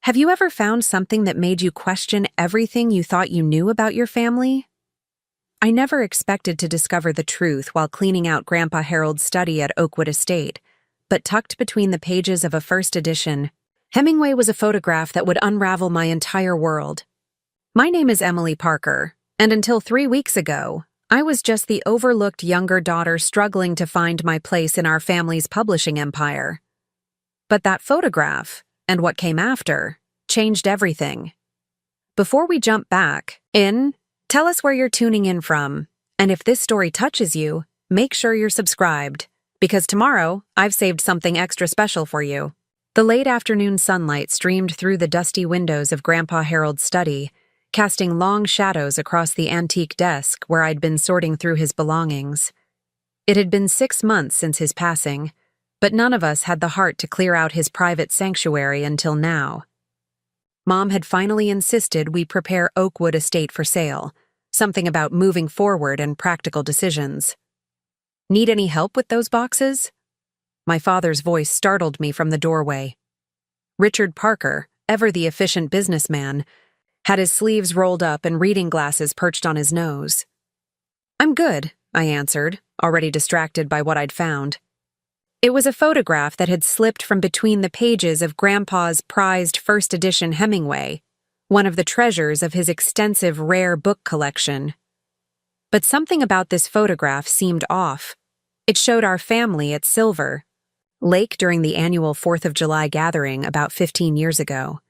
Have you ever found something that made you question everything you thought you knew about your family? I never expected to discover the truth while cleaning out Grandpa Harold's study at Oakwood Estate, but tucked between the pages of a first edition, Hemingway was a photograph that would unravel my entire world. My name is Emily Parker, and until 3 weeks ago, I was just the overlooked younger daughter struggling to find my place in our family's publishing empire. But that photograph, and what came after, changed everything. Before we jump back in, tell us where you're tuning in from, and if this story touches you, make sure you're subscribed, because tomorrow I've saved something extra special for you. The late afternoon sunlight streamed through the dusty windows of Grandpa Harold's study, casting long shadows across the antique desk where I'd been sorting through his belongings. It had been 6 months since his passing, but none of us had the heart to clear out his private sanctuary until now. Mom had finally insisted we prepare Oakwood Estate for sale, something about moving forward and practical decisions. Need any help with those boxes? My father's voice startled me from the doorway. Richard Parker, ever the efficient businessman, had his sleeves rolled up and reading glasses perched on his nose. I'm good, I answered, already distracted by what I'd found. It was a photograph that had slipped from between the pages of Grandpa's prized first edition Hemingway, one of the treasures of his extensive rare book collection. But something about this photograph seemed off. It showed our family at Silver Lake during the annual 4th of July gathering about 15 years ago.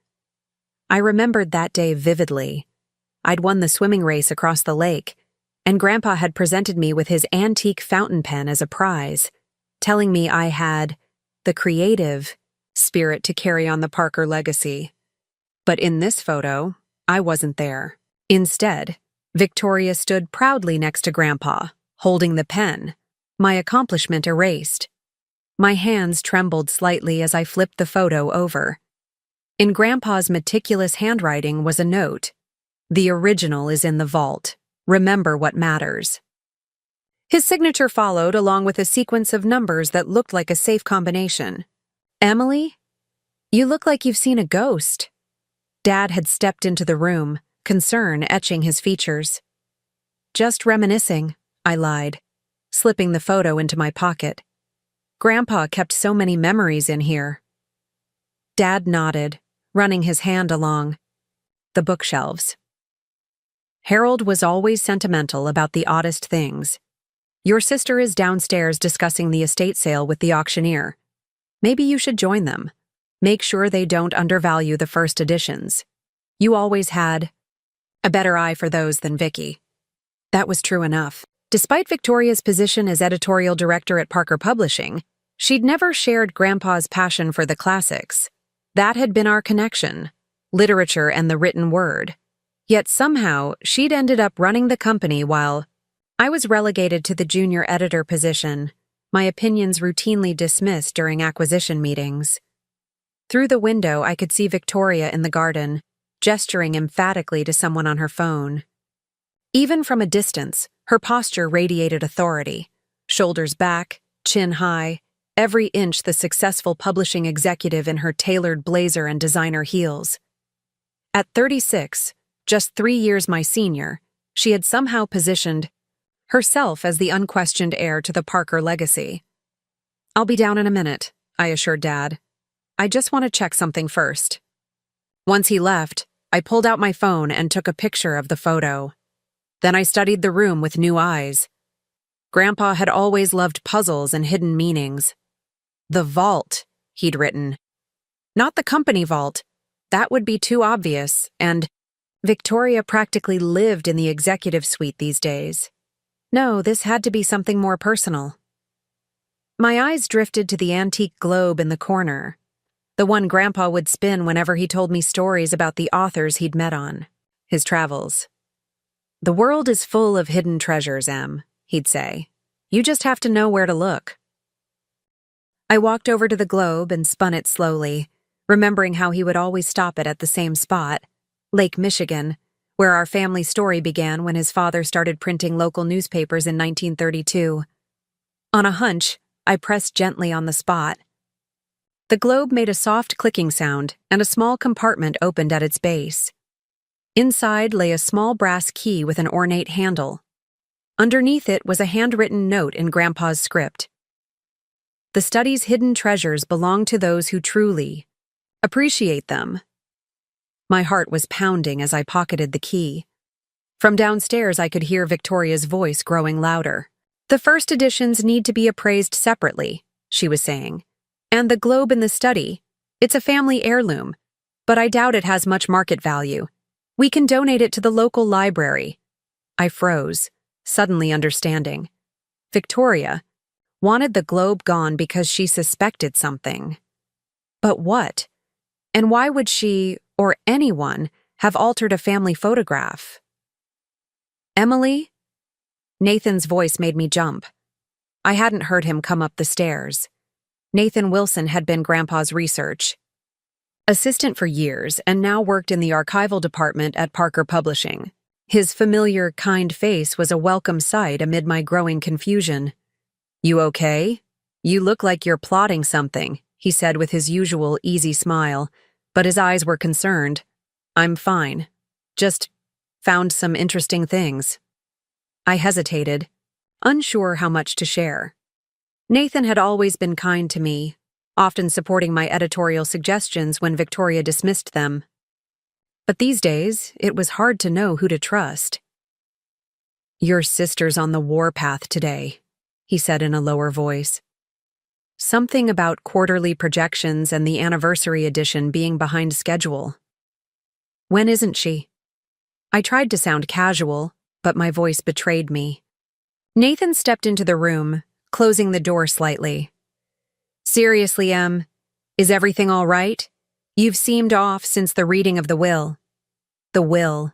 I remembered that day vividly. I'd won the swimming race across the lake, and Grandpa had presented me with his antique fountain pen as a prize, telling me I had the creative spirit to carry on the Parker legacy. But in this photo, I wasn't there. Instead, Victoria stood proudly next to Grandpa, holding the pen, my accomplishment erased. My hands trembled slightly as I flipped the photo over. In Grandpa's meticulous handwriting was a note. The original is in the vault. Remember what matters. His signature followed along with a sequence of numbers that looked like a safe combination. Emily? You look like you've seen a ghost. Dad had stepped into the room, concern etching his features. Just reminiscing, I lied, slipping the photo into my pocket. Grandpa kept so many memories in here. Dad nodded, running his hand along the bookshelves. Harold was always sentimental about the oddest things. Your sister is downstairs discussing the estate sale with the auctioneer. Maybe you should join them. Make sure they don't undervalue the first editions. You always had a better eye for those than Vicky. That was true enough. Despite Victoria's position as editorial director at Parker Publishing, she'd never shared Grandpa's passion for the classics. That had been our connection, literature and the written word. Yet somehow, she'd ended up running the company while I was relegated to the junior editor position, my opinions routinely dismissed during acquisition meetings. Through the window, I could see Victoria in the garden, gesturing emphatically to someone on her phone. Even from a distance, her posture radiated authority. Shoulders back, chin high, every inch the successful publishing executive in her tailored blazer and designer heels. At 36, just 3 years my senior, she had somehow positioned herself as the unquestioned heir to the Parker legacy. I'll be down in a minute, I assured Dad. I just want to check something first. Once he left, I pulled out my phone and took a picture of the photo. Then I studied the room with new eyes. Grandpa had always loved puzzles and hidden meanings. The vault, he'd written. Not the company vault. That would be too obvious, and Victoria practically lived in the executive suite these days. No, this had to be something more personal. My eyes drifted to the antique globe in the corner, the one Grandpa would spin whenever he told me stories about the authors he'd met on his travels. The world is full of hidden treasures, Em, he'd say. You just have to know where to look. I walked over to the globe and spun it slowly, remembering how he would always stop it at the same spot, Lake Michigan, where our family story began when his father started printing local newspapers in 1932. On a hunch, I pressed gently on the spot. The globe made a soft clicking sound, and a small compartment opened at its base. Inside lay a small brass key with an ornate handle. Underneath it was a handwritten note in Grandpa's script. The study's hidden treasures belong to those who truly appreciate them. My heart was pounding as I pocketed the key. From downstairs, I could hear Victoria's voice growing louder. "The first editions need to be appraised separately," she was saying. "And the globe in the study, it's a family heirloom, but I doubt it has much market value. We can donate it to the local library." I froze, suddenly understanding. Victoria wanted the globe gone because she suspected something. But what? And why would she, or anyone, have altered a family photograph? "Emily?" Nathan's voice made me jump. I hadn't heard him come up the stairs. Nathan Wilson had been Grandpa's research assistant for years and now worked in the archival department at Parker Publishing. His familiar, kind face was a welcome sight amid my growing confusion. "You okay? You look like you're plotting something," he said with his usual easy smile, but his eyes were concerned. "I'm fine. Just found some interesting things." I hesitated, unsure how much to share. Nathan had always been kind to me, often supporting my editorial suggestions when Victoria dismissed them. But these days, it was hard to know who to trust. "Your sister's on the warpath today," he said in a lower voice. Something about quarterly projections and the anniversary edition being behind schedule. "When isn't she?" I tried to sound casual, but my voice betrayed me. Nathan stepped into the room, closing the door slightly. "Seriously, Em, is everything all right? You've seemed off since the reading of the will." The will.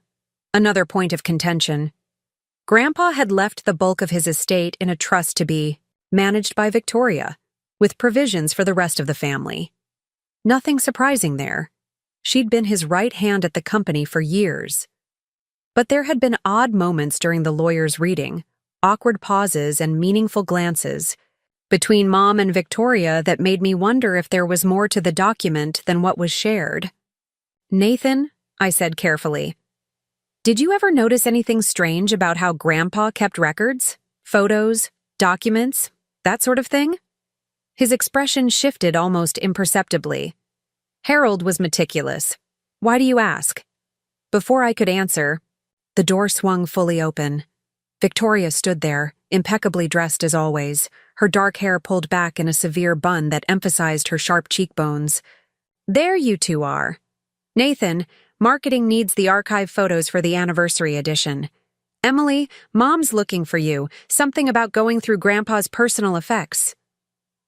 Another point of contention. Grandpa had left the bulk of his estate in a trust to be managed by Victoria, with provisions for the rest of the family. Nothing surprising there. She'd been his right hand at the company for years. But there had been odd moments during the lawyer's reading, awkward pauses and meaningful glances between Mom and Victoria that made me wonder if there was more to the document than what was shared. "Nathan," I said carefully, "did you ever notice anything strange about how Grandpa kept records? Photos, documents, that sort of thing?" His expression shifted almost imperceptibly. "Harold was meticulous. Why do you ask?" Before I could answer, the door swung fully open. Victoria stood there, impeccably dressed as always, her dark hair pulled back in a severe bun that emphasized her sharp cheekbones. "There you two are. Nathan, marketing needs the archive photos for the anniversary edition. Emily, Mom's looking for you, something about going through Grandpa's personal effects."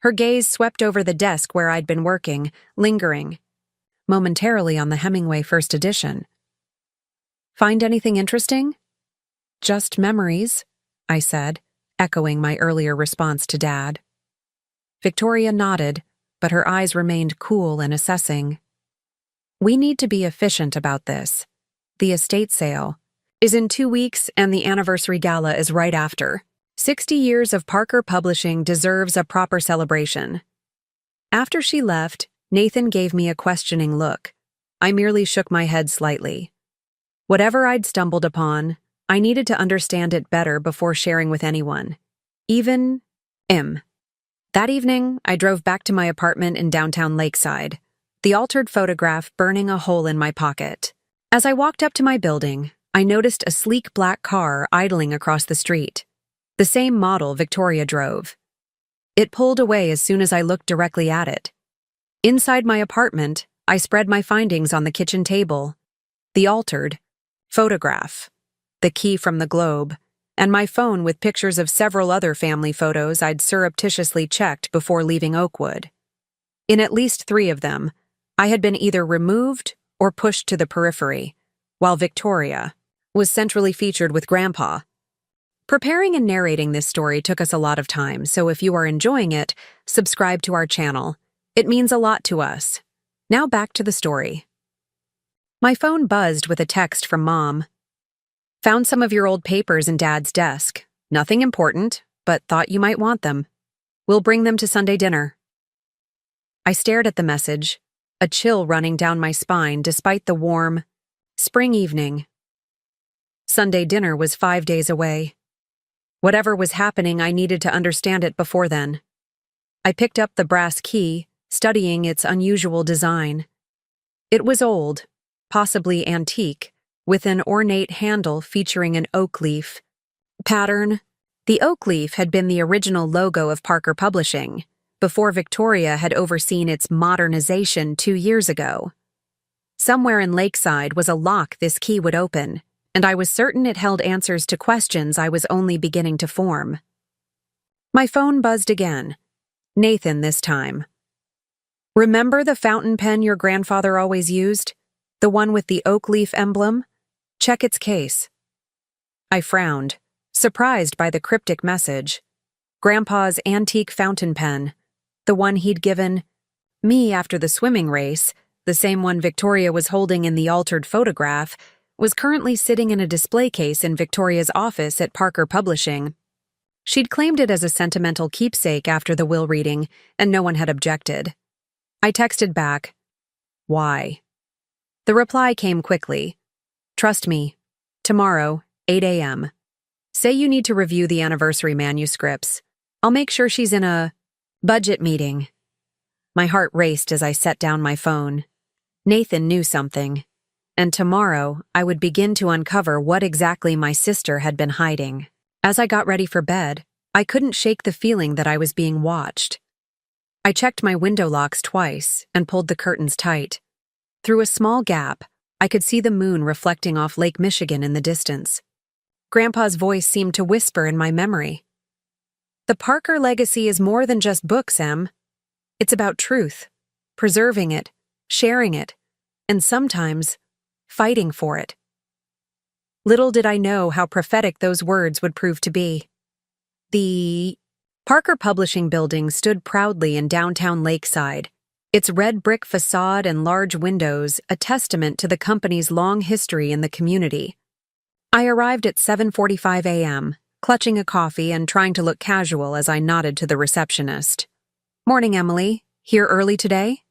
Her gaze swept over the desk where I'd been working, lingering momentarily on the Hemingway first edition. "Find anything interesting?" "Just memories," I said, echoing my earlier response to Dad. Victoria nodded, but her eyes remained cool and assessing. "We need to be efficient about this. The estate sale is in 2 weeks and the anniversary gala is right after. 60 years of Parker Publishing deserves a proper celebration." After she left, Nathan gave me a questioning look. I merely shook my head slightly. Whatever I'd stumbled upon, I needed to understand it better before sharing with anyone. Even him. That evening, I drove back to my apartment in downtown Lakeside, the altered photograph burning a hole in my pocket. As I walked up to my building, I noticed a sleek black car idling across the street. The same model Victoria drove. It pulled away as soon as I looked directly at it. Inside my apartment, I spread my findings on the kitchen table. The altered photograph, the key from the globe, and my phone with pictures of several other family photos I'd surreptitiously checked before leaving Oakwood. In at least 3 of them, I had been either removed or pushed to the periphery, while Victoria was centrally featured with Grandpa. Preparing and narrating this story took us a lot of time, so if you are enjoying it, subscribe to our channel. It means a lot to us. Now back to the story. My phone buzzed with a text from Mom. "Found some of your old papers in Dad's desk. Nothing important, but thought you might want them. We'll bring them to Sunday dinner." I stared at the message, a chill running down my spine despite the warm, spring evening. Sunday dinner was 5 days away. Whatever was happening, I needed to understand it before then. I picked up the brass key, studying its unusual design. It was old, possibly antique, with an ornate handle featuring an oak leaf pattern. The oak leaf had been the original logo of Parker Publishing, before Victoria had overseen its modernization 2 years ago. Somewhere in Lakeside was a lock this key would open, and I was certain it held answers to questions I was only beginning to form. My phone buzzed again. Nathan this time. "Remember the fountain pen your grandfather always used? The one with the oak leaf emblem? Check its case." I frowned, surprised by the cryptic message. Grandpa's antique fountain pen, the one he'd given me after the swimming race, the same one Victoria was holding in the altered photograph, was currently sitting in a display case in Victoria's office at Parker Publishing. She'd claimed it as a sentimental keepsake after the will reading, and no one had objected. I texted back, "Why?" The reply came quickly. "Trust me. Tomorrow, 8 a.m. Say you need to review the anniversary manuscripts. I'll make sure she's in a budget meeting." My heart raced as I set down my phone. Nathan knew something, and tomorrow I would begin to uncover what exactly my sister had been hiding. As I got ready for bed, I couldn't shake the feeling that I was being watched. I checked my window locks twice and pulled the curtains tight. Through a small gap, I could see the moon reflecting off Lake Michigan in the distance. Grandpa's voice seemed to whisper in my memory. "The Parker legacy is more than just books, Em. It's about truth, preserving it, sharing it, and sometimes fighting for it." Little did I know how prophetic those words would prove to be. The Parker Publishing building stood proudly in downtown Lakeside, its red brick facade and large windows a testament to the company's long history in the community. I arrived at 7:45 a.m., clutching a coffee and trying to look casual as I nodded to the receptionist. "Morning, Emily. Here early today?"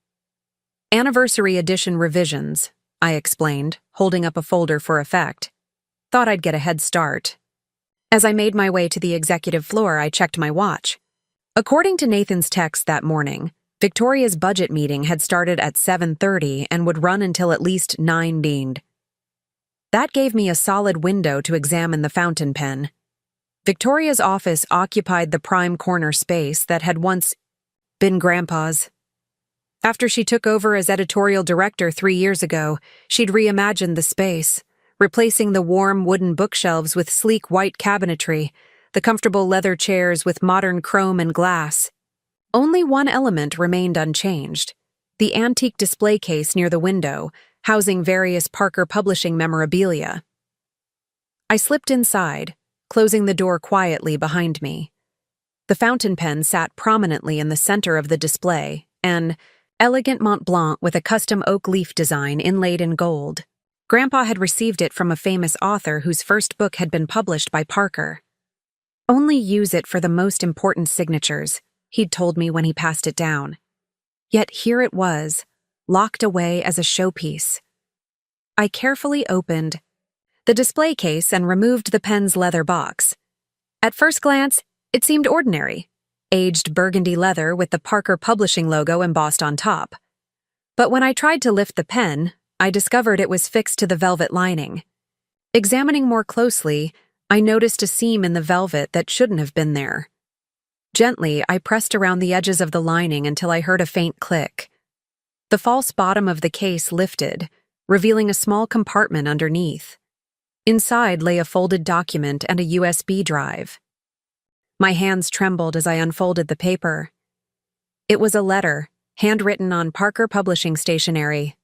"Anniversary edition revisions," I explained, holding up a folder for effect. Thought I'd get a head start. As I made my way to the executive floor, I checked my watch. According to Nathan's text that morning, Victoria's budget meeting had started at 7:30 and would run until at least 9 dinged. That gave me a solid window to examine the fountain pen. Victoria's office occupied the prime corner space that had once been Grandpa's. After she took over as editorial director 3 years ago, she'd reimagined the space, replacing the warm wooden bookshelves with sleek white cabinetry, the comfortable leather chairs with modern chrome and glass. Only one element remained unchanged: the antique display case near the window, housing various Parker Publishing memorabilia. I slipped inside, closing the door quietly behind me. The fountain pen sat prominently in the center of the display, an elegant Mont Blanc with a custom oak leaf design inlaid in gold. Grandpa had received it from a famous author whose first book had been published by Parker. "Only use it for the most important signatures," he'd told me when he passed it down. Yet here it was, locked away as a showpiece. I carefully opened the display case and removed the pen's leather box. At first glance, it seemed ordinary, aged burgundy leather with the Parker Publishing logo embossed on top. But when I tried to lift the pen, I discovered it was fixed to the velvet lining. Examining more closely, I noticed a seam in the velvet that shouldn't have been there. Gently, I pressed around the edges of the lining until I heard a faint click. The false bottom of the case lifted, revealing a small compartment underneath. Inside lay a folded document and a USB drive. My hands trembled as I unfolded the paper. It was a letter, handwritten on Parker Publishing stationery.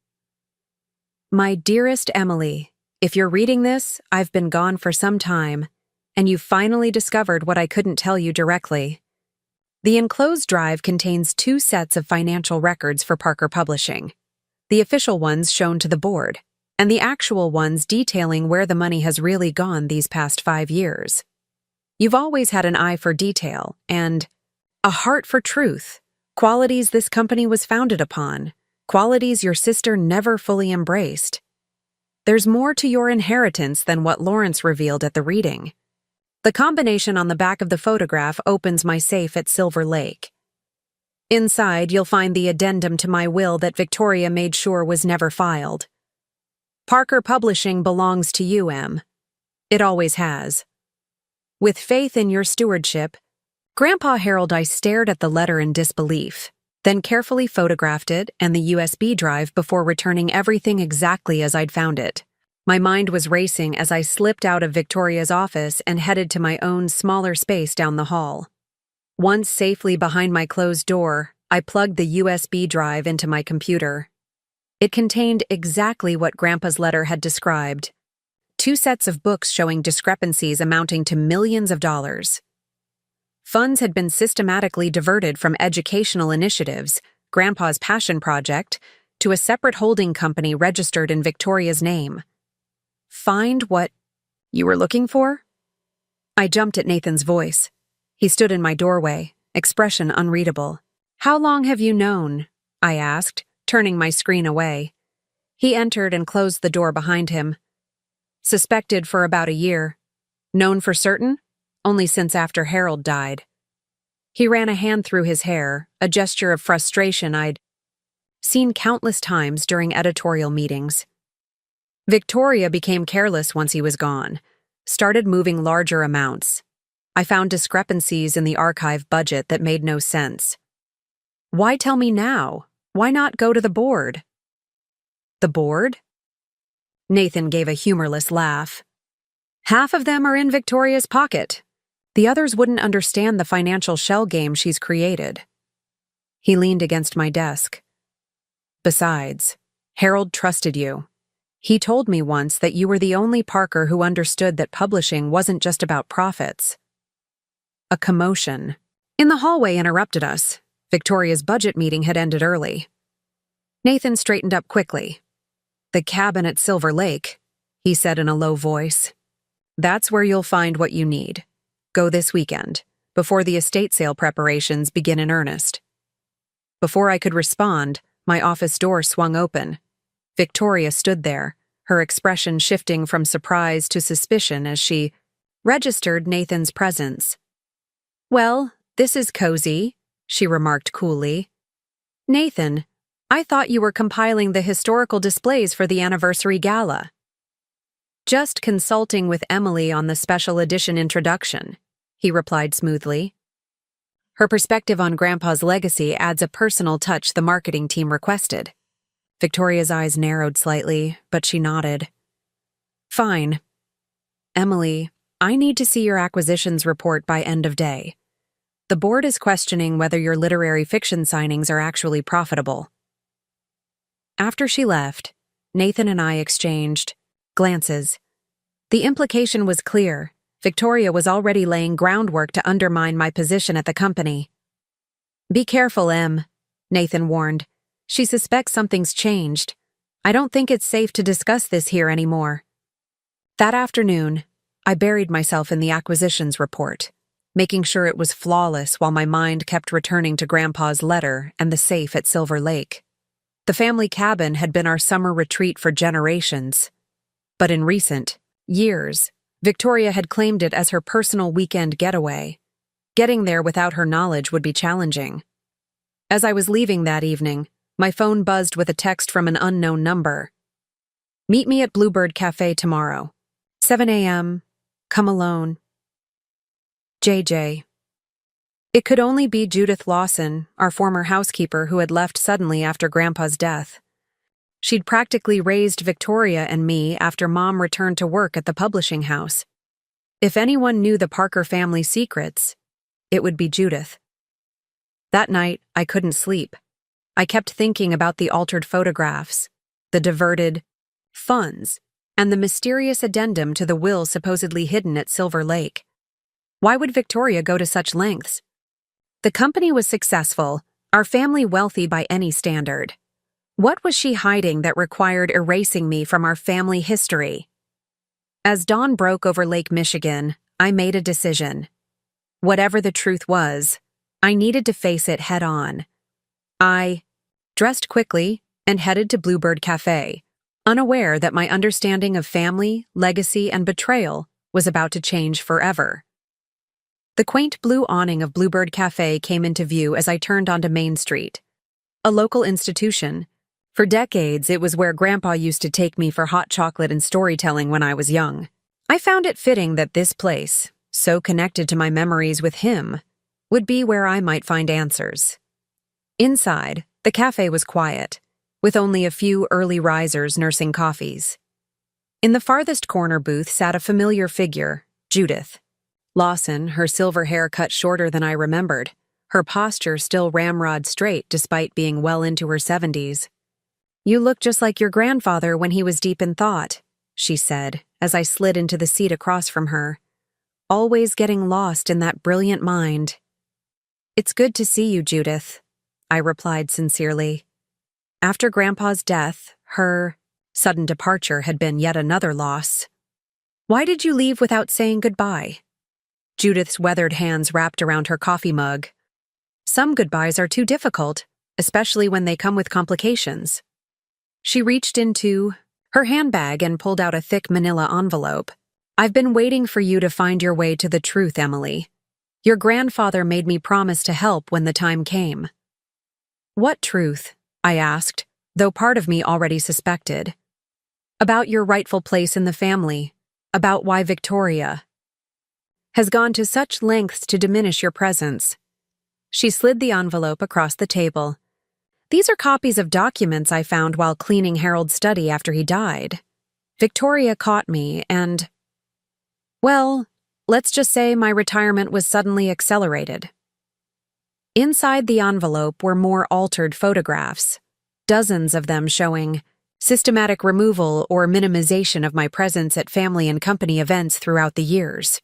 "My dearest Emily, if you're reading this, I've been gone for some time, and you've finally discovered what I couldn't tell you directly. The enclosed drive contains 2 sets of financial records for Parker Publishing, the official ones shown to the board, and the actual ones detailing where the money has really gone these past 5 years. You've always had an eye for detail and a heart for truth, Qualities this company was founded upon, qualities your sister never fully embraced. There's more to your inheritance than what Lawrence revealed at the reading. The combination on the back of the photograph opens my safe at Silver Lake. Inside, you'll find the addendum to my will that Victoria made sure was never filed. Parker Publishing belongs to you, Em. It always has. With faith in your stewardship, Grandpa Harold. I stared at the letter in disbelief, then carefully photographed it and the USB drive before returning everything exactly as I'd found it. My mind was racing as I slipped out of Victoria's office and headed to my own smaller space down the hall. Once safely behind my closed door, I plugged the USB drive into my computer. It contained exactly what Grandpa's letter had described. 2 sets of books showing discrepancies amounting to millions of dollars. Funds had been systematically diverted from educational initiatives, Grandpa's passion project, to a separate holding company registered in Victoria's name. Find what you were looking for? I jumped at Nathan's voice. He stood in my doorway, expression unreadable. How long have you known? I asked, turning my screen away. He entered and closed the door behind him. Suspected for about a year. Known for certain? Only since after Harold died. He ran a hand through his hair, a gesture of frustration I'd seen countless times during editorial meetings. Victoria became careless once he was gone, started moving larger amounts. I found discrepancies in the archive budget that made no sense. Why tell me now? Why not go to the board? The board? Nathan gave a humorless laugh. Half of them are in Victoria's pocket. The others wouldn't understand the financial shell game she's created. He leaned against my desk. Besides, Harold trusted you. He told me once that you were the only Parker who understood that publishing wasn't just about profits. A commotion in the hallway interrupted us. Victoria's budget meeting had ended early. Nathan straightened up quickly. The cabin at Silver Lake, he said in a low voice. That's where you'll find what you need. Go this weekend, before the estate sale preparations begin in earnest. Before I could respond, my office door swung open. Victoria stood there, her expression shifting from surprise to suspicion as she registered Nathan's presence. Well, this is cozy, she remarked coolly. Nathan, I thought you were compiling the historical displays for the anniversary gala. Just consulting with Emily on the special edition introduction, he replied smoothly. Her perspective on Grandpa's legacy adds a personal touch the marketing team requested. Victoria's eyes narrowed slightly, but she nodded. Fine. Emily, I need to see your acquisitions report by end of day. The board is questioning whether your literary fiction signings are actually profitable. After she left, Nathan and I exchanged glances. The implication was clear. Victoria was already laying groundwork to undermine my position at the company. Be careful, Em, Nathan warned. She suspects something's changed. I don't think it's safe to discuss this here anymore. That afternoon, I buried myself in the acquisitions report, making sure it was flawless while my mind kept returning to Grandpa's letter and the safe at Silver Lake. The family cabin had been our summer retreat for generations. But in recent years, Victoria had claimed it as her personal weekend getaway. Getting there without her knowledge would be challenging. As I was leaving that evening, my phone buzzed with a text from an unknown number. Meet me at Bluebird Cafe tomorrow. 7 a.m. Come alone. JJ. It could only be Judith Lawson, our former housekeeper who had left suddenly after Grandpa's death. She'd practically raised Victoria and me after Mom returned to work at the publishing house. If anyone knew the Parker family secrets, it would be Judith. That night, I couldn't sleep. I kept thinking about the altered photographs, the diverted funds, and the mysterious addendum to the will supposedly hidden at Silver Lake. Why would Victoria go to such lengths? The company was successful, our family wealthy by any standard. What was she hiding that required erasing me from our family history? As dawn broke over Lake Michigan, I made a decision. Whatever the truth was, I needed to face it head-on, I dressed quickly and headed to Bluebird Cafe, unaware that my understanding of family, legacy, and betrayal was about to change forever. The quaint blue awning of Bluebird Cafe came into view as I turned onto Main Street. A local institution. For decades, it was where Grandpa used to take me for hot chocolate and storytelling when I was young. I found it fitting that this place, so connected to my memories with him, would be where I might find answers. Inside, the cafe was quiet, with only a few early risers nursing coffees. In the farthest corner booth sat a familiar figure, Judith. Lawson, her silver hair cut shorter than I remembered, her posture still ramrod straight despite being well into her 70s. "You look just like your grandfather when he was deep in thought," she said, as I slid into the seat across from her. "Always getting lost in that brilliant mind." "It's good to see you, Judith," I replied sincerely. After Grandpa's death, her sudden departure had been yet another loss. "Why did you leave without saying goodbye?" Judith's weathered hands wrapped around her coffee mug. "Some goodbyes are too difficult, especially when they come with complications." She reached into her handbag and pulled out a thick manila envelope. "I've been waiting for you to find your way to the truth, Emily. Your grandfather made me promise to help when the time came." "What truth?" I asked, though part of me already suspected. "About your rightful place in the family, about why Victoria has gone to such lengths to diminish your presence." She slid the envelope across the table. "These are copies of documents I found while cleaning Harold's study after he died. Victoria caught me and, well, let's just say my retirement was suddenly accelerated." Inside the envelope were more altered photographs, dozens of them showing systematic removal or minimization of my presence at family and company events throughout the years.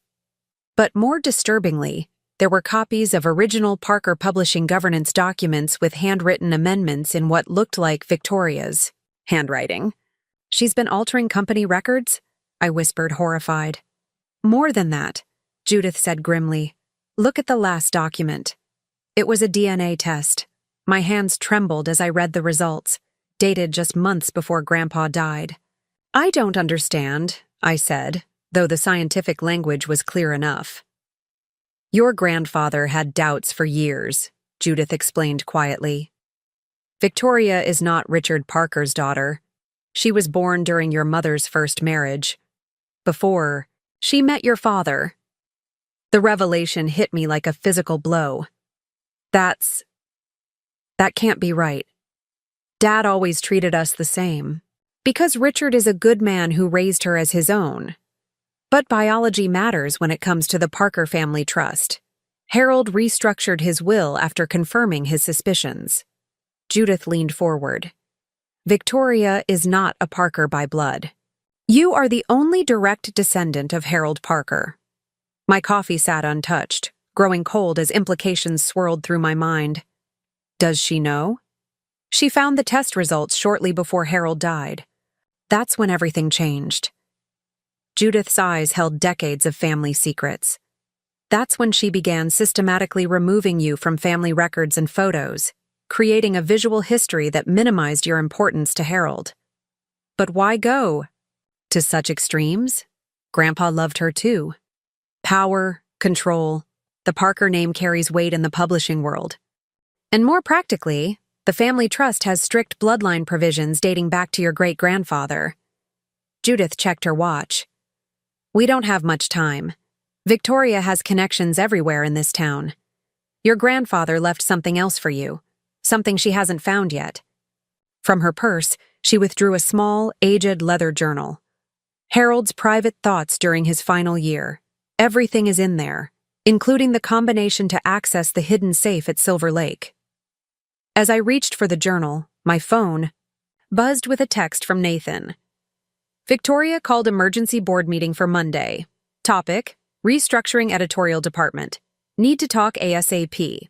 But more disturbingly, there were copies of original Parker Publishing governance documents with handwritten amendments in what looked like Victoria's handwriting. "She's been altering company records?" I whispered, horrified. "More than that," Judith said grimly. "Look at the last document." It was a DNA test. My hands trembled as I read the results, dated just months before Grandpa died. "I don't understand," I said, though the scientific language was clear enough. "Your grandfather had doubts for years," Judith explained quietly. "Victoria is not Richard Parker's daughter. She was born during your mother's first marriage. Before she met your father." The revelation hit me like a physical blow. That can't be right. Dad always treated us the same. Because Richard is a good man who raised her as his own. But biology matters when it comes to the Parker family trust. Harold restructured his will after confirming his suspicions. Judith leaned forward. "Victoria is not a Parker by blood. You are the only direct descendant of Harold Parker." My coffee sat untouched, growing cold as implications swirled through my mind. "Does she know?" "She found the test results shortly before Harold died. That's when everything changed." Judith's eyes held decades of family secrets. "That's when she began systematically removing you from family records and photos, creating a visual history that minimized your importance to Harold." "But why go to such extremes?" Grandpa loved her too. Power, control. The Parker name carries weight in the publishing world. And more practically, the family trust has strict bloodline provisions dating back to your great-grandfather. Judith checked her watch. "We don't have much time. Victoria has connections everywhere in this town. Your grandfather left something else for you, something she hasn't found yet." From her purse, she withdrew a small, aged leather journal. "Harold's private thoughts during his final year. Everything is in there, including the combination to access the hidden safe at Silver Lake." As I reached for the journal, my phone buzzed with a text from Nathan. "Victoria called emergency board meeting for Monday. Topic: restructuring editorial department. Need to talk ASAP."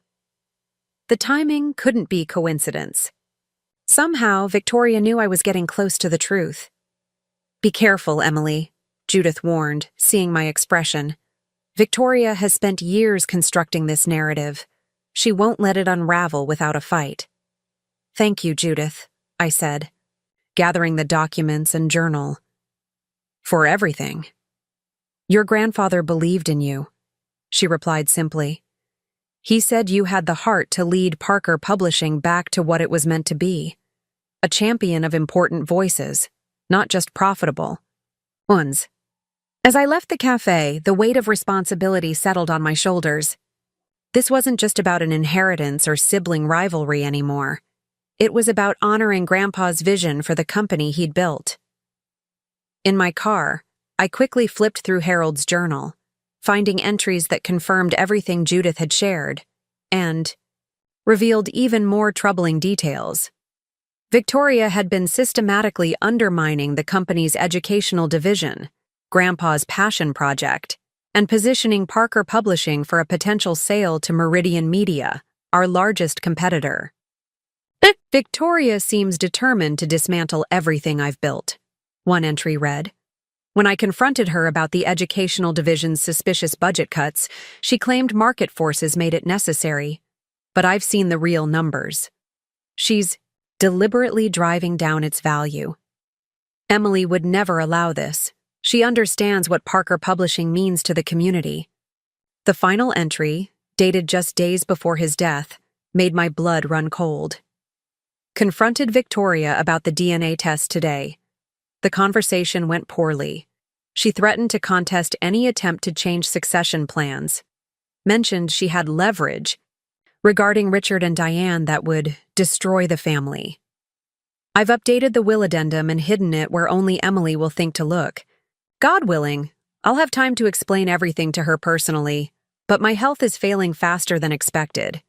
The timing couldn't be coincidence. Somehow, Victoria knew I was getting close to the truth. "Be careful, Emily," Judith warned, seeing my expression. "Victoria has spent years constructing this narrative. She won't let it unravel without a fight." Thank you, Judith, I said, gathering the documents and journal. For everything. Your grandfather believed in you, she replied simply. He said you had the heart to lead Parker Publishing back to what it was meant to be. A champion of important voices, not just profitable ones. As I left the cafe, the weight of responsibility settled on my shoulders. This wasn't just about an inheritance or sibling rivalry anymore. It was about honoring Grandpa's vision for the company he'd built. In my car, I quickly flipped through Harold's journal, finding entries that confirmed everything Judith had shared, and revealed even more troubling details. Victoria had been systematically undermining the company's educational division, Grandpa's passion project, and positioning Parker Publishing for a potential sale to Meridian Media, our largest competitor. Victoria seems determined to dismantle everything I've built, one entry read. When I confronted her about the educational division's suspicious budget cuts, she claimed market forces made it necessary. But I've seen the real numbers. She's deliberately driving down its value. Emily would never allow this. She understands what Parker Publishing means to the community. The final entry, dated just days before his death, made my blood run cold. Confronted Victoria about the DNA test today. The conversation went poorly. She threatened to contest any attempt to change succession plans. Mentioned she had leverage regarding Richard and Diane that would destroy the family. I've updated the will addendum and hidden it where only Emily will think to look. God willing, I'll have time to explain everything to her personally, but my health is failing faster than expected.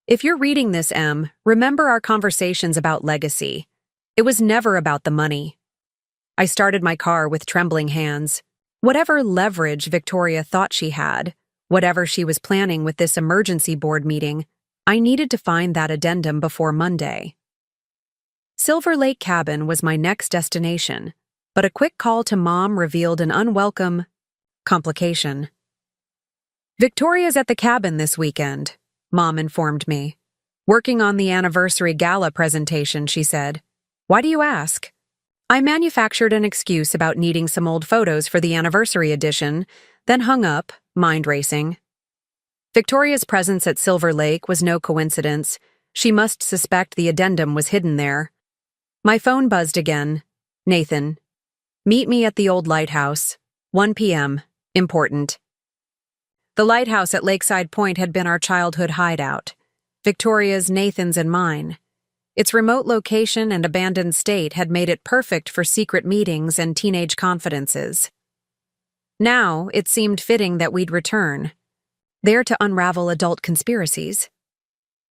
If you're reading this, Em, remember our conversations about legacy. It was never about the money. I started my car with trembling hands. Whatever leverage Victoria thought she had, whatever she was planning with this emergency board meeting, I needed to find that addendum before Monday. Silver Lake Cabin was my next destination, but a quick call to Mom revealed an unwelcome complication. Victoria's at the cabin this weekend, Mom informed me. Working on the anniversary gala presentation, she said. Why do you ask? I manufactured an excuse about needing some old photos for the anniversary edition, then hung up, mind racing. Victoria's presence at Silver Lake was no coincidence. She must suspect the addendum was hidden there. My phone buzzed again. Nathan. Meet me at the old lighthouse. 1 p.m. Important. The lighthouse at Lakeside Point had been our childhood hideout. Victoria's, Nathan's, and mine. Its remote location and abandoned state had made it perfect for secret meetings and teenage confidences. Now, it seemed fitting that we'd return, there to unravel adult conspiracies.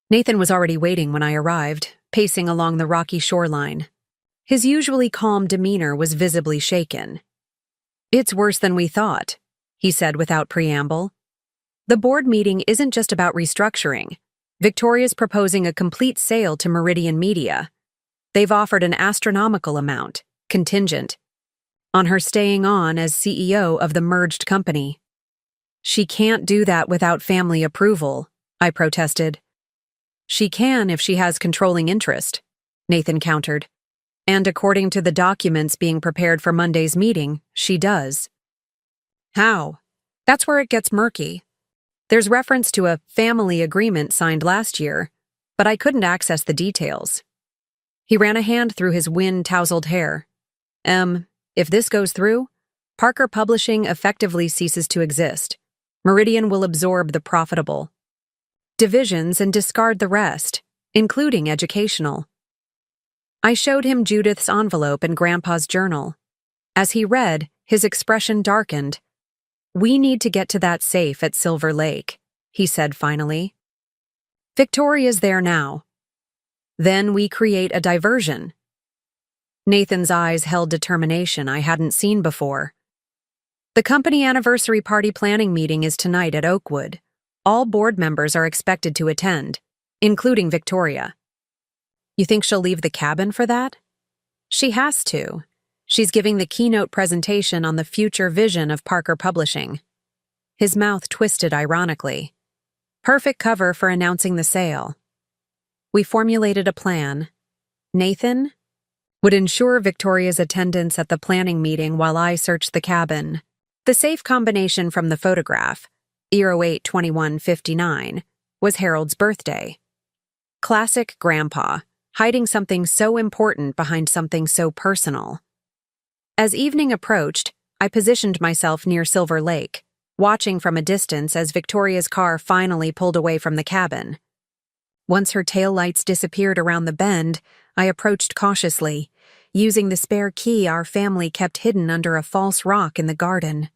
Nathan was already waiting when I arrived, pacing along the rocky shoreline. His usually calm demeanor was visibly shaken. It's worse than we thought, he said without preamble. The board meeting isn't just about restructuring. Victoria's proposing a complete sale to Meridian Media. They've offered an astronomical amount, contingent, on her staying on as CEO of the merged company. She can't do that without family approval, I protested. She can if she has controlling interest, Nathan countered. And according to the documents being prepared for Monday's meeting, she does. How? That's where it gets murky. There's reference to a family agreement signed last year, but I couldn't access the details. He ran a hand through his wind-tousled hair. If this goes through, Parker Publishing effectively ceases to exist. Meridian will absorb the profitable divisions and discard the rest, including educational. I showed him Judith's envelope and Grandpa's journal. As he read, his expression darkened. We need to get to that safe at Silver Lake, he said finally. Victoria's there now. Then we create a diversion. Nathan's eyes held determination I hadn't seen before. The company anniversary party planning meeting is tonight at Oakwood. All board members are expected to attend, including Victoria. You think she'll leave the cabin for that? She has to. She's giving the keynote presentation on the future vision of Parker Publishing. His mouth twisted ironically. Perfect cover for announcing the sale. We formulated a plan, Nathan would ensure Victoria's attendance at the planning meeting while I searched the cabin. The safe combination from the photograph, 08-21-59, was Harold's birthday. Classic Grandpa, hiding something so important behind something so personal. As evening approached, I positioned myself near Silver Lake, watching from a distance as Victoria's car finally pulled away from the cabin. Once her taillights disappeared around the bend, I approached cautiously, using the spare key our family kept hidden under a false rock in the garden.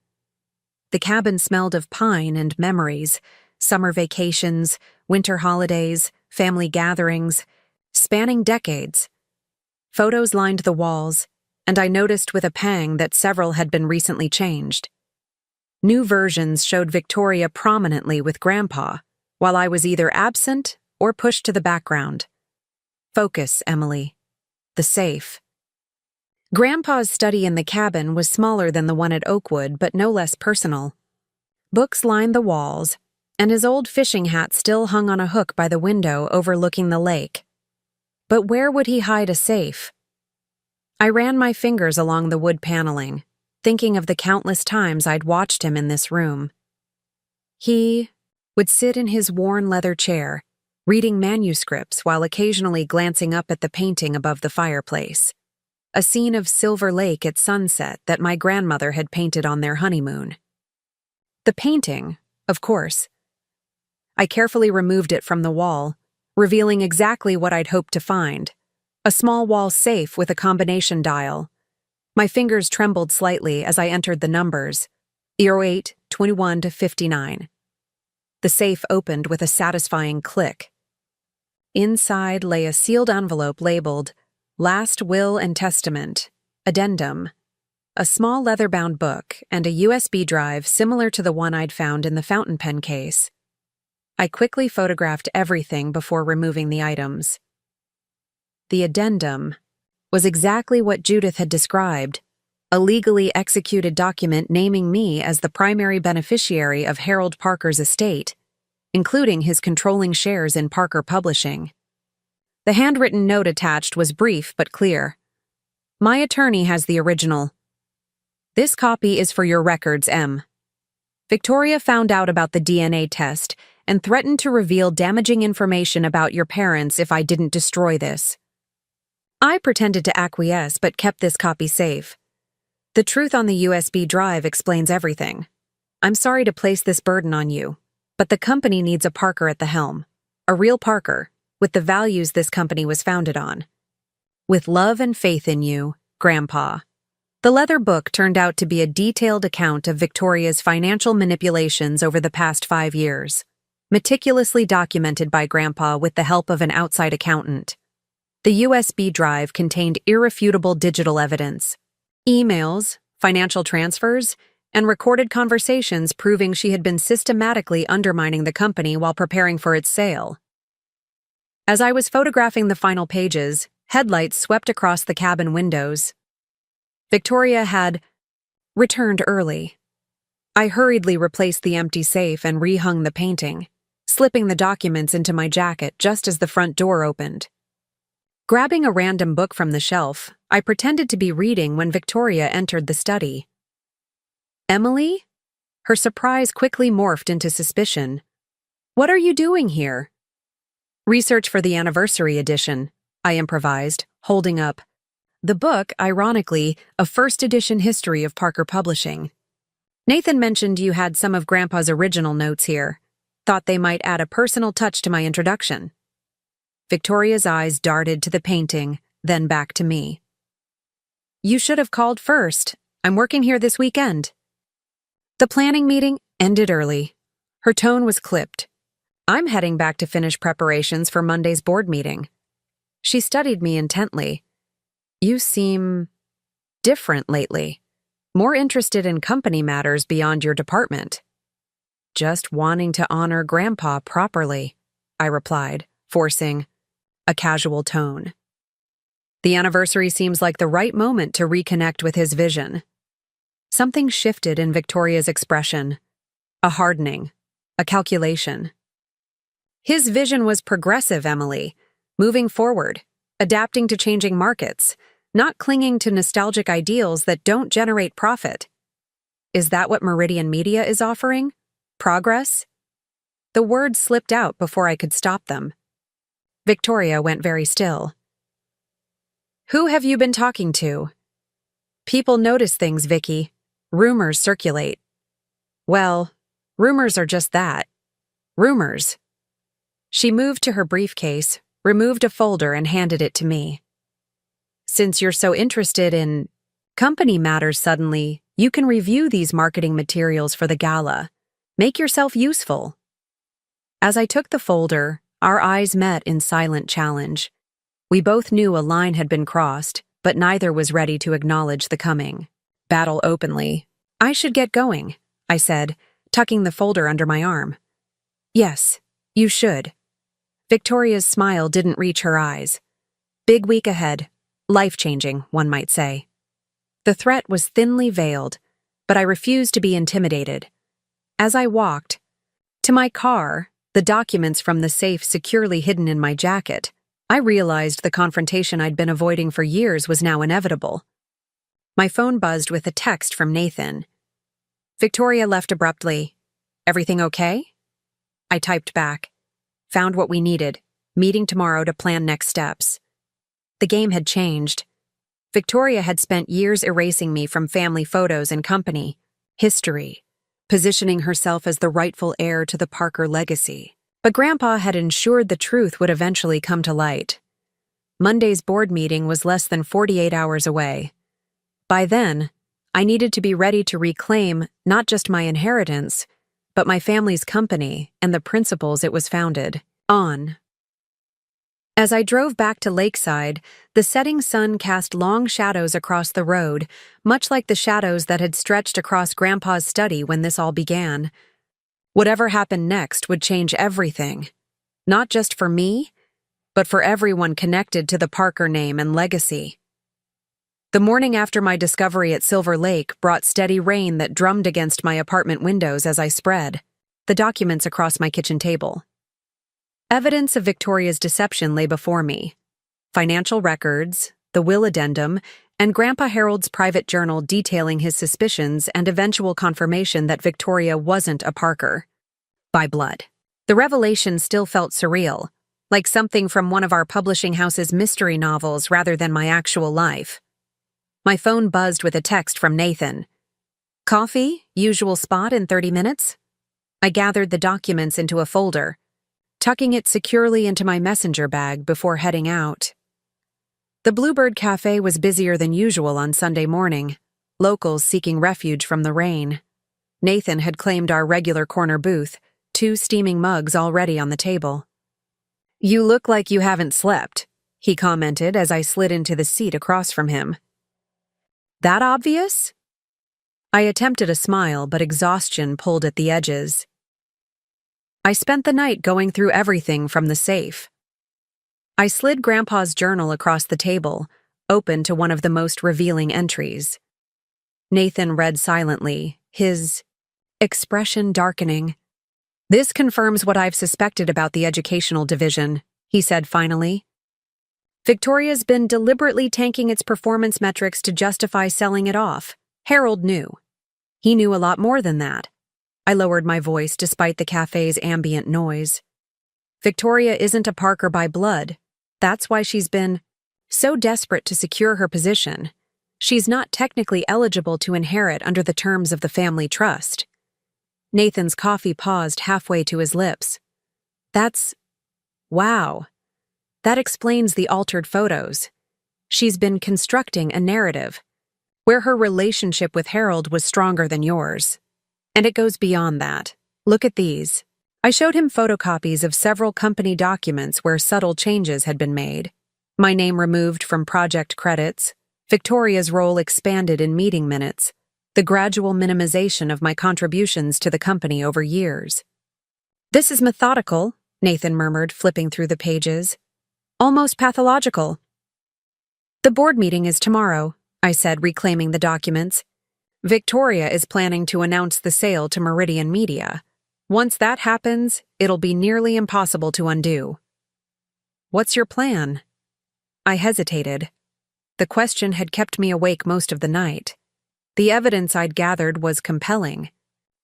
The cabin smelled of pine and memories, summer vacations, winter holidays, family gatherings, spanning decades. Photos lined the walls, and I noticed with a pang that several had been recently changed. New versions showed Victoria prominently with Grandpa, while I was either absent or pushed to the background. Focus, Emily. The safe. Grandpa's study in the cabin was smaller than the one at Oakwood, but no less personal. Books lined the walls, and his old fishing hat still hung on a hook by the window overlooking the lake. But where would he hide a safe? I ran my fingers along the wood paneling, thinking of the countless times I'd watched him in this room. He would sit in his worn leather chair, reading manuscripts while occasionally glancing up at the painting above the fireplace, a scene of Silver Lake at sunset that my grandmother had painted on their honeymoon. The painting, of course. I carefully removed it from the wall, revealing exactly what I'd hoped to find, a small wall safe with a combination dial. My fingers trembled slightly as I entered the numbers, 08-21-59. The safe opened with a satisfying click. Inside lay a sealed envelope labeled Last Will and Testament, Addendum, a small leather-bound book, and a USB drive similar to the one I'd found in the fountain pen case. I quickly photographed everything before removing the items. The addendum was exactly what Judith had described, a legally executed document naming me as the primary beneficiary of Harold Parker's estate, including his controlling shares in Parker Publishing. The handwritten note attached was brief but clear. My attorney has the original. This copy is for your records, M. Victoria found out about the DNA test and threatened to reveal damaging information about your parents if I didn't destroy this. I pretended to acquiesce but kept this copy safe. The truth on the USB drive explains everything. I'm sorry to place this burden on you, but the company needs a Parker at the helm. A real Parker, with the values this company was founded on. With love and faith in you, Grandpa. The leather book turned out to be a detailed account of Victoria's financial manipulations over the past 5 years, meticulously documented by Grandpa with the help of an outside accountant. The USB drive contained irrefutable digital evidence, emails, financial transfers, and recorded conversations proving she had been systematically undermining the company while preparing for its sale. As I was photographing the final pages, headlights swept across the cabin windows. Victoria had returned early. I hurriedly replaced the empty safe and rehung the painting, slipping the documents into my jacket just as the front door opened. Grabbing a random book from the shelf, I pretended to be reading when Victoria entered the study. Emily? Her surprise quickly morphed into suspicion. What are you doing here? Research for the anniversary edition, I improvised, holding up the book, ironically, a first-edition history of Parker Publishing. Nathan mentioned you had some of Grandpa's original notes here. Thought they might add a personal touch to my introduction. Victoria's eyes darted to the painting, then back to me. You should have called first. I'm working here this weekend. The planning meeting ended early. Her tone was clipped. I'm heading back to finish preparations for Monday's board meeting. She studied me intently. You seem different lately. More interested in company matters beyond your department. Just wanting to honor Grandpa properly, I replied, forcing a casual tone. The anniversary seems like the right moment to reconnect with his vision. Something shifted in Victoria's expression. A hardening. A calculation. His vision was progressive, Emily. Moving forward. adapting to changing markets, not clinging to nostalgic ideals that don't generate profit. Is that what Meridian Media is offering? Progress? The words slipped out before I could stop them. Victoria went very still. Who have you been talking to? People notice things, Vicky. Rumors circulate. Well, rumors are just that. Rumors. She moved to her briefcase, removed a folder, and handed it to me. Since you're so interested in company matters suddenly, you can review these marketing materials for the gala. Make yourself useful. As I took the folder, our eyes met in silent challenge. We both knew a line had been crossed, but neither was ready to acknowledge the coming battle openly. I should get going, I said, tucking the folder under my arm. Yes, you should. Victoria's smile didn't reach her eyes. Big week ahead. Life-changing, one might say. The threat was thinly veiled, but I refused to be intimidated. As I walked to my car, the documents from the safe securely hidden in my jacket, I realized the confrontation I'd been avoiding for years was now inevitable. My phone buzzed with a text from Nathan. Victoria left abruptly. Everything okay? I typed back. Found what we needed. Meeting tomorrow to plan next steps. The game had changed. Victoria had spent years erasing me from family photos and company history, positioning herself as the rightful heir to the Parker legacy. But Grandpa had ensured the truth would eventually come to light. Monday's board meeting was less than 48 hours away. By then, I needed to be ready to reclaim not just my inheritance, but my family's company and the principles it was founded on. As I drove back to Lakeside, the setting sun cast long shadows across the road, much like the shadows that had stretched across Grandpa's study when this all began. Whatever happened next would change everything, not just for me, but for everyone connected to the Parker name and legacy. The morning after my discovery at Silver Lake brought steady rain that drummed against my apartment windows as I spread the documents across my kitchen table. Evidence of Victoria's deception lay before me. Financial records, the will addendum, and Grandpa Harold's private journal detailing his suspicions and eventual confirmation that Victoria wasn't a Parker by blood. The revelation still felt surreal, like something from one of our publishing house's mystery novels rather than my actual life. My phone buzzed with a text from Nathan. Coffee, usual spot in 30 minutes? I gathered the documents into a folder, tucking it securely into my messenger bag before heading out. The Bluebird Cafe was busier than usual on Sunday morning, locals seeking refuge from the rain. Nathan had claimed our regular corner booth, 2 steaming mugs already on the table. You look like you haven't slept, he commented as I slid into the seat across from him. That obvious? I attempted a smile, but exhaustion pulled at the edges. I spent the night going through everything from the safe. I slid Grandpa's journal across the table, open to one of the most revealing entries. Nathan read silently, his expression darkening. This confirms what I've suspected about the educational division, he said finally. Victoria's been deliberately tanking its performance metrics to justify selling it off. Harold knew. He knew a lot more than that. I lowered my voice despite the cafe's ambient noise. Victoria isn't a Parker by blood. That's why she's been so desperate to secure her position. She's not technically eligible to inherit under the terms of the family trust. Nathan's coffee paused halfway to his lips. Wow. That explains the altered photos. She's been constructing a narrative, where her relationship with Harold was stronger than yours. And it goes beyond that. Look at these. I showed him photocopies of several company documents where subtle changes had been made. My name removed from project credits, Victoria's role expanded in meeting minutes, the gradual minimization of my contributions to the company over years. This is methodical, Nathan murmured, flipping through the pages. Almost pathological. The board meeting is tomorrow, I said, reclaiming the documents. Victoria is planning to announce the sale to Meridian Media. Once that happens, it'll be nearly impossible to undo. What's your plan? I hesitated. The question had kept me awake most of the night. The evidence I'd gathered was compelling,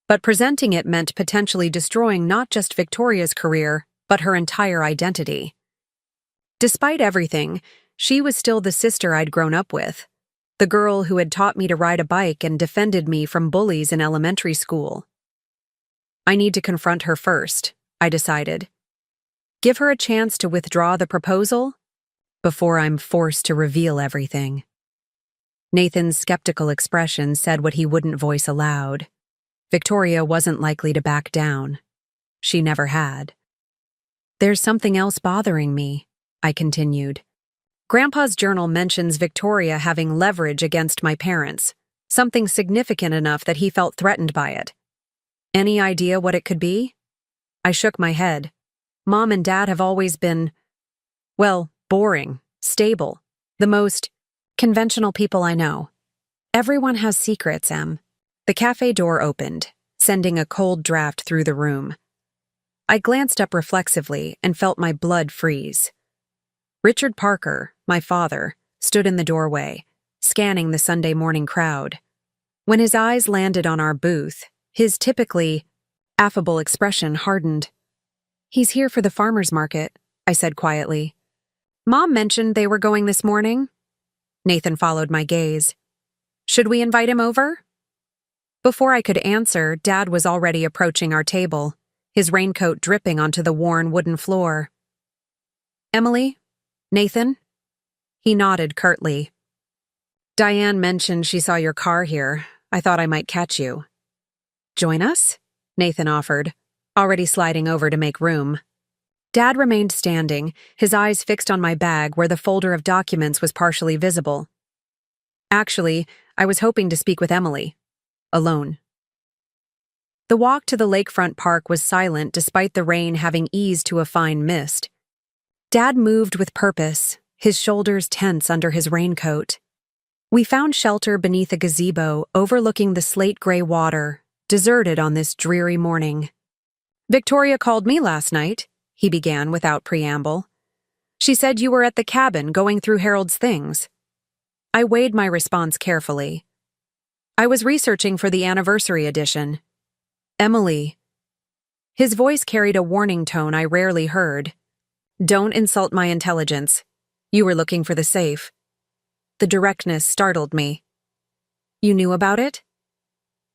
but presenting it meant potentially destroying not just Victoria's career, but her entire identity. Despite everything, she was still the sister I'd grown up with, the girl who had taught me to ride a bike and defended me from bullies in elementary school. I need to confront her first, I decided. Give her a chance to withdraw the proposal before I'm forced to reveal everything. Nathan's skeptical expression said what he wouldn't voice aloud. Victoria wasn't likely to back down. She never had. There's something else bothering me, I continued. Grandpa's journal mentions Victoria having leverage against my parents, something significant enough that he felt threatened by it. Any idea what it could be? I shook my head. Mom and Dad have always been, well, boring, stable, the most conventional people I know. Everyone has secrets, Em. The cafe door opened, sending a cold draft through the room. I glanced up reflexively and felt my blood freeze. Richard Parker, my father, stood in the doorway, scanning the Sunday morning crowd. When his eyes landed on our booth, his typically affable expression hardened. He's here for the farmer's market, I said quietly. Mom mentioned they were going this morning. Nathan followed my gaze. Should we invite him over? Before I could answer, Dad was already approaching our table, his raincoat dripping onto the worn wooden floor. Emily? Nathan? He nodded curtly. Diane mentioned she saw your car here. I thought I might catch you. Join us? Nathan offered, already sliding over to make room. Dad remained standing, his eyes fixed on my bag where the folder of documents was partially visible. Actually, I was hoping to speak with Emily. Alone. The walk to the lakefront park was silent despite the rain having eased to a fine mist. Dad moved with purpose, his shoulders tense under his raincoat. We found shelter beneath a gazebo overlooking the slate-gray water, deserted on this dreary morning. Victoria called me last night, he began without preamble. She said you were at the cabin going through Harold's things. I weighed my response carefully. I was researching for the anniversary edition. Emily. His voice carried a warning tone I rarely heard. Don't insult my intelligence. You were looking for the safe. The directness startled me. You knew about it?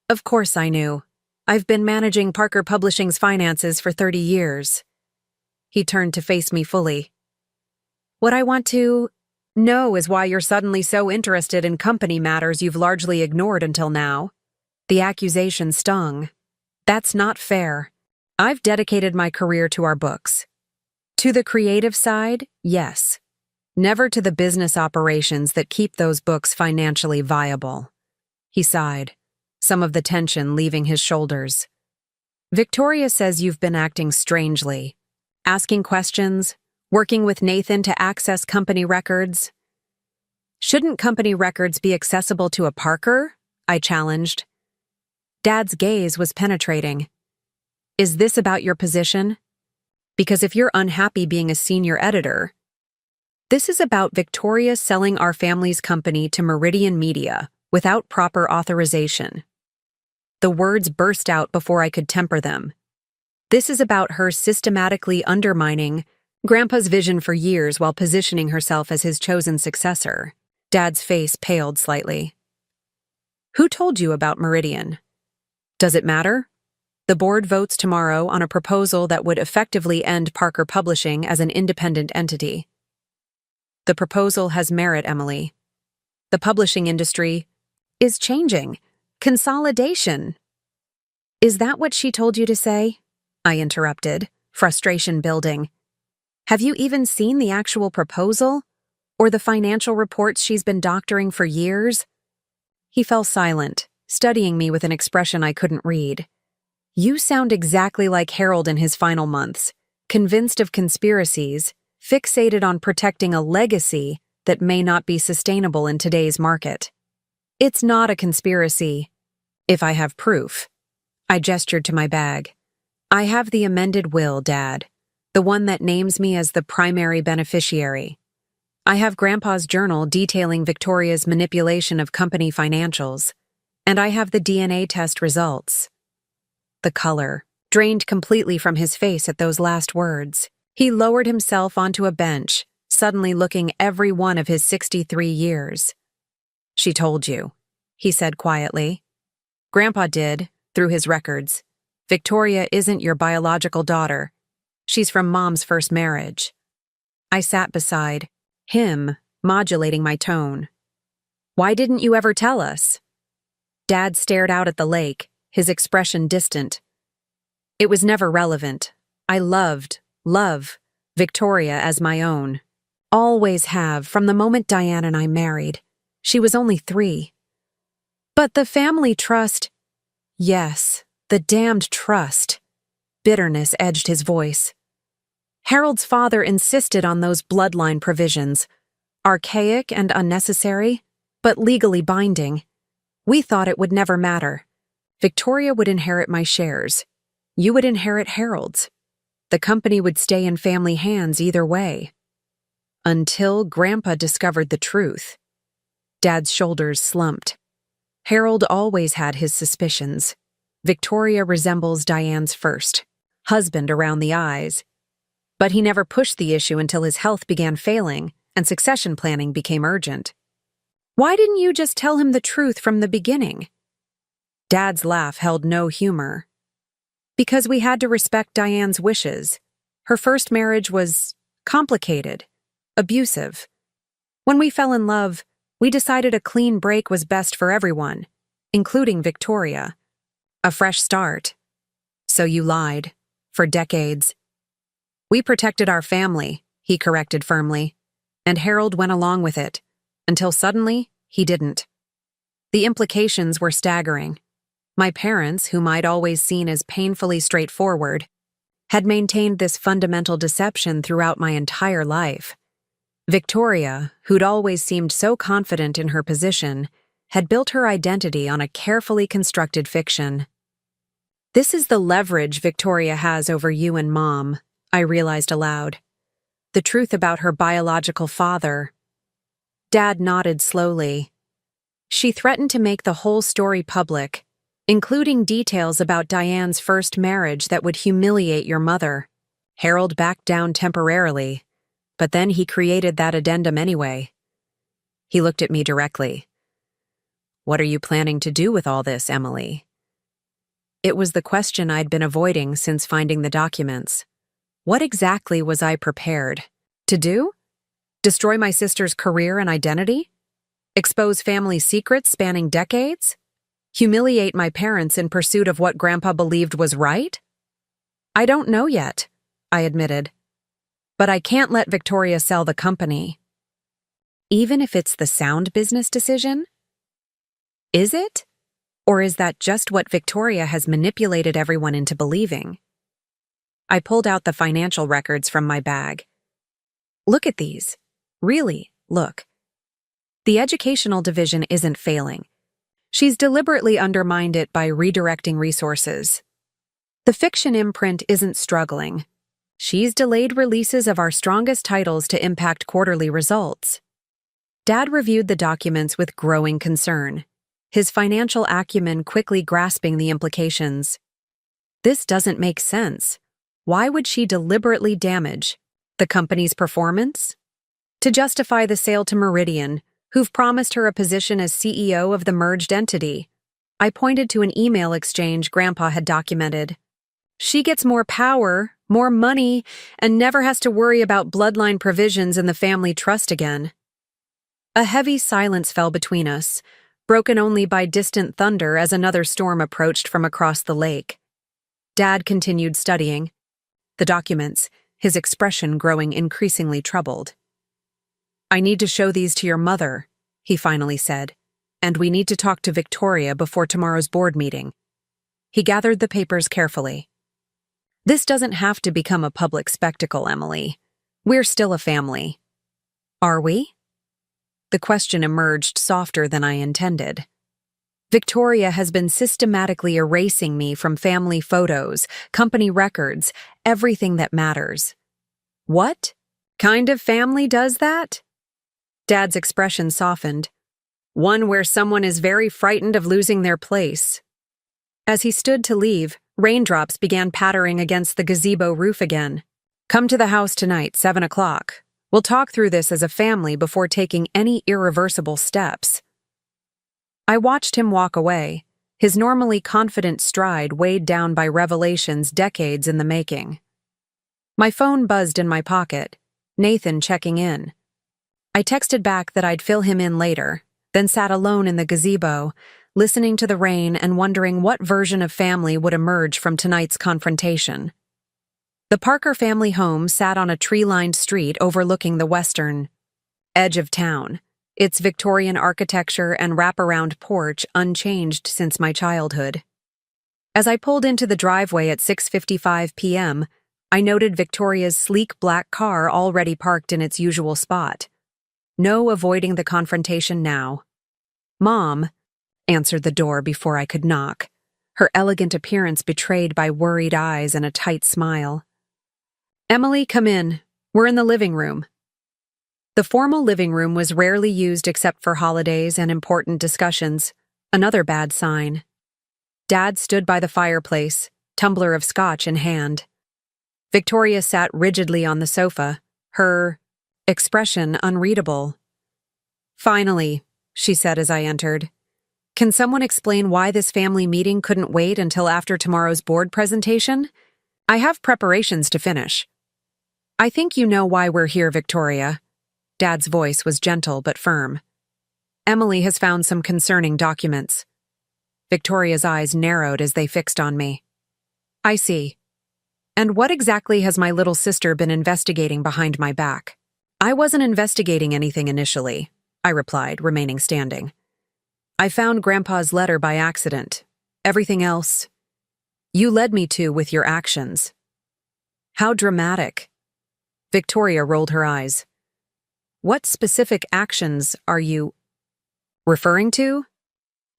Of course I knew. I've been managing Parker Publishing's finances for 30 years. He turned to face me fully. What I want to know is why you're suddenly so interested in company matters you've largely ignored until now. The accusation stung. That's not fair. I've dedicated my career to our books. To the creative side, yes. Never to the business operations that keep those books financially viable. He sighed, some of the tension leaving his shoulders. Victoria says you've been acting strangely. Asking questions, working with Nathan to access company records. Shouldn't company records be accessible to a Parker? I challenged. Dad's gaze was penetrating. Is this about your position? Because if you're unhappy being a senior editor, this is about Victoria selling our family's company to Meridian Media without proper authorization. The words burst out before I could temper them. This is about her systematically undermining Grandpa's vision for years while positioning herself as his chosen successor. Dad's face paled slightly. Who told you about Meridian? Does it matter? The board votes tomorrow on a proposal that would effectively end Parker Publishing as an independent entity. The proposal has merit, Emily. The publishing industry is changing. Consolidation. Is that what she told you to say? I interrupted, frustration building. Have you even seen the actual proposal? Or the financial reports she's been doctoring for years? He fell silent, studying me with an expression I couldn't read. You sound exactly like Harold in his final months, convinced of conspiracies, fixated on protecting a legacy that may not be sustainable in today's market. It's not a conspiracy. If I have proof. I gestured to my bag. I have the amended will, Dad, the one that names me as the primary beneficiary. I have Grandpa's journal detailing Victoria's manipulation of company financials, and I have the DNA test results. The color drained completely from his face at those last words. He lowered himself onto a bench, suddenly looking every one of his 63 years. "She told you," he said quietly. "Grandpa did, through his records. Victoria isn't your biological daughter. She's from Mom's first marriage." I sat beside him, modulating my tone. "Why didn't you ever tell us?" Dad stared out at the lake, his expression distant. "It was never relevant. I love Victoria as my own. Always have, from the moment Diane and I married. She was only 3. But the family trust—" "Yes, the damned trust." Bitterness edged his voice. "Harold's father insisted on those bloodline provisions. Archaic and unnecessary, but legally binding. We thought it would never matter. Victoria would inherit my shares. You would inherit Harold's. The company would stay in family hands either way. Until Grandpa discovered the truth." Dad's shoulders slumped. Harold always had his suspicions. Victoria resembles Diane's first husband around the eyes. But he never pushed the issue until his health began failing and succession planning became urgent. "Why didn't you just tell him the truth from the beginning?" Dad's laugh held no humor. "Because we had to respect Diane's wishes. Her first marriage was complicated, abusive. When we fell in love, we decided a clean break was best for everyone, including Victoria. A fresh start. So you lied. For decades." "We protected our family," he corrected firmly, "and Harold went along with it, until suddenly he didn't. The implications were staggering. My parents, whom I'd always seen as painfully straightforward, had maintained this fundamental deception throughout my entire life. Victoria, who'd always seemed so confident in her position, had built her identity on a carefully constructed fiction. This is the leverage Victoria has over you and Mom, I realized aloud. The truth about her biological father. Dad nodded slowly. She threatened to make the whole story public, including details about Diane's first marriage that would humiliate your mother. Harold backed down temporarily, but then he created that addendum anyway. He looked at me directly. What are you planning to do with all this, Emily? It was the question I'd been avoiding since finding the documents. What exactly was I prepared to do? Destroy my sister's career and identity? Expose family secrets spanning decades? Humiliate my parents in pursuit of what Grandpa believed was right? I don't know yet, I admitted. But I can't let Victoria sell the company. Even if it's the sound business decision? Is it? Or is that just what Victoria has manipulated everyone into believing? I pulled out the financial records from my bag. Look at these. Really, look. The educational division isn't failing. She's deliberately undermined it by redirecting resources. The fiction imprint isn't struggling. She's delayed releases of our strongest titles to impact quarterly results. Dad reviewed the documents with growing concern, his financial acumen quickly grasping the implications. This doesn't make sense. Why would she deliberately damage the company's performance? To justify the sale to Meridian, who've promised her a position as CEO of the merged entity. I pointed to an email exchange Grandpa had documented. She gets more power, more money, and never has to worry about bloodline provisions in the family trust again. A heavy silence fell between us, broken only by distant thunder as another storm approached from across the lake. Dad continued studying the documents, his expression growing increasingly troubled. I need to show these to your mother, he finally said, and we need to talk to Victoria before tomorrow's board meeting. He gathered the papers carefully. This doesn't have to become a public spectacle, Emily. We're still a family. Are we? The question emerged softer than I intended. Victoria has been systematically erasing me from family photos, company records, everything that matters. What kind of family does that? Dad's expression softened. One where someone is very frightened of losing their place. As he stood to leave, raindrops began pattering against the gazebo roof again. Come to the house tonight, 7 o'clock. We'll talk through this as a family before taking any irreversible steps. I watched him walk away, his normally confident stride weighed down by revelations decades in the making. My phone buzzed in my pocket, Nathan checking in. I texted back that I'd fill him in later, then sat alone in the gazebo, listening to the rain and wondering what version of family would emerge from tonight's confrontation. The Parker family home sat on a tree-lined street overlooking the western edge of town, its Victorian architecture and wraparound porch unchanged since my childhood. As I pulled into the driveway at 6:55 p.m., I noted Victoria's sleek black car already parked in its usual spot. No avoiding the confrontation now. Mom answered the door before I could knock, her elegant appearance betrayed by worried eyes and a tight smile. Emily, come in. We're in the living room. The formal living room was rarely used except for holidays and important discussions, another bad sign. Dad stood by the fireplace, tumbler of scotch in hand. Victoria sat rigidly on the sofa, her expression unreadable. Finally, she said as I entered. Can someone explain why this family meeting couldn't wait until after tomorrow's board presentation? I have preparations to finish. I think you know why we're here, Victoria. Dad's voice was gentle but firm. Emily has found some concerning documents. Victoria's eyes narrowed as they fixed on me. I see. And what exactly has my little sister been investigating behind my back? I wasn't investigating anything initially, I replied, remaining standing. I found Grandpa's letter by accident. Everything else, you led me to with your actions. How dramatic. Victoria rolled her eyes. What specific actions are you referring to?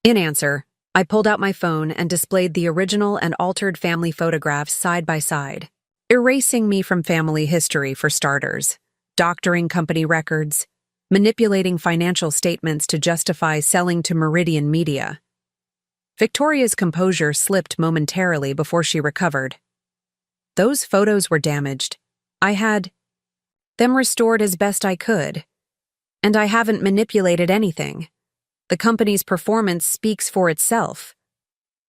In answer, I pulled out my phone and displayed the original and altered family photographs side by side, erasing me from family history for starters, doctoring company records, manipulating financial statements to justify selling to Meridian Media. Victoria's composure slipped momentarily before she recovered. Those photos were damaged. I had them restored as best I could. And I haven't manipulated anything. The company's performance speaks for itself.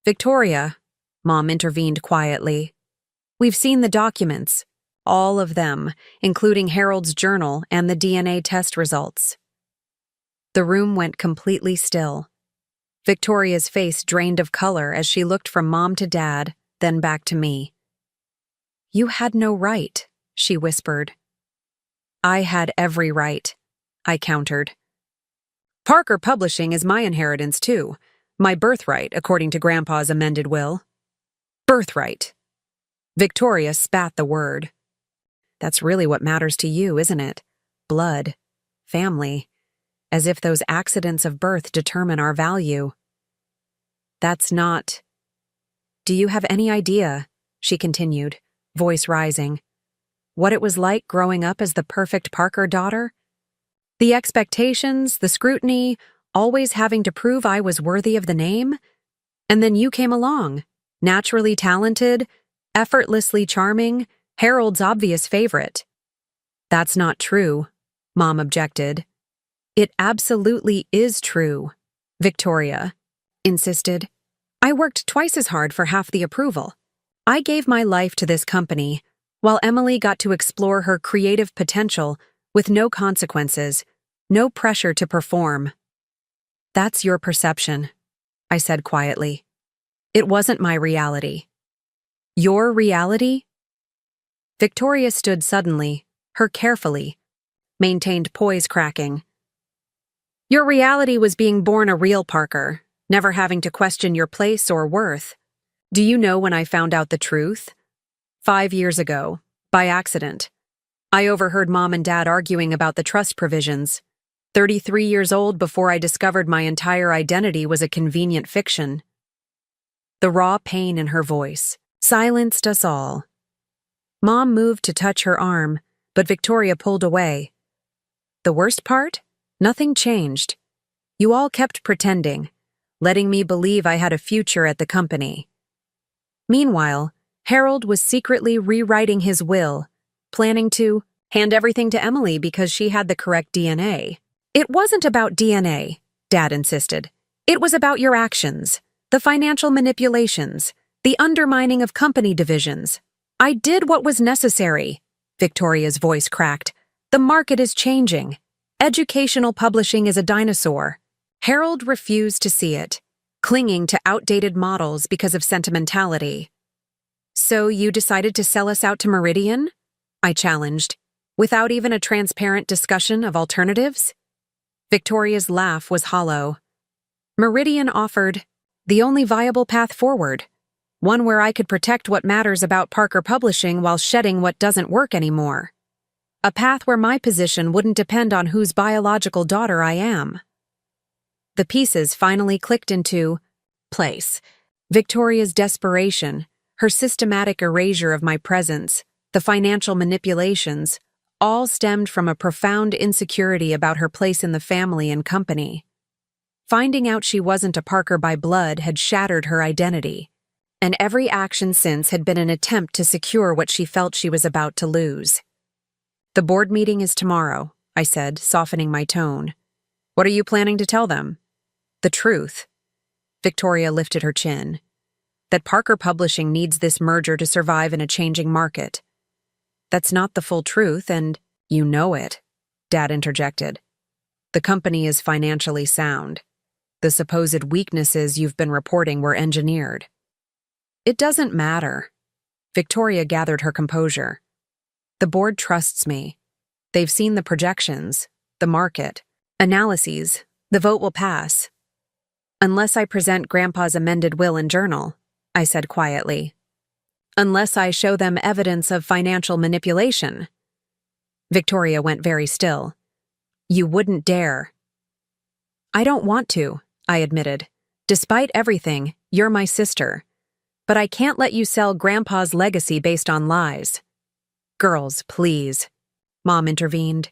Victoria, Mom intervened quietly. We've seen the documents. All of them, including Harold's journal and the DNA test results. The room went completely still. Victoria's face drained of color as she looked from Mom to Dad, then back to me. You had no right, she whispered. I had every right, I countered. Parker Publishing is my inheritance too, my birthright according to Grandpa's amended will. Birthright. Victoria spat the word. That's really what matters to you, isn't it? Blood. Family. As if those accidents of birth determine our value. That's not. Do you have any idea, she continued, voice rising, what it was like growing up as the perfect Parker daughter? The expectations, the scrutiny, always having to prove I was worthy of the name? And then you came along, naturally talented, effortlessly charming, Harold's obvious favorite. That's not true, Mom objected. It absolutely is true, Victoria insisted. I worked twice as hard for half the approval. I gave my life to this company, while Emily got to explore her creative potential with no consequences, no pressure to perform. That's your perception, I said quietly. It wasn't my reality. Your reality? Victoria stood suddenly, her carefully, maintained poise cracking. Your reality was being born a real Parker, never having to question your place or worth. Do you know when I found out the truth? 5 years ago, by accident. I overheard Mom and Dad arguing about the trust provisions. 33 years old before I discovered my entire identity was a convenient fiction. The raw pain in her voice silenced us all. Mom moved to touch her arm, but Victoria pulled away. The worst part? Nothing changed. You all kept pretending, letting me believe I had a future at the company. Meanwhile, Harold was secretly rewriting his will, planning to hand everything to Emily because she had the correct DNA. It wasn't about DNA, Dad insisted. It was about your actions, the financial manipulations, the undermining of company divisions. I did what was necessary. Victoria's voice cracked. The market is changing. Educational publishing is a dinosaur. Harold refused to see it, clinging to outdated models because of sentimentality. So you decided to sell us out to Meridian? I challenged, without even a transparent discussion of alternatives. Victoria's laugh was hollow. Meridian offered the only viable path forward, one where I could protect what matters about Parker Publishing while shedding what doesn't work anymore. A path where my position wouldn't depend on whose biological daughter I am. The pieces finally clicked into place. Victoria's desperation, her systematic erasure of my presence, the financial manipulations, all stemmed from a profound insecurity about her place in the family and company. Finding out she wasn't a Parker by blood had shattered her identity, and every action since had been an attempt to secure what she felt she was about to lose. The board meeting is tomorrow, I said, softening my tone. What are you planning to tell them? The truth. Victoria lifted her chin. That Parker Publishing needs this merger to survive in a changing market. That's not the full truth, and you know it, Dad interjected. The company is financially sound. The supposed weaknesses you've been reporting were engineered. It doesn't matter. Victoria gathered her composure. The board trusts me. They've seen the projections, the market, analyses. The vote will pass. Unless I present Grandpa's amended will and journal, I said quietly. Unless I show them evidence of financial manipulation. Victoria went very still. You wouldn't dare. I don't want to, I admitted. Despite everything, you're my sister. But I can't let you sell Grandpa's legacy based on lies. Girls, please. Mom intervened.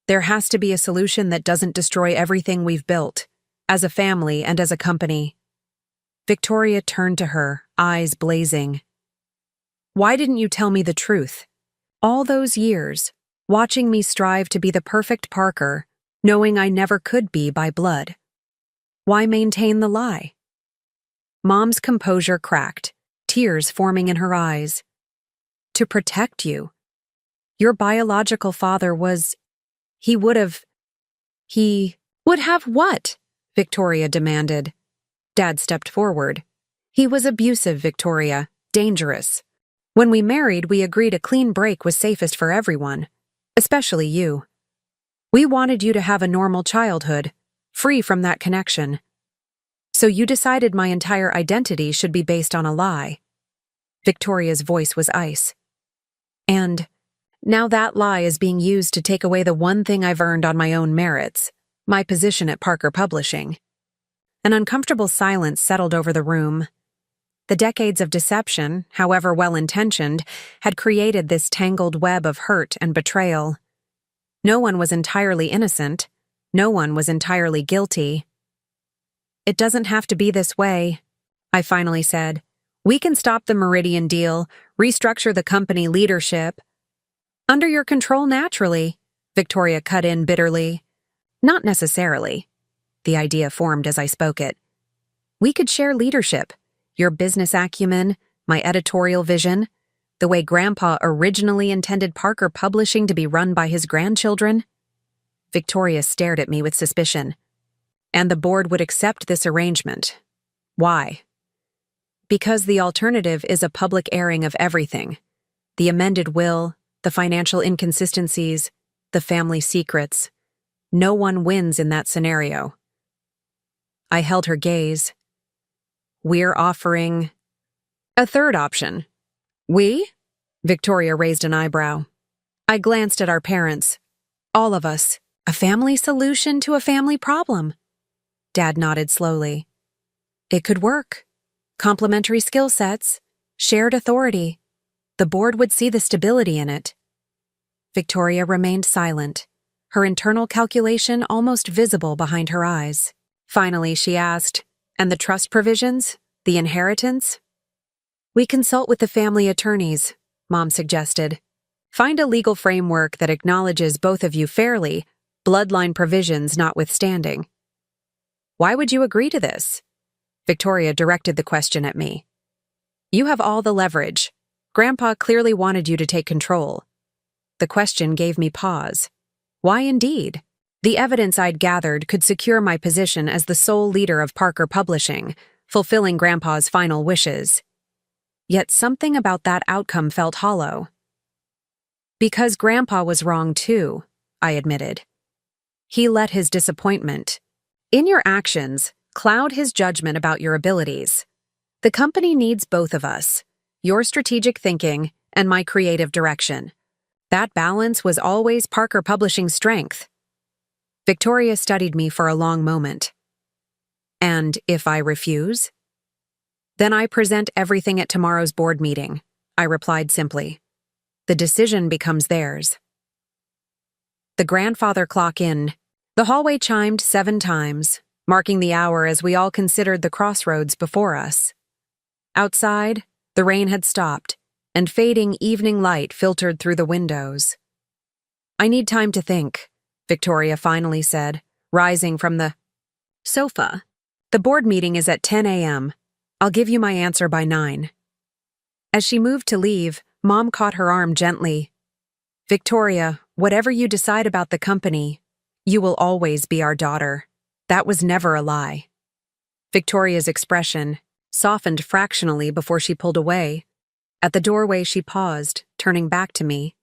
There has to be a solution that doesn't destroy everything we've built, as a family and as a company. Victoria turned to her, eyes blazing. Why didn't you tell me the truth? All those years, watching me strive to be the perfect Parker, knowing I never could be by blood. Why maintain the lie? Mom's composure cracked, tears forming in her eyes. To protect you. Your biological father was... He would have what? Victoria demanded. Dad stepped forward. He was abusive, Victoria. Dangerous. When we married, we agreed a clean break was safest for everyone, especially you. We wanted you to have a normal childhood, free from that connection. So you decided my entire identity should be based on a lie. Victoria's voice was ice. And now that lie is being used to take away the one thing I've earned on my own merits, my position at Parker Publishing. An uncomfortable silence settled over the room. The decades of deception, however well-intentioned, had created this tangled web of hurt and betrayal. No one was entirely innocent. No one was entirely guilty. It doesn't have to be this way, I finally said. We can stop the Meridian deal, restructure the company leadership. Under your control naturally, Victoria cut in bitterly. Not necessarily. The idea formed as I spoke it. We could share leadership, your business acumen, my editorial vision, the way Grandpa originally intended Parker Publishing to be run by his grandchildren. Victoria stared at me with suspicion. And the board would accept this arrangement. Why? Because the alternative is a public airing of everything. The amended will, the financial inconsistencies, the family secrets. No one wins in that scenario. I held her gaze. We're offering a third option. We? Victoria raised an eyebrow. I glanced at our parents. All of us. A family solution to a family problem. Dad nodded slowly. It could work. Complementary skill sets, shared authority. The board would see the stability in it. Victoria remained silent, her internal calculation almost visible behind her eyes. Finally, she asked, "And the trust provisions? The inheritance?" "We consult with the family attorneys," Mom suggested. "Find a legal framework that acknowledges both of you fairly, bloodline provisions notwithstanding." "Why would you agree to this?" Victoria directed the question at me. "You have all the leverage. Grandpa clearly wanted you to take control." The question gave me pause. Why indeed? The evidence I'd gathered could secure my position as the sole leader of Parker Publishing, fulfilling Grandpa's final wishes. Yet something about that outcome felt hollow. "Because Grandpa was wrong too," I admitted. "He let his disappointment in your actions cloud his judgment about your abilities. The company needs both of us, your strategic thinking and my creative direction. That balance was always Parker Publishing's strength." Victoria studied me for a long moment. "And if I refuse?" "Then I present everything at tomorrow's board meeting," I replied simply. "The decision becomes theirs." The grandfather clock in. The hallway chimed 7 times, marking the hour as we all considered the crossroads before us. Outside, the rain had stopped, and fading evening light filtered through the windows. "I need time to think," Victoria finally said, rising from the sofa. "The board meeting is at 10 a.m. I'll give you my answer by 9. As she moved to leave, Mom caught her arm gently. "Victoria, whatever you decide about the company, you will always be our daughter. That was never a lie." Victoria's expression softened fractionally before she pulled away. At the doorway, she paused, turning back to me.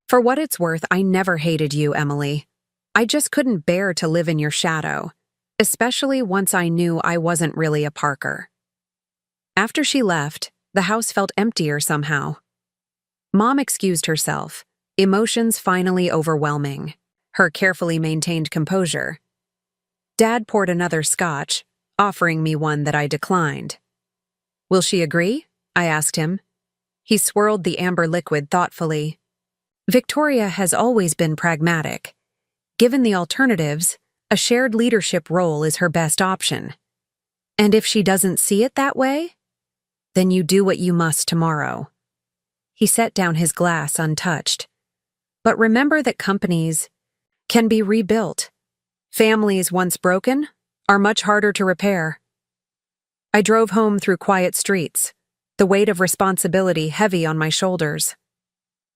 "For what it's worth, I never hated you, Emily. I just couldn't bear to live in your shadow, especially once I knew I wasn't really a Parker." After she left, the house felt emptier somehow. Mom excused herself, emotions finally overwhelming, her carefully maintained composure. Dad poured another scotch, offering me one that I declined. "Will she agree?" I asked him. He swirled the amber liquid thoughtfully. "Victoria has always been pragmatic. Given the alternatives, a shared leadership role is her best option. And if she doesn't see it that way, then you do what you must tomorrow." He set down his glass untouched. "But remember that companies can be rebuilt. Families once broken are much harder to repair." I drove home through quiet streets, the weight of responsibility heavy on my shoulders.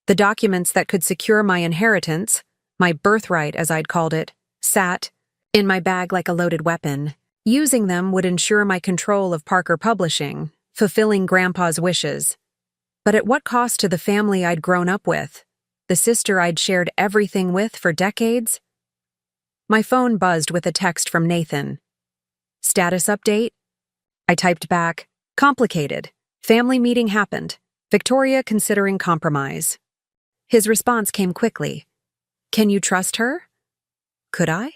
The documents that could secure my inheritance, my birthright as I'd called it, sat in my bag like a loaded weapon. Using them would ensure my control of Parker Publishing, fulfilling Grandpa's wishes. But at what cost to the family I'd grown up with, the sister I'd shared everything with for decades? My phone buzzed with a text from Nathan. "Status update?" I typed back, "Complicated. Family meeting happened. Victoria considering compromise." His response came quickly. "Can you trust her?" Could I?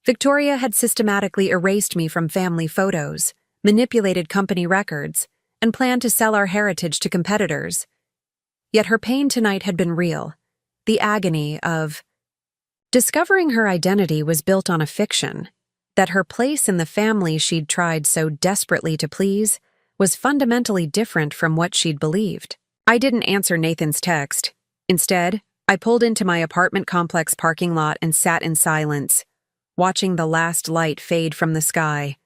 Victoria had systematically erased me from family photos, manipulated company records, and planned to sell our heritage to competitors. Yet her pain tonight had been real. The agony of discovering her identity was built on a fiction, that her place in the family she'd tried so desperately to please was fundamentally different from what she'd believed. I didn't answer Nathan's text. Instead, I pulled into my apartment complex parking lot and sat in silence, watching the last light fade from the sky.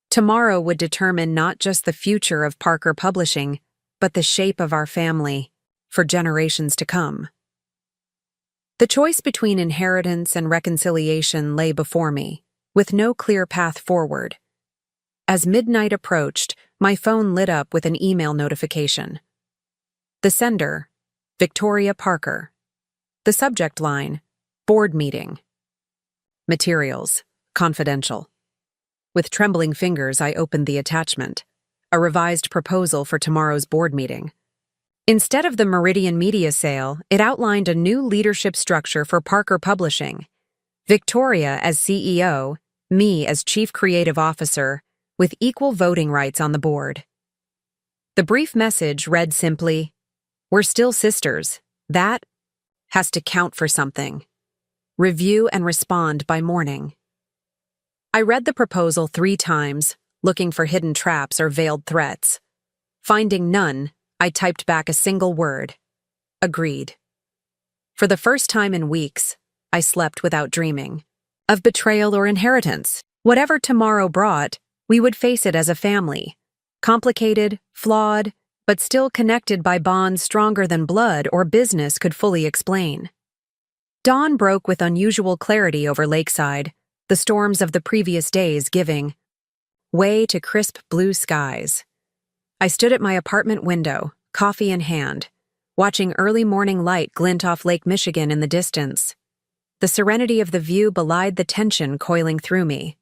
Tomorrow would determine not just the future of Parker Publishing, but the shape of our family, for generations to come. The choice between inheritance and reconciliation lay before me, with no clear path forward. As midnight approached, my phone lit up with an email notification. The sender, Victoria Parker. The subject line, board meeting. Materials, confidential. With trembling fingers, I opened the attachment, a revised proposal for tomorrow's board meeting. Instead of the Meridian media sale, it outlined a new leadership structure for Parker Publishing. Victoria as CEO, me as Chief Creative Officer, with equal voting rights on the board. The brief message read simply, "We're still sisters. That has to count for something." review and respond by morning. I read the proposal 3 times, looking for hidden traps or veiled threats. Finding none, I typed back a single word. Agreed. For the first time in weeks, I slept without dreaming of betrayal or inheritance. Whatever tomorrow brought, we would face it as a family. Complicated, flawed, but still connected by bonds stronger than blood or business could fully explain. Dawn broke with unusual clarity over Lakeside, the storms of the previous days giving way to crisp blue skies. I stood at my apartment window, coffee in hand, watching early morning light glint off Lake Michigan in the distance. The serenity of the view belied the tension coiling through me.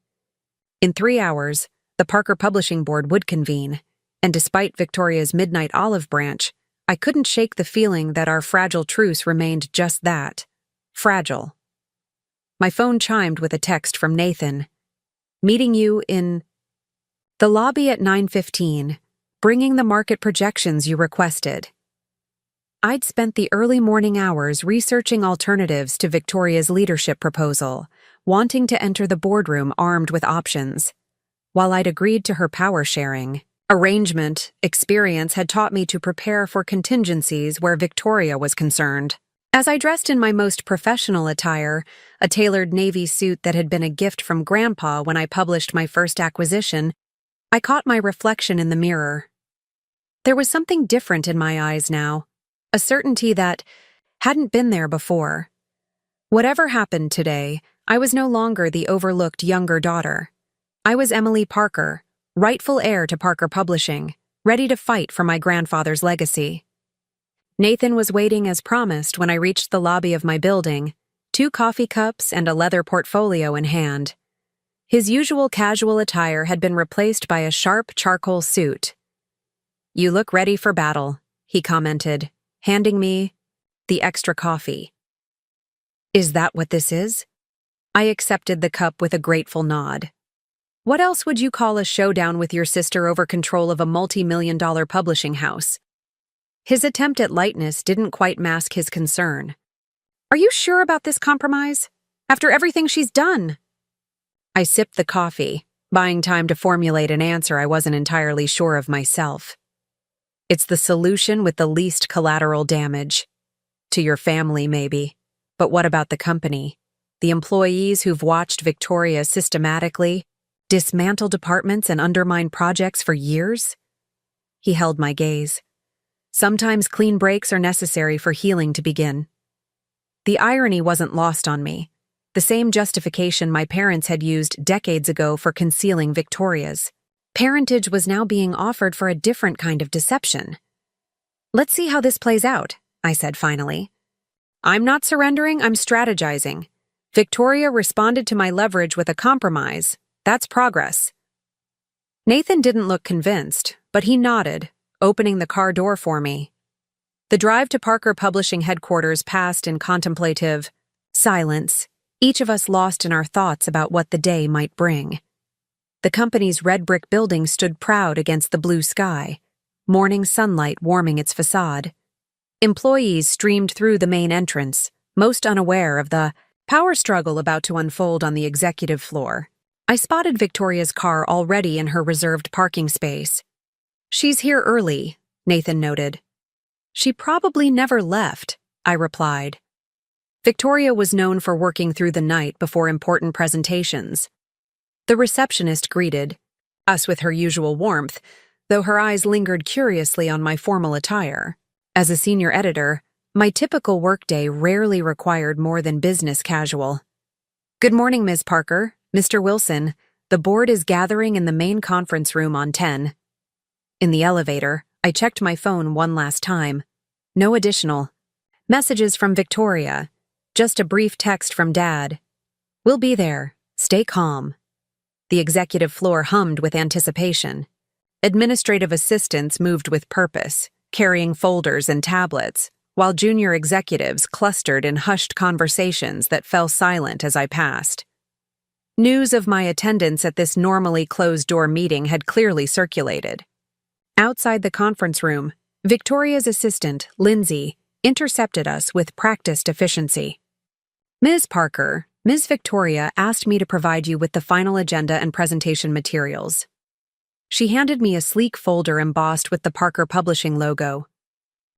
In 3 hours, the Parker Publishing Board would convene, and despite Victoria's midnight olive branch, I couldn't shake the feeling that our fragile truce remained just that, fragile. My phone chimed with a text from Nathan. Meeting you in the lobby at 9:15, bringing the market projections you requested. I'd spent the early morning hours researching alternatives to Victoria's leadership proposal, wanting to enter the boardroom armed with options. While I'd agreed to her power-sharing arrangement, experience had taught me to prepare for contingencies where Victoria was concerned. As I dressed in my most professional attire, a tailored navy suit that had been a gift from Grandpa when I published my first acquisition, I caught my reflection in the mirror. There was something different in my eyes now, a certainty that hadn't been there before. Whatever happened today, I was no longer the overlooked younger daughter. I was Emily Parker, rightful heir to Parker Publishing, ready to fight for my grandfather's legacy. Nathan was waiting as promised when I reached the lobby of my building, 2 coffee cups and a leather portfolio in hand. His usual casual attire had been replaced by a sharp charcoal suit. "You look ready for battle," he commented, handing me the extra coffee. "Is that what this is?" I accepted the cup with a grateful nod. "What else would you call a showdown with your sister over control of a multi-million-dollar publishing house?" His attempt at lightness didn't quite mask his concern. "Are you sure about this compromise? After everything she's done?" I sipped the coffee, buying time to formulate an answer I wasn't entirely sure of myself. "It's the solution with the least collateral damage. To your family, maybe. But what about the company? The employees who've watched Victoria systematically dismantle departments and undermine projects for years?" He held my gaze. "Sometimes clean breaks are necessary for healing to begin." The irony wasn't lost on me. The same justification my parents had used decades ago for concealing Victoria's parentage was now being offered for a different kind of deception. "Let's see how this plays out," I said finally. "I'm not surrendering, I'm strategizing. Victoria responded to my leverage with a compromise. That's progress." Nathan didn't look convinced, but he nodded, opening the car door for me. The drive to Parker Publishing headquarters passed in contemplative silence, each of us lost in our thoughts about what the day might bring. The company's red brick building stood proud against the blue sky, morning sunlight warming its facade. Employees streamed through the main entrance, most unaware of the power struggle about to unfold on the executive floor. I spotted Victoria's car already in her reserved parking space. "She's here early," Nathan noted. "She probably never left," I replied. Victoria was known for working through the night before important presentations. The receptionist greeted us with her usual warmth, though her eyes lingered curiously on my formal attire. As a senior editor, my typical workday rarely required more than business casual. "Good morning, Ms. Parker. Mr. Wilson, the board is gathering in the main conference room on 10. In the elevator, I checked my phone one last time. No additional messages from Victoria, just a brief text from Dad. "We'll be there. Stay calm." The executive floor hummed with anticipation. Administrative assistants moved with purpose, carrying folders and tablets, while junior executives clustered in hushed conversations that fell silent as I passed. News of my attendance at this normally closed-door meeting had clearly circulated. Outside the conference room, Victoria's assistant, Lindsay, intercepted us with practiced efficiency. Ms. Parker, Ms. Victoria asked me to provide you with the final agenda and presentation materials. She handed me a sleek folder embossed with the Parker Publishing logo.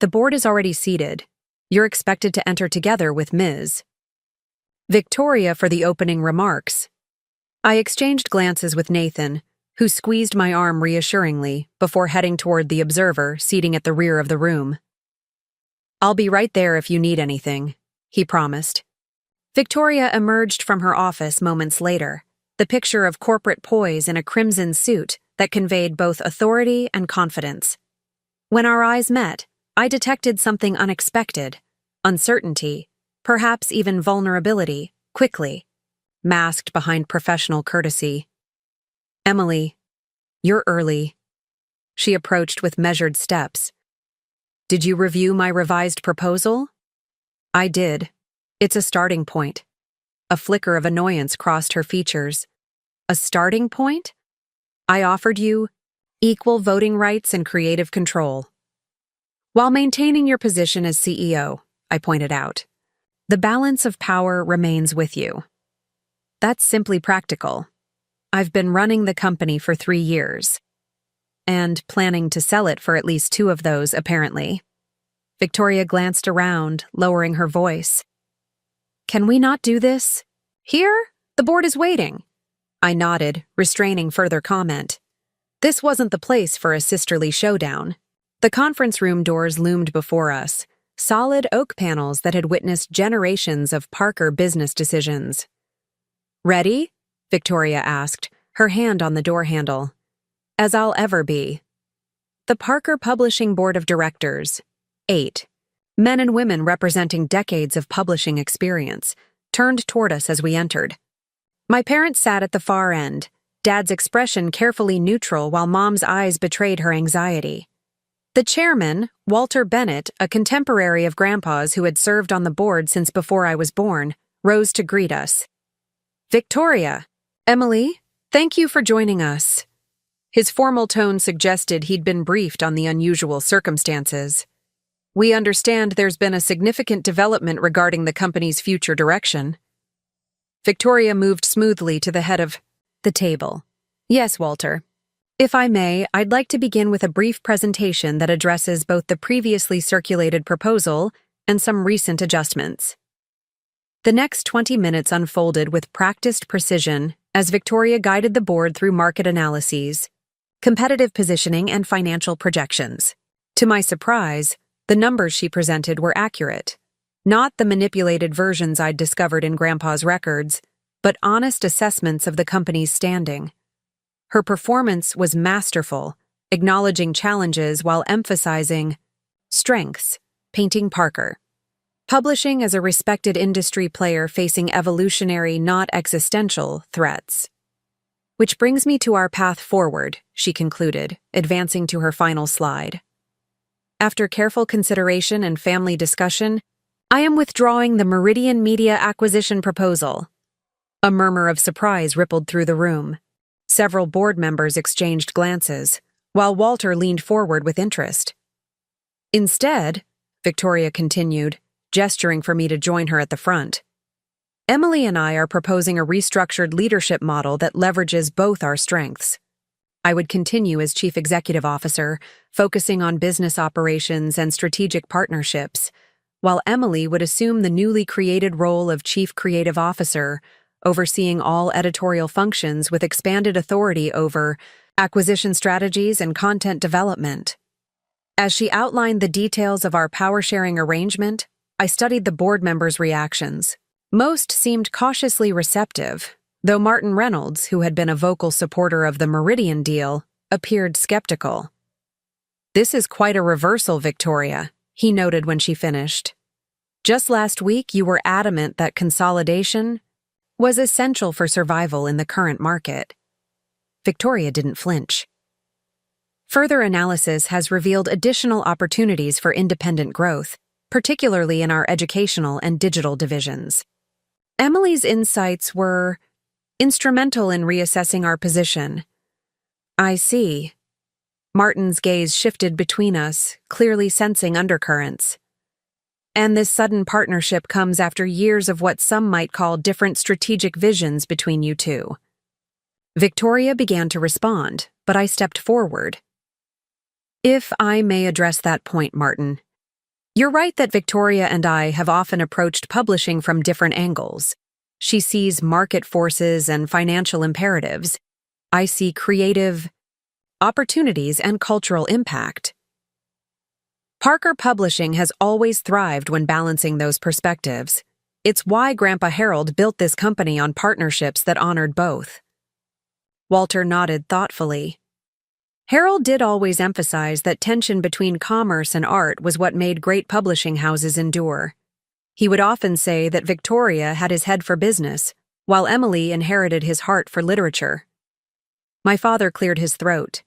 The board is already seated. You're expected to enter together with Ms. Victoria for the opening remarks. I exchanged glances with Nathan, who squeezed my arm reassuringly before heading toward the observer seating at the rear of the room. I'll be right there if you need anything, he promised. Victoria emerged from her office moments later, the picture of corporate poise in a crimson suit that conveyed both authority and confidence. When our eyes met, I detected something unexpected, uncertainty, perhaps even vulnerability, quickly, masked behind professional courtesy. Emily, you're early. She approached with measured steps. Did you review my revised proposal? I did. It's a starting point. A flicker of annoyance crossed her features. A starting point? I offered you equal voting rights and creative control. While maintaining your position as CEO, I pointed out, the balance of power remains with you. That's simply practical. I've been running the company for 3 years. And planning to sell it for at least 2 of those, apparently. Victoria glanced around, lowering her voice. Can we not do this? Here? The board is waiting. I nodded, restraining further comment. This wasn't the place for a sisterly showdown. The conference room doors loomed before us, solid oak panels that had witnessed generations of Parker business decisions. Ready? Victoria asked, her hand on the door handle. As I'll ever be. The Parker Publishing Board of Directors, 8, men and women representing decades of publishing experience, turned toward us as we entered. My parents sat at the far end, Dad's expression carefully neutral while Mom's eyes betrayed her anxiety. The chairman, Walter Bennett, a contemporary of Grandpa's who had served on the board since before I was born, rose to greet us. Victoria, Emily, thank you for joining us. His formal tone suggested he'd been briefed on the unusual circumstances. We understand there's been a significant development regarding the company's future direction. Victoria moved smoothly to the head of the table. Yes, Walter. If I may, I'd like to begin with a brief presentation that addresses both the previously circulated proposal and some recent adjustments. The next 20 minutes unfolded with practiced precision as Victoria guided the board through market analyses, competitive positioning, and financial projections. To my surprise, the numbers she presented were accurate. Not the manipulated versions I'd discovered in Grandpa's records, but honest assessments of the company's standing. Her performance was masterful, acknowledging challenges while emphasizing strengths, painting Parker. Publishing as a respected industry player facing evolutionary, not existential, threats. Which brings me to our path forward, she concluded, advancing to her final slide. After careful consideration and family discussion, I am withdrawing the Meridian Media acquisition proposal. A murmur of surprise rippled through the room. Several board members exchanged glances, while Walter leaned forward with interest. Instead, Victoria continued, gesturing for me to join her at the front. Emily and I are proposing a restructured leadership model that leverages both our strengths. I would continue as Chief Executive Officer, focusing on business operations and strategic partnerships, while Emily would assume the newly created role of Chief Creative Officer, overseeing all editorial functions with expanded authority over acquisition strategies and content development. As she outlined the details of our power-sharing arrangement, I studied the board members' reactions. Most seemed cautiously receptive, though Martin Reynolds, who had been a vocal supporter of the Meridian deal, appeared skeptical. This is quite a reversal, Victoria, he noted when she finished. Just last week, you were adamant that consolidation was essential for survival in the current market. Victoria didn't flinch. Further analysis has revealed additional opportunities for independent growth, particularly in our educational and digital divisions. Emily's insights were instrumental in reassessing our position. I see. Martin's gaze shifted between us, clearly sensing undercurrents. And this sudden partnership comes after years of what some might call different strategic visions between you two. Victoria began to respond, but I stepped forward. If I may address that point, Martin. You're right that Victoria and I have often approached publishing from different angles. She sees market forces and financial imperatives. I see creative opportunities and cultural impact. Parker Publishing has always thrived when balancing those perspectives. It's why Grandpa Harold built this company on partnerships that honored both. Walter nodded thoughtfully. Harold did always emphasize that tension between commerce and art was what made great publishing houses endure. He would often say that Victoria had his head for business, while Emily inherited his heart for literature. My father cleared his throat.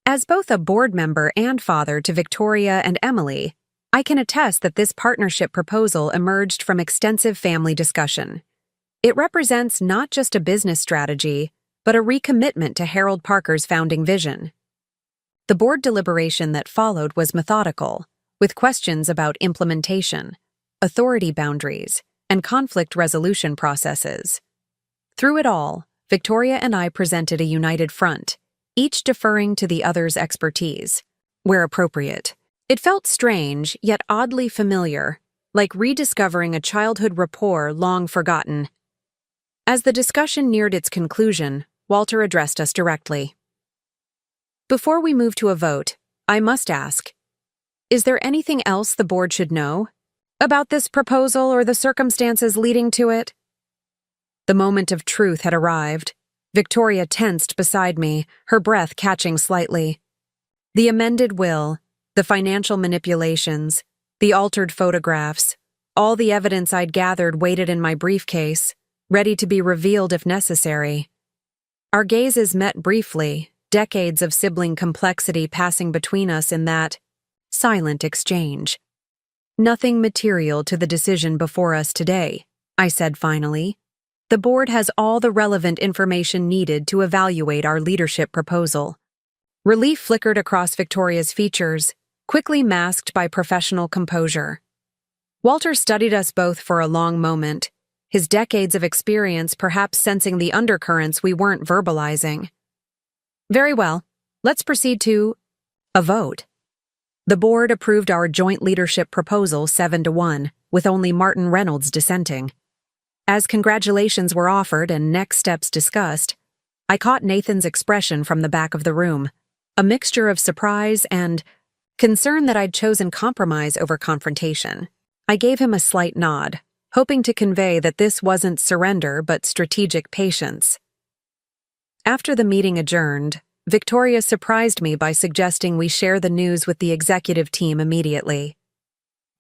As both a board member and father to Victoria and Emily, I can attest that this partnership proposal emerged from extensive family discussion. It represents not just a business strategy, but a recommitment to Harold Parker's founding vision. The board deliberation that followed was methodical, with questions about implementation, authority boundaries, and conflict resolution processes. Through it all, Victoria and I presented a united front, each deferring to the other's expertise, where appropriate. It felt strange, yet oddly familiar, like rediscovering a childhood rapport long forgotten. As the discussion neared its conclusion, Walter addressed us directly. Before we move to a vote, I must ask, is there anything else the board should know about this proposal or the circumstances leading to it? The moment of truth had arrived. Victoria tensed beside me, her breath catching slightly. The amended will, the financial manipulations, the altered photographs, all the evidence I'd gathered waited in my briefcase, ready to be revealed if necessary. Our gazes met briefly, decades of sibling complexity passing between us in that silent exchange. Nothing material to the decision before us today, I said finally. The board has all the relevant information needed to evaluate our leadership proposal. Relief flickered across Victoria's features, quickly masked by professional composure. Walter studied us both for a long moment, his decades of experience perhaps sensing the undercurrents we weren't verbalizing. Very well, let's proceed to a vote. The board approved our joint leadership proposal 7-1, with only Martin Reynolds dissenting. As congratulations were offered and next steps discussed, I caught Nathan's expression from the back of the room, a mixture of surprise and concern that I'd chosen compromise over confrontation. I gave him a slight nod, hoping to convey that this wasn't surrender but strategic patience. After the meeting adjourned, Victoria surprised me by suggesting we share the news with the executive team immediately.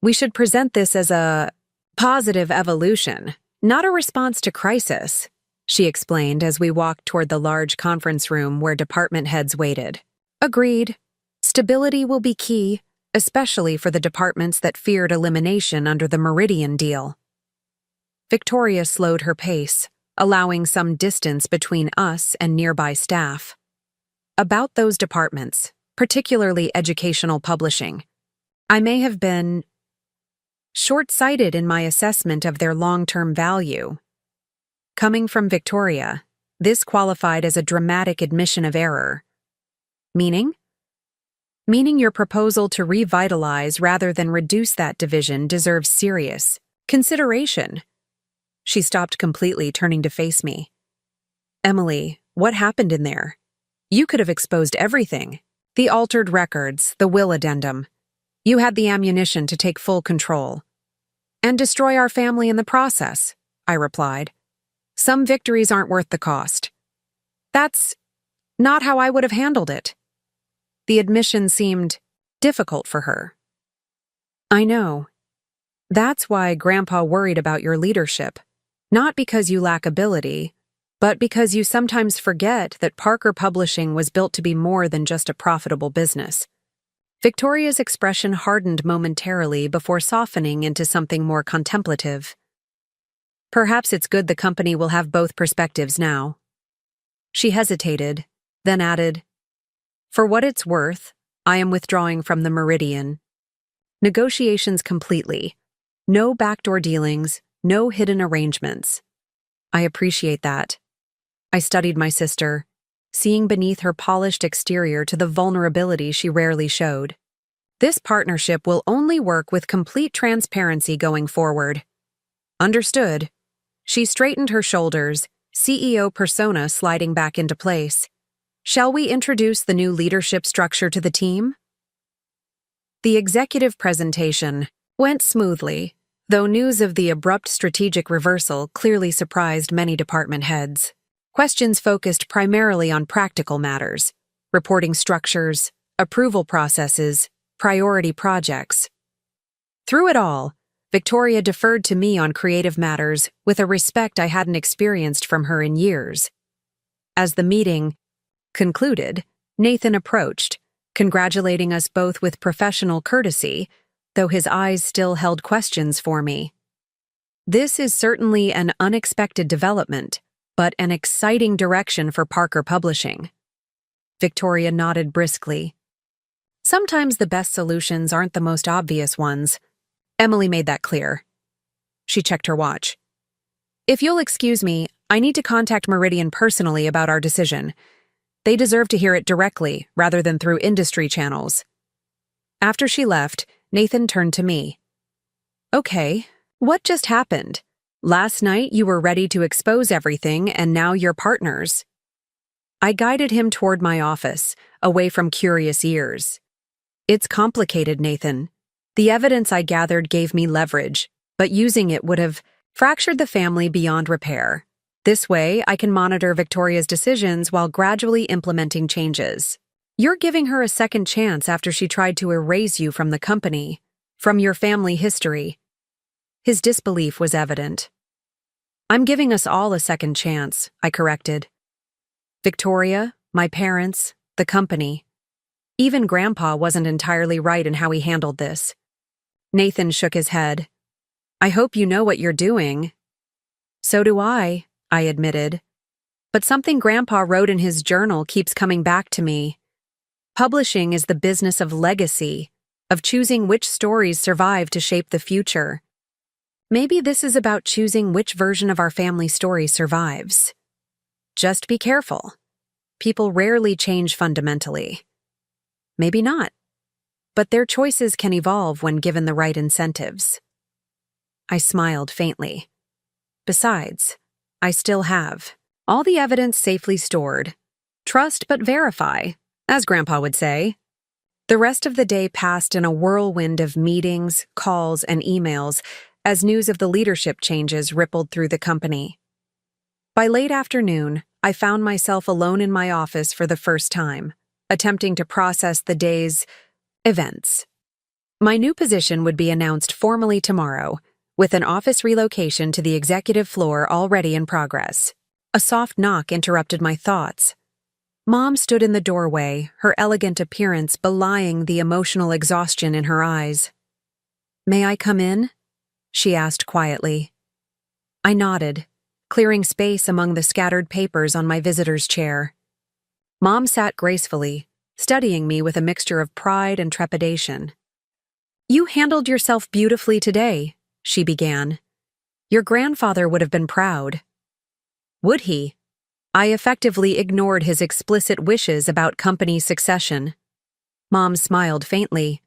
We should present this as a positive evolution, not a response to crisis, she explained as we walked toward the large conference room where department heads waited. Agreed. Stability will be key, especially for the departments that feared elimination under the Meridian deal. Victoria slowed her pace, allowing some distance between us and nearby staff. About those departments, particularly educational publishing, I may have been short-sighted in my assessment of their long-term value. Coming from Victoria, this qualified as a dramatic admission of error. Meaning? Meaning your proposal to revitalize rather than reduce that division deserves serious consideration. She stopped completely, turning to face me. Emily, what happened in there? You could have exposed everything. The altered records, the will addendum. You had the ammunition to take full control. And destroy our family in the process, I replied. Some victories aren't worth the cost. That's not how I would have handled it. The admission seemed difficult for her. I know. That's why Grandpa worried about your leadership. Not because you lack ability, but because you sometimes forget that Parker Publishing was built to be more than just a profitable business. Victoria's expression hardened momentarily before softening into something more contemplative. Perhaps it's good the company will have both perspectives now. She hesitated, then added, For what it's worth, I am withdrawing from the Meridian. Negotiations completely. No backdoor dealings, no hidden arrangements. I appreciate that. I studied my sister, seeing beneath her polished exterior to the vulnerability she rarely showed. This partnership will only work with complete transparency going forward. Understood. She straightened her shoulders, CEO persona sliding back into place. Shall we introduce the new leadership structure to the team? The executive presentation went smoothly, though news of the abrupt strategic reversal clearly surprised many department heads. Questions focused primarily on practical matters, reporting structures, approval processes, priority projects. Through it all, Victoria deferred to me on creative matters with a respect I hadn't experienced from her in years. As the meeting concluded, Nathan approached, congratulating us both with professional courtesy, though his eyes still held questions for me. This is certainly an unexpected development, but an exciting direction for Parker Publishing. Victoria nodded briskly. Sometimes the best solutions aren't the most obvious ones. Emily made that clear. She checked her watch. If you'll excuse me, I need to contact Meridian personally about our decision. They deserve to hear it directly, rather than through industry channels. After she left, Nathan turned to me. Okay, what just happened? Last night you were ready to expose everything, and now you're partners. I guided him toward my office, away from curious ears. It's complicated, Nathan. The evidence I gathered gave me leverage, but using it would have fractured the family beyond repair. This way, I can monitor Victoria's decisions while gradually implementing changes. You're giving her a second chance after she tried to erase you from the company, from your family history. His disbelief was evident. I'm giving us all a second chance, I corrected. Victoria, my parents, the company. Even Grandpa wasn't entirely right in how he handled this. Nathan shook his head. I hope you know what you're doing. So do I admitted. But something Grandpa wrote in his journal keeps coming back to me. Publishing is the business of legacy, of choosing which stories survive to shape the future. Maybe this is about choosing which version of our family story survives. Just be careful. People rarely change fundamentally. Maybe not. But their choices can evolve when given the right incentives. I smiled faintly. Besides, I still have all the evidence safely stored. Trust but verify, as Grandpa would say. The rest of the day passed in a whirlwind of meetings, calls, and emails as news of the leadership changes rippled through the company. By late afternoon, I found myself alone in my office for the first time, attempting to process the day's events. My new position would be announced formally tomorrow, with an office relocation to the executive floor already in progress. A soft knock interrupted my thoughts. Mom stood in the doorway, her elegant appearance belying the emotional exhaustion in her eyes. May I come in? She asked quietly. I nodded, clearing space among the scattered papers on my visitor's chair. Mom sat gracefully, studying me with a mixture of pride and trepidation. You handled yourself beautifully today, she began. Your grandfather would have been proud. Would he? I effectively ignored his explicit wishes about company succession. Mom smiled faintly.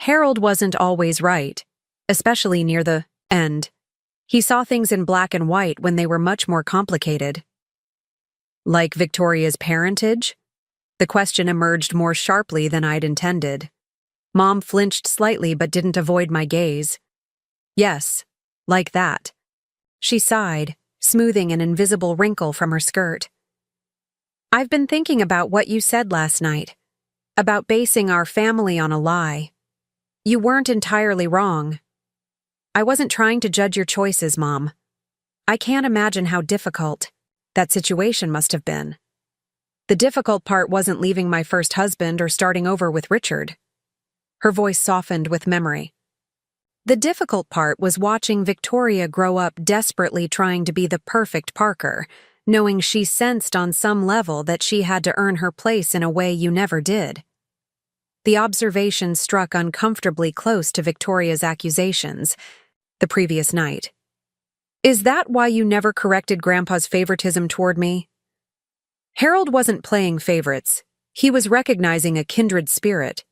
Harold wasn't always right, especially near the end. He saw things in black and white when they were much more complicated. Like Victoria's parentage? The question emerged more sharply than I'd intended. Mom flinched slightly but didn't avoid my gaze. Yes, like that. She sighed, smoothing an invisible wrinkle from her skirt. I've been thinking about what you said last night, about basing our family on a lie. You weren't entirely wrong. I wasn't trying to judge your choices, Mom. I can't imagine how difficult that situation must have been. The difficult part wasn't leaving my first husband or starting over with Richard. Her voice softened with memory. The difficult part was watching Victoria grow up desperately trying to be the perfect Parker, knowing she sensed on some level that she had to earn her place in a way you never did. The observation struck uncomfortably close to Victoria's accusations the previous night. Is that why you never corrected Grandpa's favoritism toward me? Harold wasn't playing favorites. He was recognizing a kindred spirit.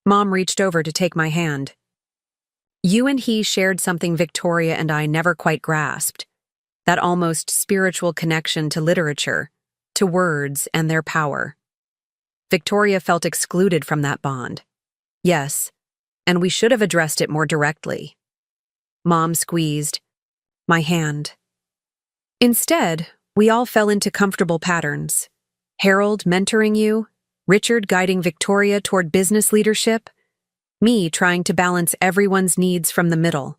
Mom reached over to take my hand. You and he shared something Victoria and I never quite grasped. That almost spiritual connection to literature, to words and their power. Victoria felt excluded from that bond. Yes, and we should have addressed it more directly. Mom squeezed my hand. Instead, we all fell into comfortable patterns. Harold mentoring you, Richard guiding Victoria toward business leadership, me trying to balance everyone's needs from the middle.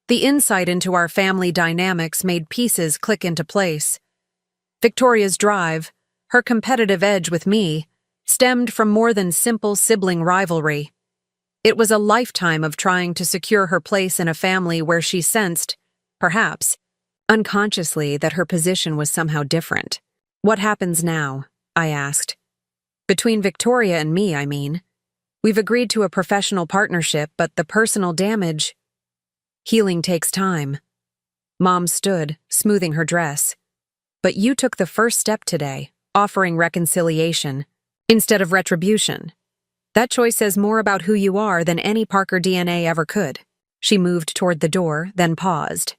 The insight into our family dynamics made pieces click into place. Victoria's drive, her competitive edge with me, stemmed from more than simple sibling rivalry. It was a lifetime of trying to secure her place in a family where she sensed, perhaps, unconsciously, that her position was somehow different. What happens now? I asked. Between Victoria and me, I mean. We've agreed to a professional partnership, but the personal damage... Healing takes time. Mom stood, smoothing her dress. But you took the first step today, offering reconciliation, instead of retribution. That choice says more about who you are than any Parker DNA ever could. She moved toward the door, then paused.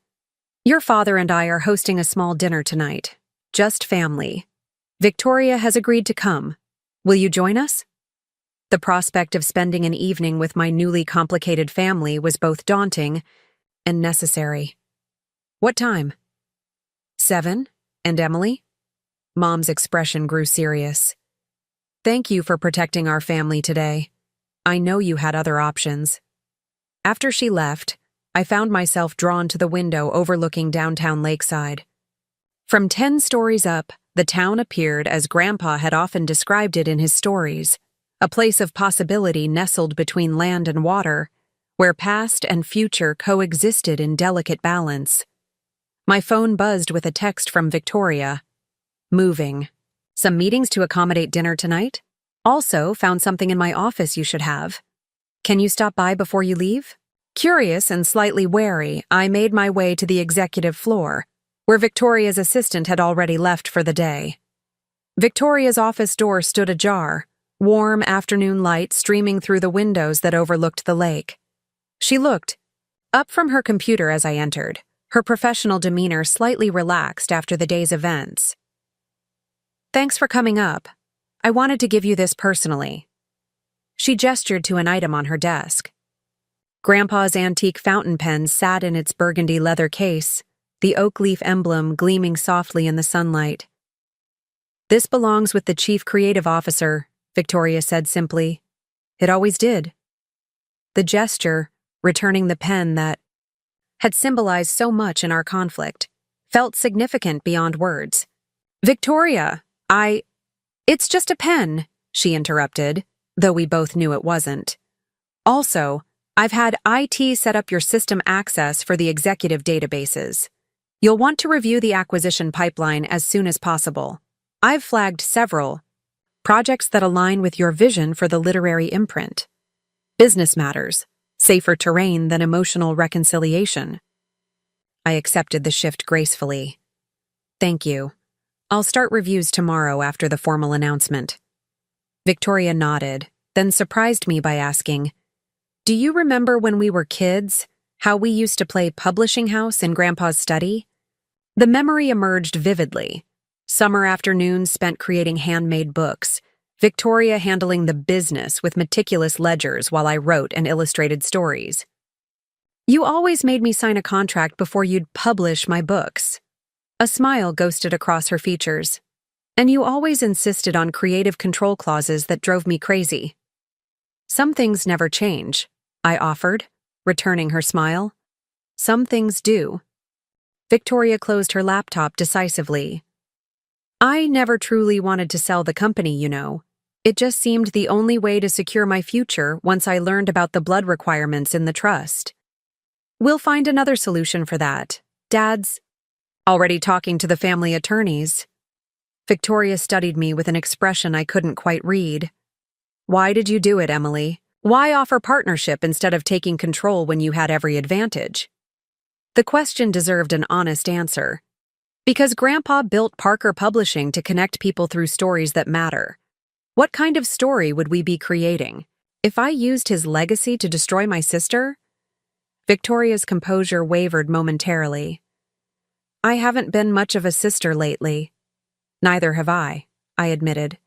Your father and I are hosting a small dinner tonight. Just family. Victoria has agreed to come. Will you join us? The prospect of spending an evening with my newly complicated family was both daunting and necessary. What time? 7? And Emily? Mom's expression grew serious. Thank you for protecting our family today. I know you had other options. After she left, I found myself drawn to the window overlooking downtown Lakeside. From 10 stories up, the town appeared as Grandpa had often described it in his stories, a place of possibility nestled between land and water, where past and future coexisted in delicate balance. My phone buzzed with a text from Victoria. Moving. Some meetings to accommodate dinner tonight? Also, found something in my office you should have. Can you stop by before you leave? Curious and slightly wary, I made my way to the executive floor, where Victoria's assistant had already left for the day. Victoria's office door stood ajar, warm afternoon light streaming through the windows that overlooked the lake. She looked up from her computer as I entered, her professional demeanor slightly relaxed after the day's events. Thanks for coming up. I wanted to give you this personally. She gestured to an item on her desk. Grandpa's antique fountain pen sat in its burgundy leather case, the oak leaf emblem gleaming softly in the sunlight. This belongs with the chief creative officer, Victoria said simply. It always did. The gesture, returning the pen that had symbolized so much in our conflict, felt significant beyond words. Victoria, It's just a pen, she interrupted, though we both knew it wasn't. Also, I've had IT set up your system access for the executive databases. You'll want to review the acquisition pipeline as soon as possible. I've flagged several projects that align with your vision for the literary imprint. Business matters, safer terrain than emotional reconciliation. I accepted the shift gracefully. Thank you. I'll start reviews tomorrow after the formal announcement. Victoria nodded, then surprised me by asking, Do you remember when we were kids, how we used to play publishing house in Grandpa's study? The memory emerged vividly. Summer afternoons spent creating handmade books, Victoria handling the business with meticulous ledgers while I wrote and illustrated stories. You always made me sign a contract before you'd publish my books. A smile ghosted across her features. And you always insisted on creative control clauses that drove me crazy. Some things never change, I offered, returning her smile. Some things do. Victoria closed her laptop decisively. I never truly wanted to sell the company, you know. It just seemed the only way to secure my future once I learned about the blood requirements in the trust. We'll find another solution for that. Dad's already talking to the family attorneys. Victoria studied me with an expression I couldn't quite read. Why did you do it, Emily? Why offer partnership instead of taking control when you had every advantage? The question deserved an honest answer. Because Grandpa built Parker Publishing to connect people through stories that matter. What kind of story would we be creating? If I used his legacy to destroy my sister? Victoria's composure wavered momentarily. I haven't been much of a sister lately. Neither have I admitted.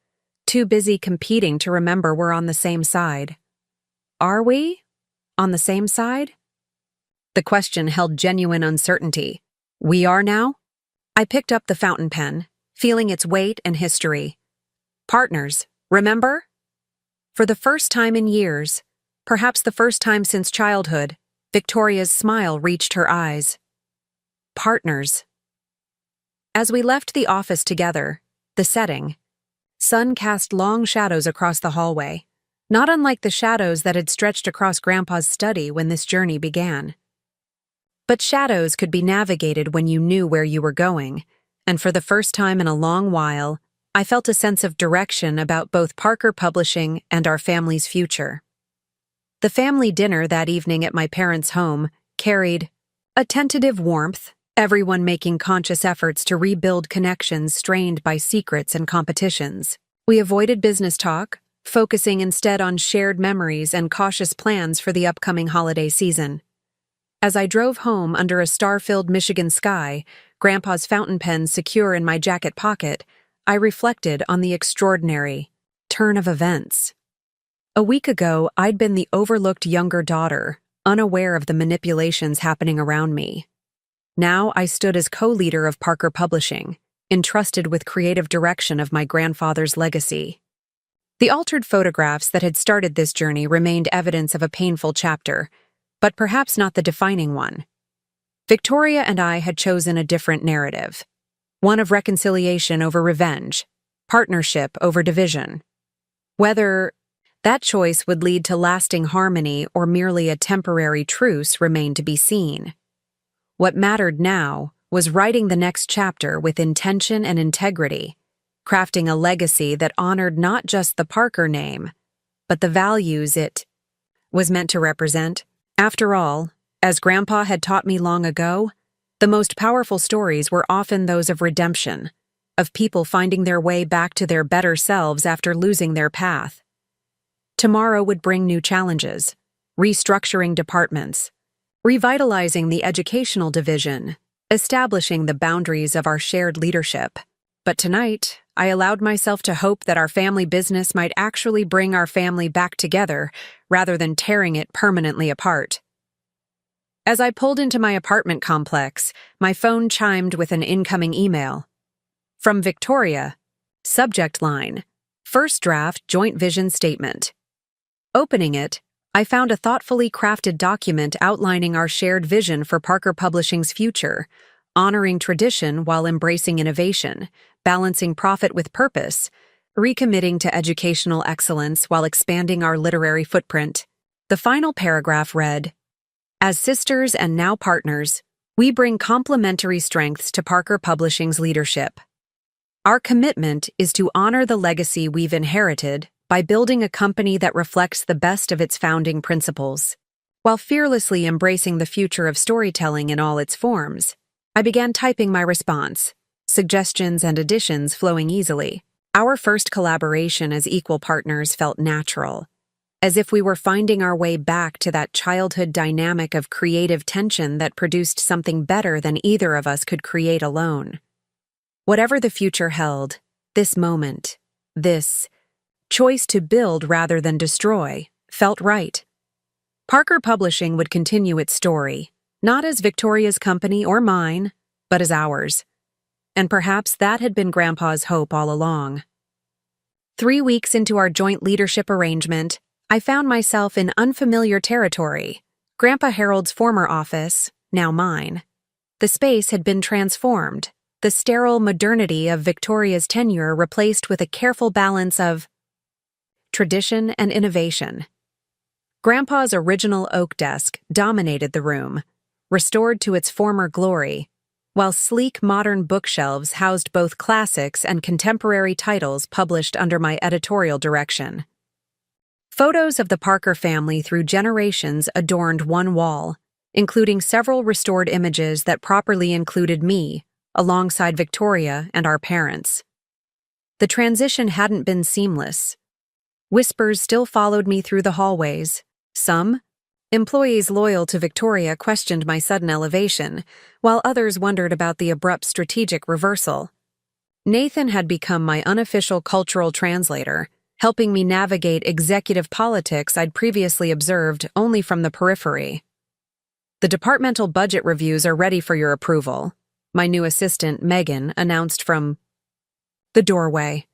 Too busy competing to remember we're on the same side. Are we? On the same side? The question held genuine uncertainty. We are now? I picked up the fountain pen, feeling its weight and history. Partners, remember? For the first time in years, perhaps the first time since childhood, Victoria's smile reached her eyes. Partners. As we left the office together, the sun cast long shadows across the hallway, not unlike the shadows that had stretched across Grandpa's study when this journey began. But shadows could be navigated when you knew where you were going, and for the first time in a long while, I felt a sense of direction about both Parker Publishing and our family's future. The family dinner that evening at my parents' home carried a tentative warmth, everyone making conscious efforts to rebuild connections strained by secrets and competitions. We avoided business talk, focusing instead on shared memories and cautious plans for the upcoming holiday season. As I drove home under a star-filled Michigan sky, Grandpa's fountain pen secure in my jacket pocket, I reflected on the extraordinary turn of events. A week ago, I'd been the overlooked younger daughter, unaware of the manipulations happening around me. Now I stood as co-leader of Parker Publishing, entrusted with creative direction of my grandfather's legacy. The altered photographs that had started this journey remained evidence of a painful chapter, but perhaps not the defining one. Victoria and I had chosen a different narrative, one of reconciliation over revenge, partnership over division. Whether that choice would lead to lasting harmony or merely a temporary truce remained to be seen. What mattered now was writing the next chapter with intention and integrity, crafting a legacy that honored not just the Parker name, but the values it was meant to represent. After all, as Grandpa had taught me long ago, the most powerful stories were often those of redemption, of people finding their way back to their better selves after losing their path. Tomorrow would bring new challenges, restructuring departments, revitalizing the educational division, establishing the boundaries of our shared leadership. But tonight, I allowed myself to hope that our family business might actually bring our family back together rather than tearing it permanently apart. As I pulled into my apartment complex, my phone chimed with an incoming email. From Victoria, subject line, First Draft Joint Vision Statement. Opening it, I found a thoughtfully crafted document outlining our shared vision for Parker Publishing's future, honoring tradition while embracing innovation, balancing profit with purpose, recommitting to educational excellence while expanding our literary footprint. The final paragraph read, As sisters and now partners, we bring complementary strengths to Parker Publishing's leadership. Our commitment is to honor the legacy we've inherited by building a company that reflects the best of its founding principles. While fearlessly embracing the future of storytelling in all its forms, I began typing my response, suggestions and additions flowing easily. Our first collaboration as equal partners felt natural, as if we were finding our way back to that childhood dynamic of creative tension that produced something better than either of us could create alone. Whatever the future held, this moment, this choice to build rather than destroy, felt right. Parker Publishing would continue its story, not as Victoria's company or mine, but as ours. And perhaps that had been Grandpa's hope all along. 3 weeks into our joint leadership arrangement, I found myself in unfamiliar territory, Grandpa Harold's former office, now mine. The space had been transformed, the sterile modernity of Victoria's tenure replaced with a careful balance of tradition and innovation. Grandpa's original oak desk dominated the room, restored to its former glory, while sleek modern bookshelves housed both classics and contemporary titles published under my editorial direction. Photos of the Parker family through generations adorned one wall, including several restored images that properly included me, alongside Victoria and our parents. The transition hadn't been seamless. Whispers still followed me through the hallways. Some employees loyal to Victoria questioned my sudden elevation, while others wondered about the abrupt strategic reversal. Nathan had become my unofficial cultural translator, helping me navigate executive politics I'd previously observed only from the periphery. "The departmental budget reviews are ready for your approval," my new assistant, Megan, announced from the doorway.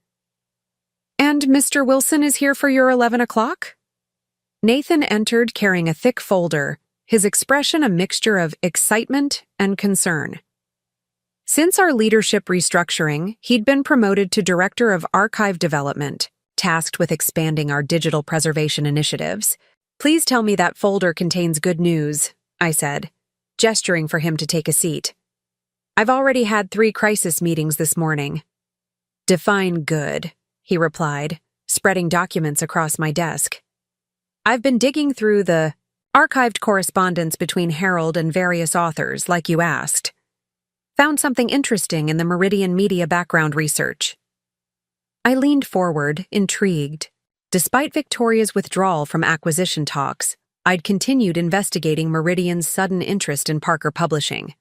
"And Mr. Wilson is here for your 11 o'clock?" Nathan entered carrying a thick folder, his expression a mixture of excitement and concern. Since our leadership restructuring, he'd been promoted to Director of Archive Development, tasked with expanding our digital preservation initiatives. "Please tell me that folder contains good news," I said, gesturing for him to take a seat. "I've already had 3 crisis meetings this morning." "Define good," he replied, spreading documents across my desk. "I've been digging through the archived correspondence between Harold and various authors, like you asked. Found something interesting in the Meridian Media background research." I leaned forward, intrigued. Despite Victoria's withdrawal from acquisition talks, I'd continued investigating Meridian's sudden interest in Parker Publishing.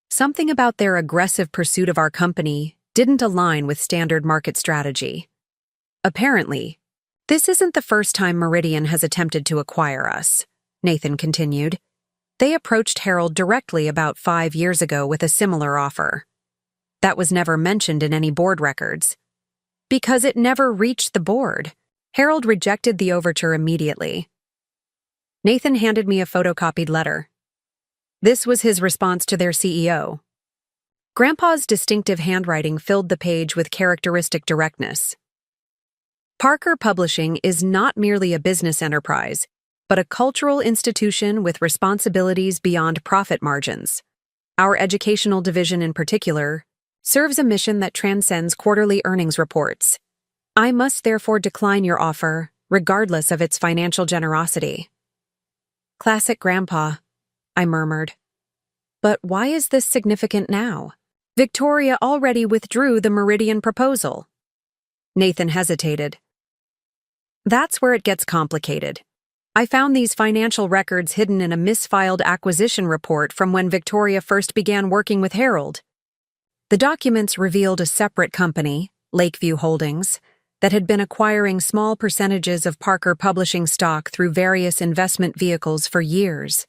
Something about their aggressive pursuit of our company didn't align with standard market strategy. "Apparently, this isn't the first time Meridian has attempted to acquire us," Nathan continued. "They approached Harold directly about 5 years ago with a similar offer. That was never mentioned in any board records. Because it never reached the board. Harold rejected the overture immediately." Nathan handed me a photocopied letter. This was his response to their CEO. Grandpa's distinctive handwriting filled the page with characteristic directness. "Parker Publishing is not merely a business enterprise, but a cultural institution with responsibilities beyond profit margins. Our educational division in particular serves a mission that transcends quarterly earnings reports. I must therefore decline your offer, regardless of its financial generosity." "Classic Grandpa," I murmured. "But why is this significant now? Victoria already withdrew the Meridian proposal." Nathan hesitated. "That's where it gets complicated. I found these financial records hidden in a misfiled acquisition report from when Victoria first began working with Harold. The documents revealed a separate company, Lakeview Holdings, that had been acquiring small percentages of Parker Publishing stock through various investment vehicles for years.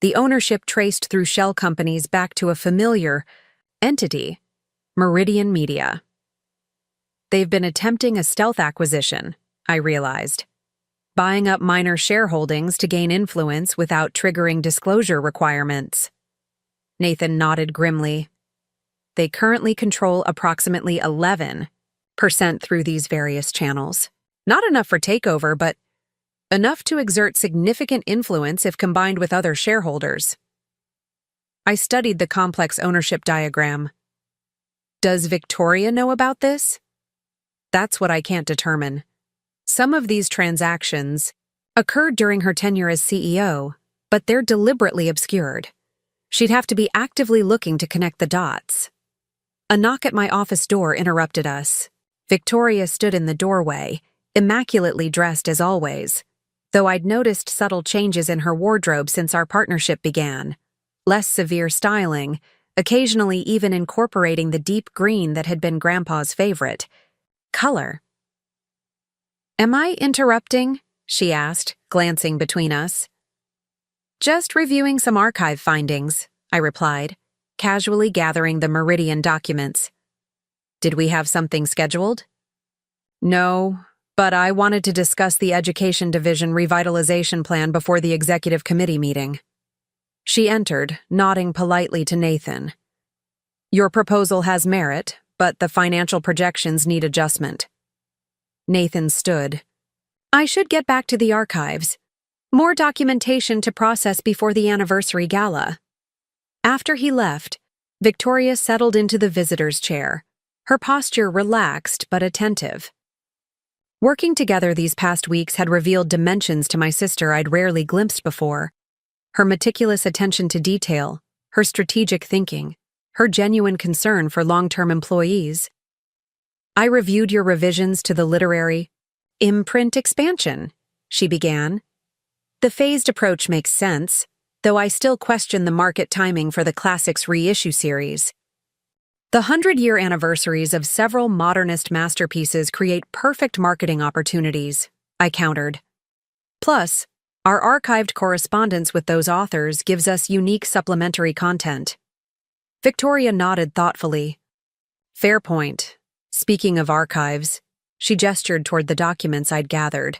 The ownership traced through shell companies back to a familiar entity, Meridian Media. They've been attempting a stealth acquisition, I realized, buying up minor shareholdings to gain influence without triggering disclosure requirements. Nathan nodded grimly. They currently control approximately 11% through these various channels. Not enough for takeover, but enough to exert significant influence if combined with other shareholders. I studied the complex ownership diagram. Does Victoria know about this? That's what I can't determine. Some of these transactions occurred during her tenure as CEO, but they're deliberately obscured. She'd have to be actively looking to connect the dots. A knock at my office door interrupted us. Victoria stood in the doorway, immaculately dressed as always, though I'd noticed subtle changes in her wardrobe since our partnership began. Less severe styling, occasionally even incorporating the deep green that had been Grandpa's favorite. Color. "Am I interrupting?" she asked, glancing between us. "Just reviewing some archive findings," I replied, casually gathering the Meridian documents. "Did we have something scheduled?" "No, but I wanted to discuss the Education Division revitalization plan before the executive committee meeting." She entered, nodding politely to Nathan. "Your proposal has merit, but the financial projections need adjustment." Nathan stood. "I should get back to the archives. More documentation to process before the anniversary gala." After he left, Victoria settled into the visitor's chair, her posture relaxed but attentive. Working together these past weeks had revealed dimensions to my sister I'd rarely glimpsed before. Her meticulous attention to detail, her strategic thinking, her genuine concern for long-term employees. I reviewed your revisions to the literary imprint expansion, she began. The phased approach makes sense, though I still question the market timing for the Classics reissue series. The 100-year anniversaries of several modernist masterpieces create perfect marketing opportunities, I countered. Plus, our archived correspondence with those authors gives us unique supplementary content. Victoria nodded thoughtfully. Fair point. Speaking of archives, she gestured toward the documents I'd gathered.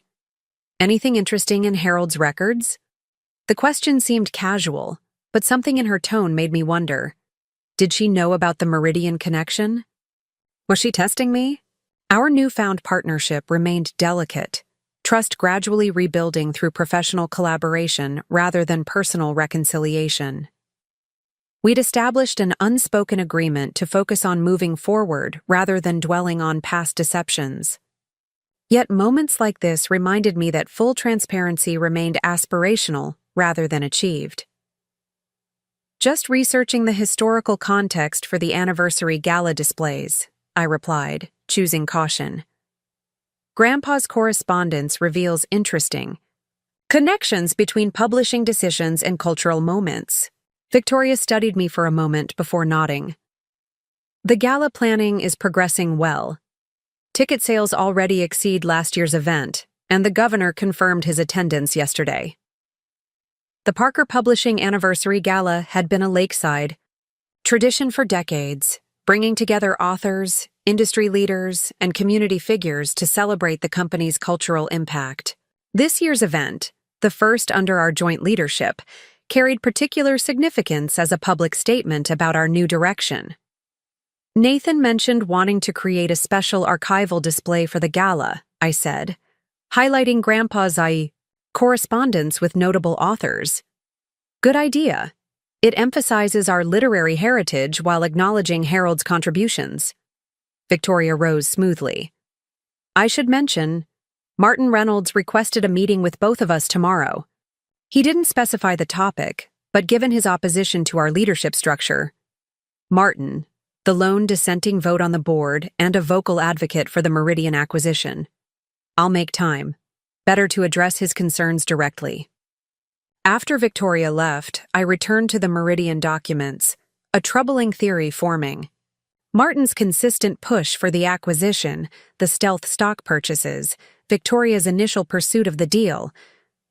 Anything interesting in Harold's records? The question seemed casual, but something in her tone made me wonder. Did she know about the Meridian connection? Was she testing me? Our newfound partnership remained delicate, trust gradually rebuilding through professional collaboration rather than personal reconciliation. We'd established an unspoken agreement to focus on moving forward rather than dwelling on past deceptions. Yet moments like this reminded me that full transparency remained aspirational rather than achieved. Just researching the historical context for the anniversary gala displays, I replied, choosing caution. Grandpa's correspondence reveals interesting connections between publishing decisions and cultural moments. Victoria studied me for a moment before nodding. The gala planning is progressing well. Ticket sales already exceed last year's event, and the governor confirmed his attendance yesterday. The Parker Publishing Anniversary Gala had been a lakeside tradition for decades, bringing together authors, industry leaders, and community figures to celebrate the company's cultural impact. This year's event, the first under our joint leadership, carried particular significance as a public statement about our new direction. Nathan mentioned wanting to create a special archival display for the gala, I said, highlighting Grandpa's correspondence with notable authors. Good idea. It emphasizes our literary heritage while acknowledging Harold's contributions. Victoria rose smoothly. I should mention, Martin Reynolds requested a meeting with both of us tomorrow. He didn't specify the topic, but given his opposition to our leadership structure, Martin, the lone dissenting vote on the board and a vocal advocate for the Meridian acquisition. I'll make time. Better to address his concerns directly. After Victoria left, I returned to the Meridian documents, a troubling theory forming. Martin's consistent push for the acquisition, the stealth stock purchases, Victoria's initial pursuit of the deal,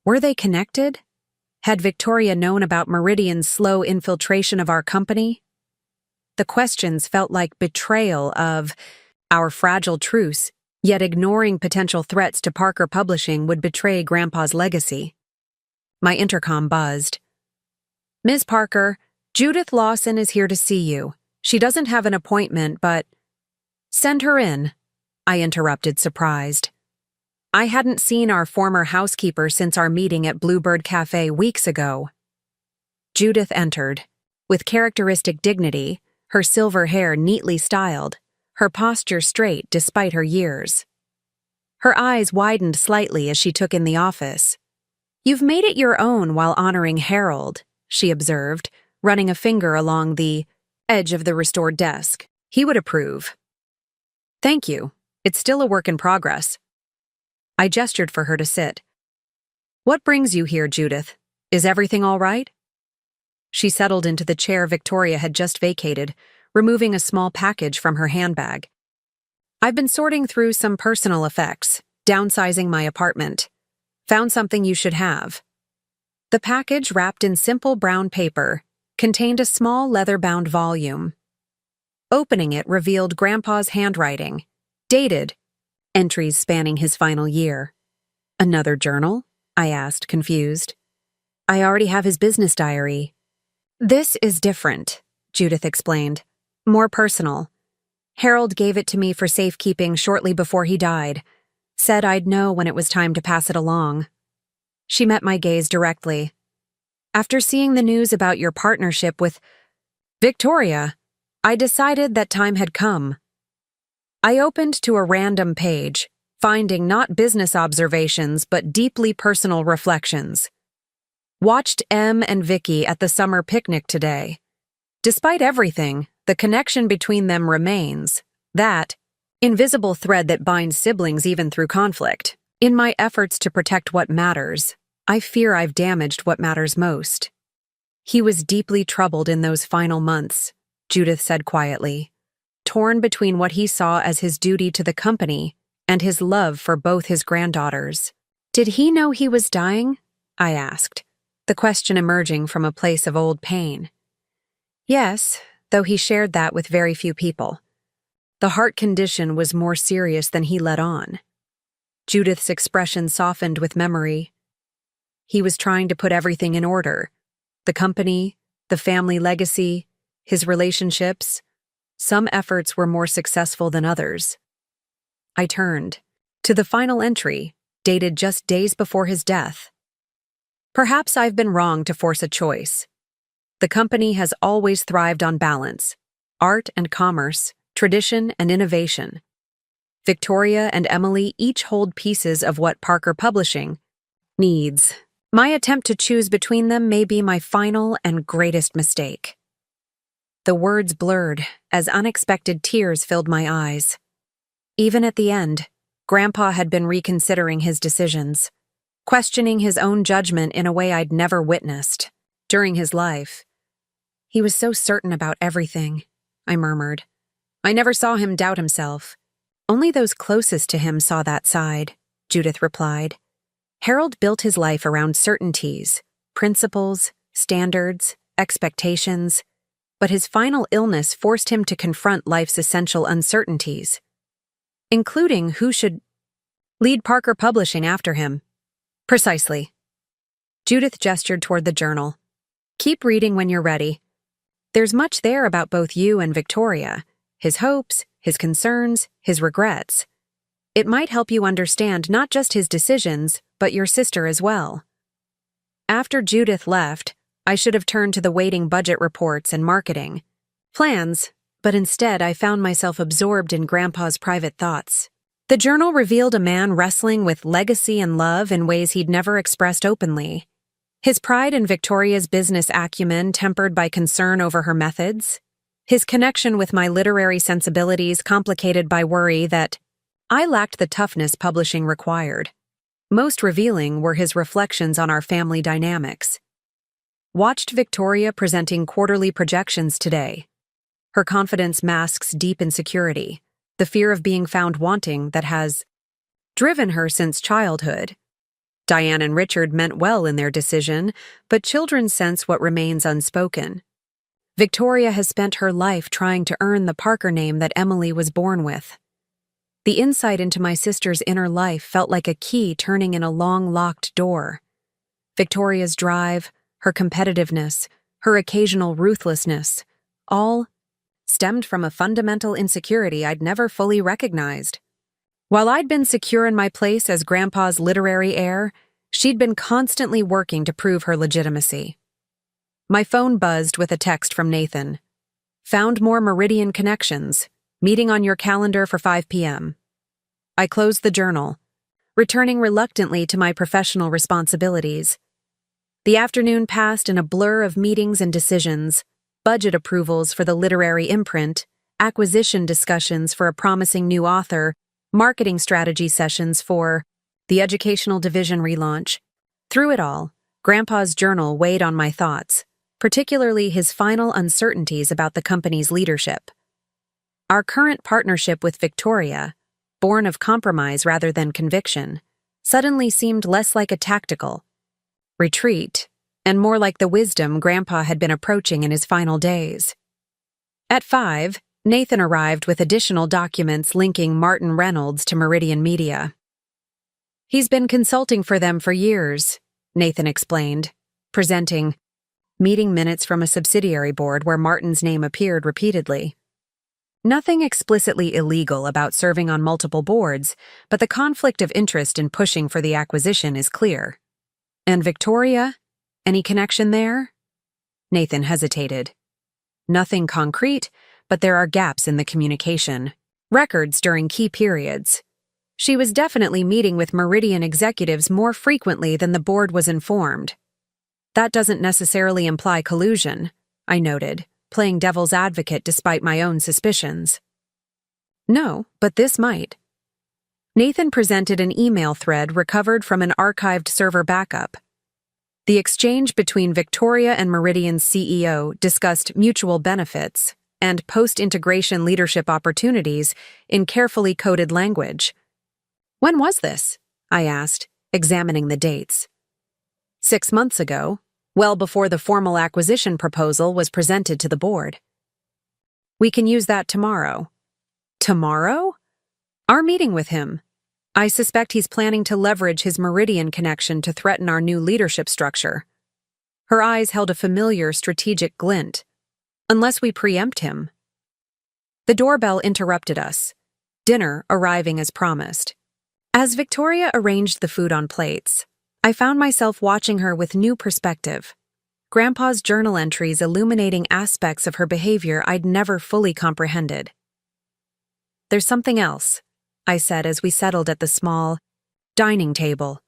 were they connected? Had Victoria known about Meridian's slow infiltration of our company? The questions felt like betrayal of our fragile truce, yet ignoring potential threats to Parker Publishing would betray Grandpa's legacy. My intercom buzzed. Ms. Parker, Judith Lawson is here to see you. She doesn't have an appointment, but... Send her in, I interrupted, surprised. I hadn't seen our former housekeeper since our meeting at Bluebird Cafe weeks ago. Judith entered. With characteristic dignity, her silver hair neatly styled, her posture straight despite her years. Her eyes widened slightly as she took in the office. You've made it your own while honoring Harold, she observed, running a finger along the edge of the restored desk. He would approve. Thank you. It's still a work in progress. I gestured for her to sit. What brings you here, Judith? Is everything all right? She settled into the chair Victoria had just vacated, removing a small package from her handbag. I've been sorting through some personal effects, downsizing my apartment. Found something you should have. The package, wrapped in simple brown paper, contained a small leather-bound volume. Opening it revealed Grandpa's handwriting, dated, entries spanning his final year. Another journal? I asked, confused. I already have his business diary. This is different, Judith explained. More personal. Harold gave it to me for safekeeping shortly before he died. Said I'd know when it was time to pass it along. She met my gaze directly. After seeing the news about your partnership with Victoria, I decided that time had come. I opened to a random page, finding not business observations but deeply personal reflections. Watched Em and Vicky at the summer picnic today. Despite everything, the connection between them remains. That invisible thread that binds siblings even through conflict. In my efforts to protect what matters, I fear I've damaged what matters most. He was deeply troubled in those final months, Judith said quietly, torn between what he saw as his duty to the company and his love for both his granddaughters. Did he know he was dying? I asked, the question emerging from a place of old pain. Yes, though he shared that with very few people. The heart condition was more serious than he let on. Judith's expression softened with memory. He was trying to put everything in order. The company, the family legacy, his relationships. Some efforts were more successful than others. I turned to the final entry, dated just days before his death. Perhaps I've been wrong to force a choice. The company has always thrived on balance, art and commerce, tradition and innovation. Victoria and Emily each hold pieces of what Parker Publishing needs. My attempt to choose between them may be my final and greatest mistake. The words blurred as unexpected tears filled my eyes. Even at the end, Grandpa had been reconsidering his decisions, questioning his own judgment in a way I'd never witnessed. During his life, he was so certain about everything, I murmured. I never saw him doubt himself. Only those closest to him saw that side, Judith replied. Harold built his life around certainties, principles, standards, expectations, but his final illness forced him to confront life's essential uncertainties, including who should lead Parker Publishing after him. Precisely. Judith gestured toward the journal. Keep reading when you're ready. There's much there about both you and Victoria, his hopes, his concerns, his regrets. It might help you understand not just his decisions, but your sister as well. After Judith left, I should have turned to the waiting budget reports and marketing plans, but instead I found myself absorbed in Grandpa's private thoughts. The journal revealed a man wrestling with legacy and love in ways he'd never expressed openly. His pride in Victoria's business acumen tempered by concern over her methods. His connection with my literary sensibilities complicated by worry that I lacked the toughness publishing required. Most revealing were his reflections on our family dynamics. Watched Victoria presenting quarterly projections today. Her confidence masks deep insecurity, the fear of being found wanting that has driven her since childhood. Diane and Richard meant well in their decision, but children sense what remains unspoken. Victoria has spent her life trying to earn the Parker name that Emily was born with. The insight into my sister's inner life felt like a key turning in a long locked door. Victoria's drive, her competitiveness, her occasional ruthlessness, all stemmed from a fundamental insecurity I'd never fully recognized. While I'd been secure in my place as Grandpa's literary heir, she'd been constantly working to prove her legitimacy. My phone buzzed with a text from Nathan. Found more Meridian connections. Meeting on your calendar for 5 p.m. I closed the journal, returning reluctantly to my professional responsibilities. The afternoon passed in a blur of meetings and decisions, budget approvals for the literary imprint, acquisition discussions for a promising new author, marketing strategy sessions for the educational division relaunch. Through it all, Grandpa's journal weighed on my thoughts, particularly his final uncertainties about the company's leadership. Our current partnership with Victoria, born of compromise rather than conviction, suddenly seemed less like a tactical retreat and more like the wisdom Grandpa had been approaching in his final days. At 5, Nathan arrived with additional documents linking Martin Reynolds to Meridian Media. He's been consulting for them for years, Nathan explained, presenting meeting minutes from a subsidiary board where Martin's name appeared repeatedly. Nothing explicitly illegal about serving on multiple boards, but the conflict of interest in pushing for the acquisition is clear. And Victoria? Any connection there? Nathan hesitated. Nothing concrete, but there are gaps in the communication. Records during key periods. She was definitely meeting with Meridian executives more frequently than the board was informed. That doesn't necessarily imply collusion, I noted, playing devil's advocate despite my own suspicions. No, but this might. Nathan presented an email thread recovered from an archived server backup. The exchange between Victoria and Meridian's CEO discussed mutual benefits and post-integration leadership opportunities in carefully coded language. When was this? I asked, examining the dates. 6 months ago, well before the formal acquisition proposal was presented to the board. We can use that tomorrow. Tomorrow? Our meeting with him. I suspect he's planning to leverage his Meridian connection to threaten our new leadership structure. Her eyes held a familiar strategic glint. Unless we preempt him. The doorbell interrupted us, dinner arriving as promised. As Victoria arranged the food on plates, I found myself watching her with new perspective. Grandpa's journal entries illuminating aspects of her behavior I'd never fully comprehended. There's something else, I said as we settled at the small dining table.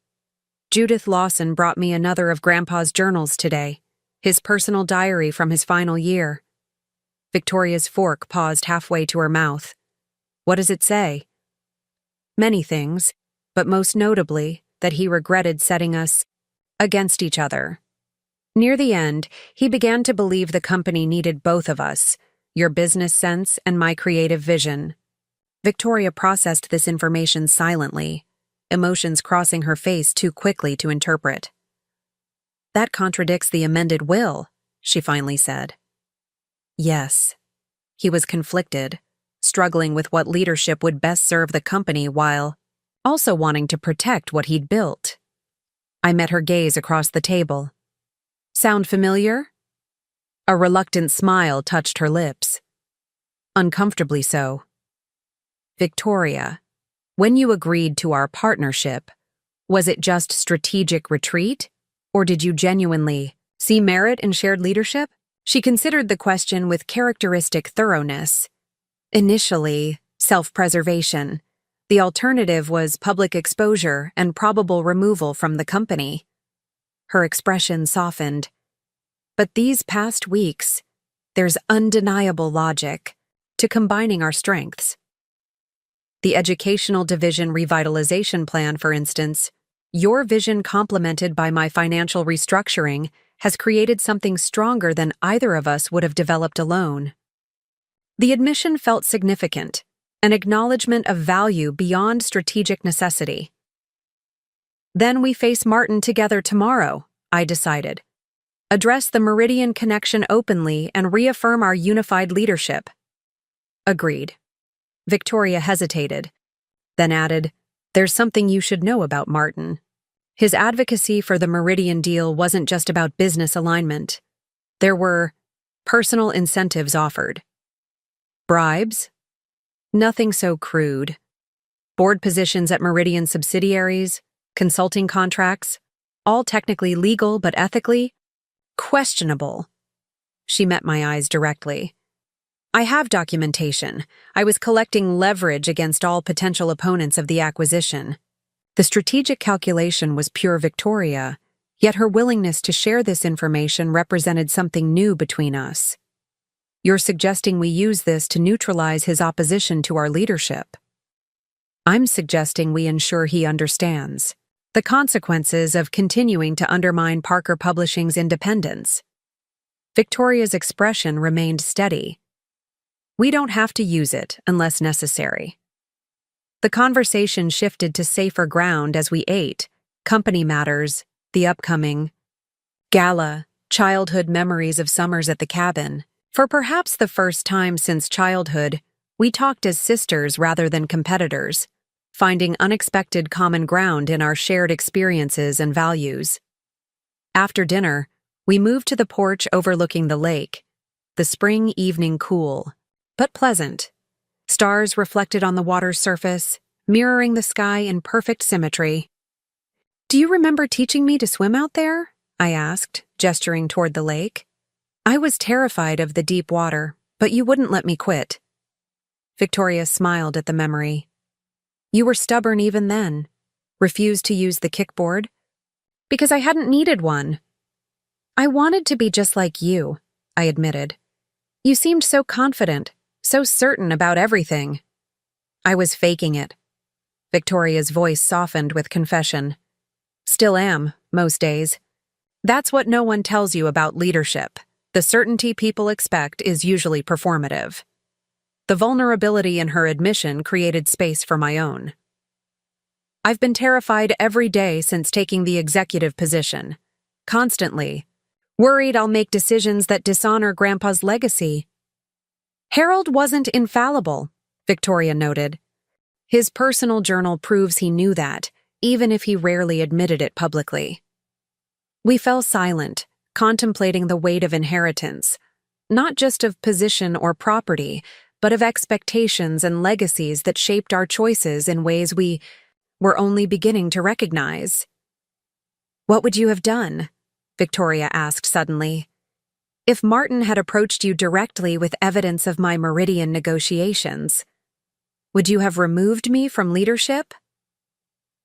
Judith Lawson brought me another of Grandpa's journals today, his personal diary from his final year. Victoria's fork paused halfway to her mouth. What does it say? Many things, but most notably that he regretted setting us against each other. Near the end, he began to believe the company needed both of us, your business sense and my creative vision. Victoria processed this information silently, emotions crossing her face too quickly to interpret. That contradicts the amended will, she finally said. Yes. He was conflicted, struggling with what leadership would best serve the company while also wanting to protect what he'd built. I met her gaze across the table. Sound familiar? A reluctant smile touched her lips. Uncomfortably so. Victoria, when you agreed to our partnership, was it just strategic retreat, or did you genuinely see merit in shared leadership? She considered the question with characteristic thoroughness. Initially, self-preservation. The alternative was public exposure and probable removal from the company. Her expression softened. But these past weeks, there's undeniable logic to combining our strengths. The Educational Division Revitalization Plan, for instance, your vision complemented by my financial restructuring has created something stronger than either of us would have developed alone. The admission felt significant, an acknowledgement of value beyond strategic necessity. Then we face Martin together tomorrow, I decided. Address the Meridian connection openly and reaffirm our unified leadership. Agreed. Victoria hesitated, then added, There's something you should know about Martin. His advocacy for the Meridian deal wasn't just about business alignment. There were personal incentives offered. Bribes? Nothing so crude. Board positions at Meridian subsidiaries, consulting contracts, all technically legal but ethically questionable. She met my eyes directly. I have documentation. I was collecting leverage against all potential opponents of the acquisition. The strategic calculation was pure Victoria, yet her willingness to share this information represented something new between us. You're suggesting we use this to neutralize his opposition to our leadership. I'm suggesting we ensure he understands the consequences of continuing to undermine Parker Publishing's independence. Victoria's expression remained steady. We don't have to use it unless necessary. The conversation shifted to safer ground as we ate, company matters, the upcoming gala, childhood memories of summers at the cabin. For perhaps the first time since childhood, we talked as sisters rather than competitors, finding unexpected common ground in our shared experiences and values. After dinner, we moved to the porch overlooking the lake, the spring evening cool, but pleasant. Stars reflected on the water's surface, mirroring the sky in perfect symmetry. Do you remember teaching me to swim out there? I asked, gesturing toward the lake. I was terrified of the deep water, but you wouldn't let me quit. Victoria smiled at the memory. You were stubborn even then. Refused to use the kickboard? Because I hadn't needed one. I wanted to be just like you, I admitted. You seemed so confident, so certain about everything. I was faking it. Victoria's voice softened with confession. Still am, most days. That's what no one tells you about leadership. The certainty people expect is usually performative. The vulnerability in her admission created space for my own. I've been terrified every day since taking the executive position. Constantly. Worried I'll make decisions that dishonor Grandpa's legacy. Harold wasn't infallible, Victoria noted. His personal journal proves he knew that, even if he rarely admitted it publicly. We fell silent, contemplating the weight of inheritance, not just of position or property, but of expectations and legacies that shaped our choices in ways we were only beginning to recognize. What would you have done? Victoria asked suddenly. If Martin had approached you directly with evidence of my Meridian negotiations, would you have removed me from leadership?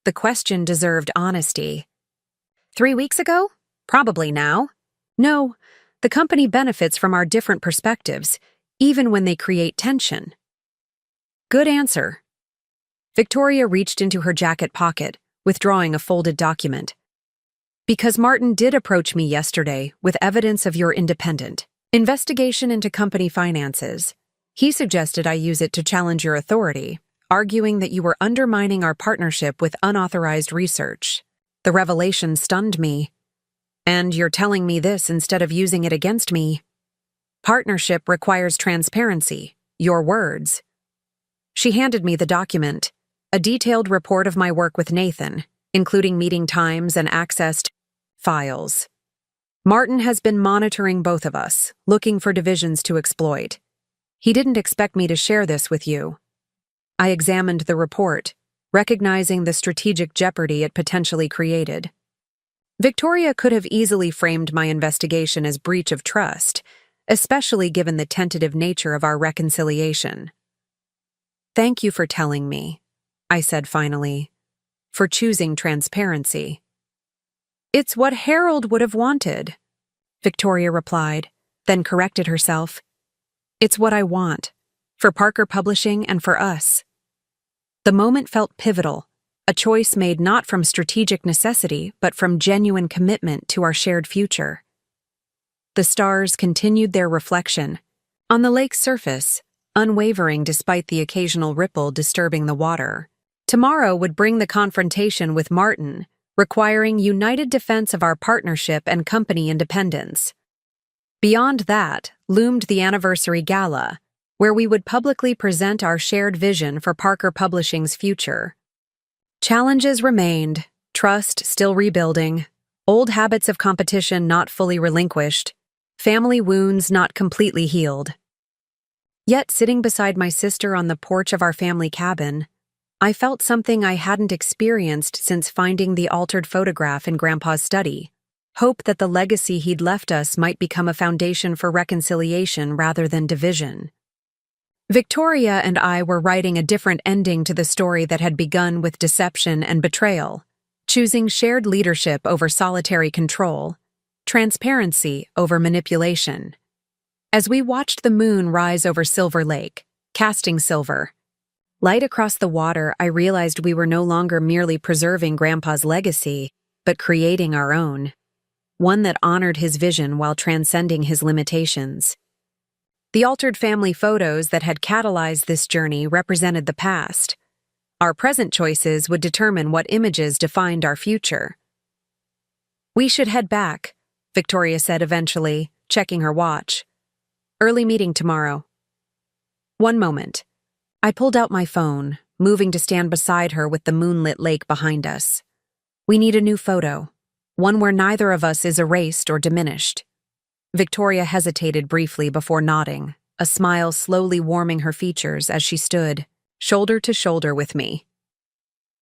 The question deserved honesty. 3 weeks ago? Probably now. No, the company benefits from our different perspectives, even when they create tension. Good answer. Victoria reached into her jacket pocket, withdrawing a folded document. Because Martin did approach me yesterday with evidence of your independent investigation into company finances. He suggested I use it to challenge your authority, arguing that you were undermining our partnership with unauthorized research. The revelation stunned me. And you're telling me this instead of using it against me. Partnership requires transparency, your words. She handed me the document, a detailed report of my work with Nathan, including meeting times and access to files. Martin has been monitoring both of us, looking for divisions to exploit. He didn't expect me to share this with you. I examined the report, recognizing the strategic jeopardy it potentially created. Victoria could have easily framed my investigation as breach of trust, especially given the tentative nature of our reconciliation. Thank you for telling me, I said finally, for choosing transparency. It's what Harold would have wanted, Victoria replied, then corrected herself. It's what I want, for Parker Publishing and for us. The moment felt pivotal, a choice made not from strategic necessity, but from genuine commitment to our shared future. The stars continued their reflection, on the lake's surface, unwavering despite the occasional ripple disturbing the water. Tomorrow would bring the confrontation with Martin, requiring united defense of our partnership and company independence. Beyond that loomed the anniversary gala, where we would publicly present our shared vision for Parker Publishing's future. Challenges remained, trust still rebuilding, old habits of competition not fully relinquished, family wounds not completely healed. Yet, sitting beside my sister on the porch of our family cabin, I felt something I hadn't experienced since finding the altered photograph in Grandpa's study. Hope that the legacy he'd left us might become a foundation for reconciliation rather than division. Victoria and I were writing a different ending to the story that had begun with deception and betrayal, choosing shared leadership over solitary control, transparency over manipulation. As we watched the moon rise over Silver Lake, casting silver, light across the water, I realized we were no longer merely preserving Grandpa's legacy, but creating our own, one that honored his vision while transcending his limitations. The altered family photos that had catalyzed this journey represented the past. Our present choices would determine what images defined our future. We should head back, Victoria said eventually, checking her watch. Early meeting tomorrow. One moment. I pulled out my phone, moving to stand beside her with the moonlit lake behind us. We need a new photo, one where neither of us is erased or diminished. Victoria hesitated briefly before nodding, a smile slowly warming her features as she stood, shoulder to shoulder with me.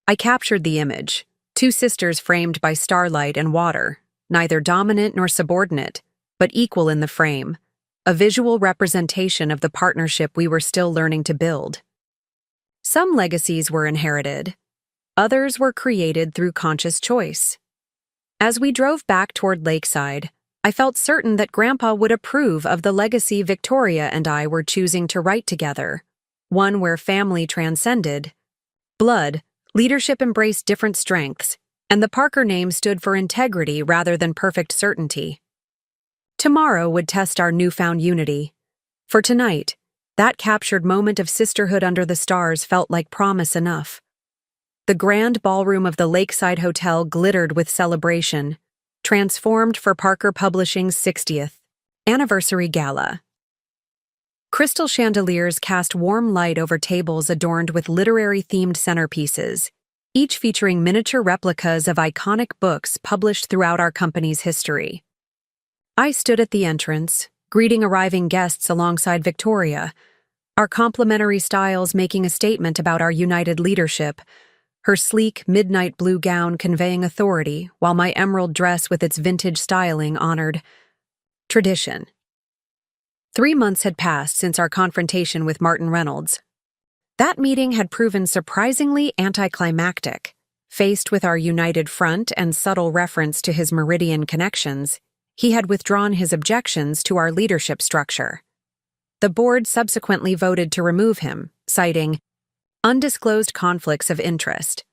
I captured the image, two sisters framed by starlight and water, neither dominant nor subordinate, but equal in the frame, a visual representation of the partnership we were still learning to build. Some legacies were inherited. Others were created through conscious choice. As we drove back toward Lakeside, I felt certain that Grandpa would approve of the legacy Victoria and I were choosing to write together, one where family transcended blood, leadership embraced different strengths, and the Parker name stood for integrity rather than perfect certainty. Tomorrow would test our newfound unity. For tonight, that captured moment of sisterhood under the stars felt like promise enough. The grand ballroom of the Lakeside Hotel glittered with celebration, transformed for Parker Publishing's 60th anniversary gala. Crystal chandeliers cast warm light over tables adorned with literary-themed centerpieces, each featuring miniature replicas of iconic books published throughout our company's history. I stood at the entrance, greeting arriving guests alongside Victoria, our complementary styles making a statement about our united leadership, her sleek midnight blue gown conveying authority, while my emerald dress with its vintage styling honored tradition. 3 months had passed since our confrontation with Martin Reynolds. That meeting had proven surprisingly anticlimactic. Faced with our united front and subtle reference to his Meridian connections, he had withdrawn his objections to our leadership structure. The board subsequently voted to remove him, citing undisclosed conflicts of interest.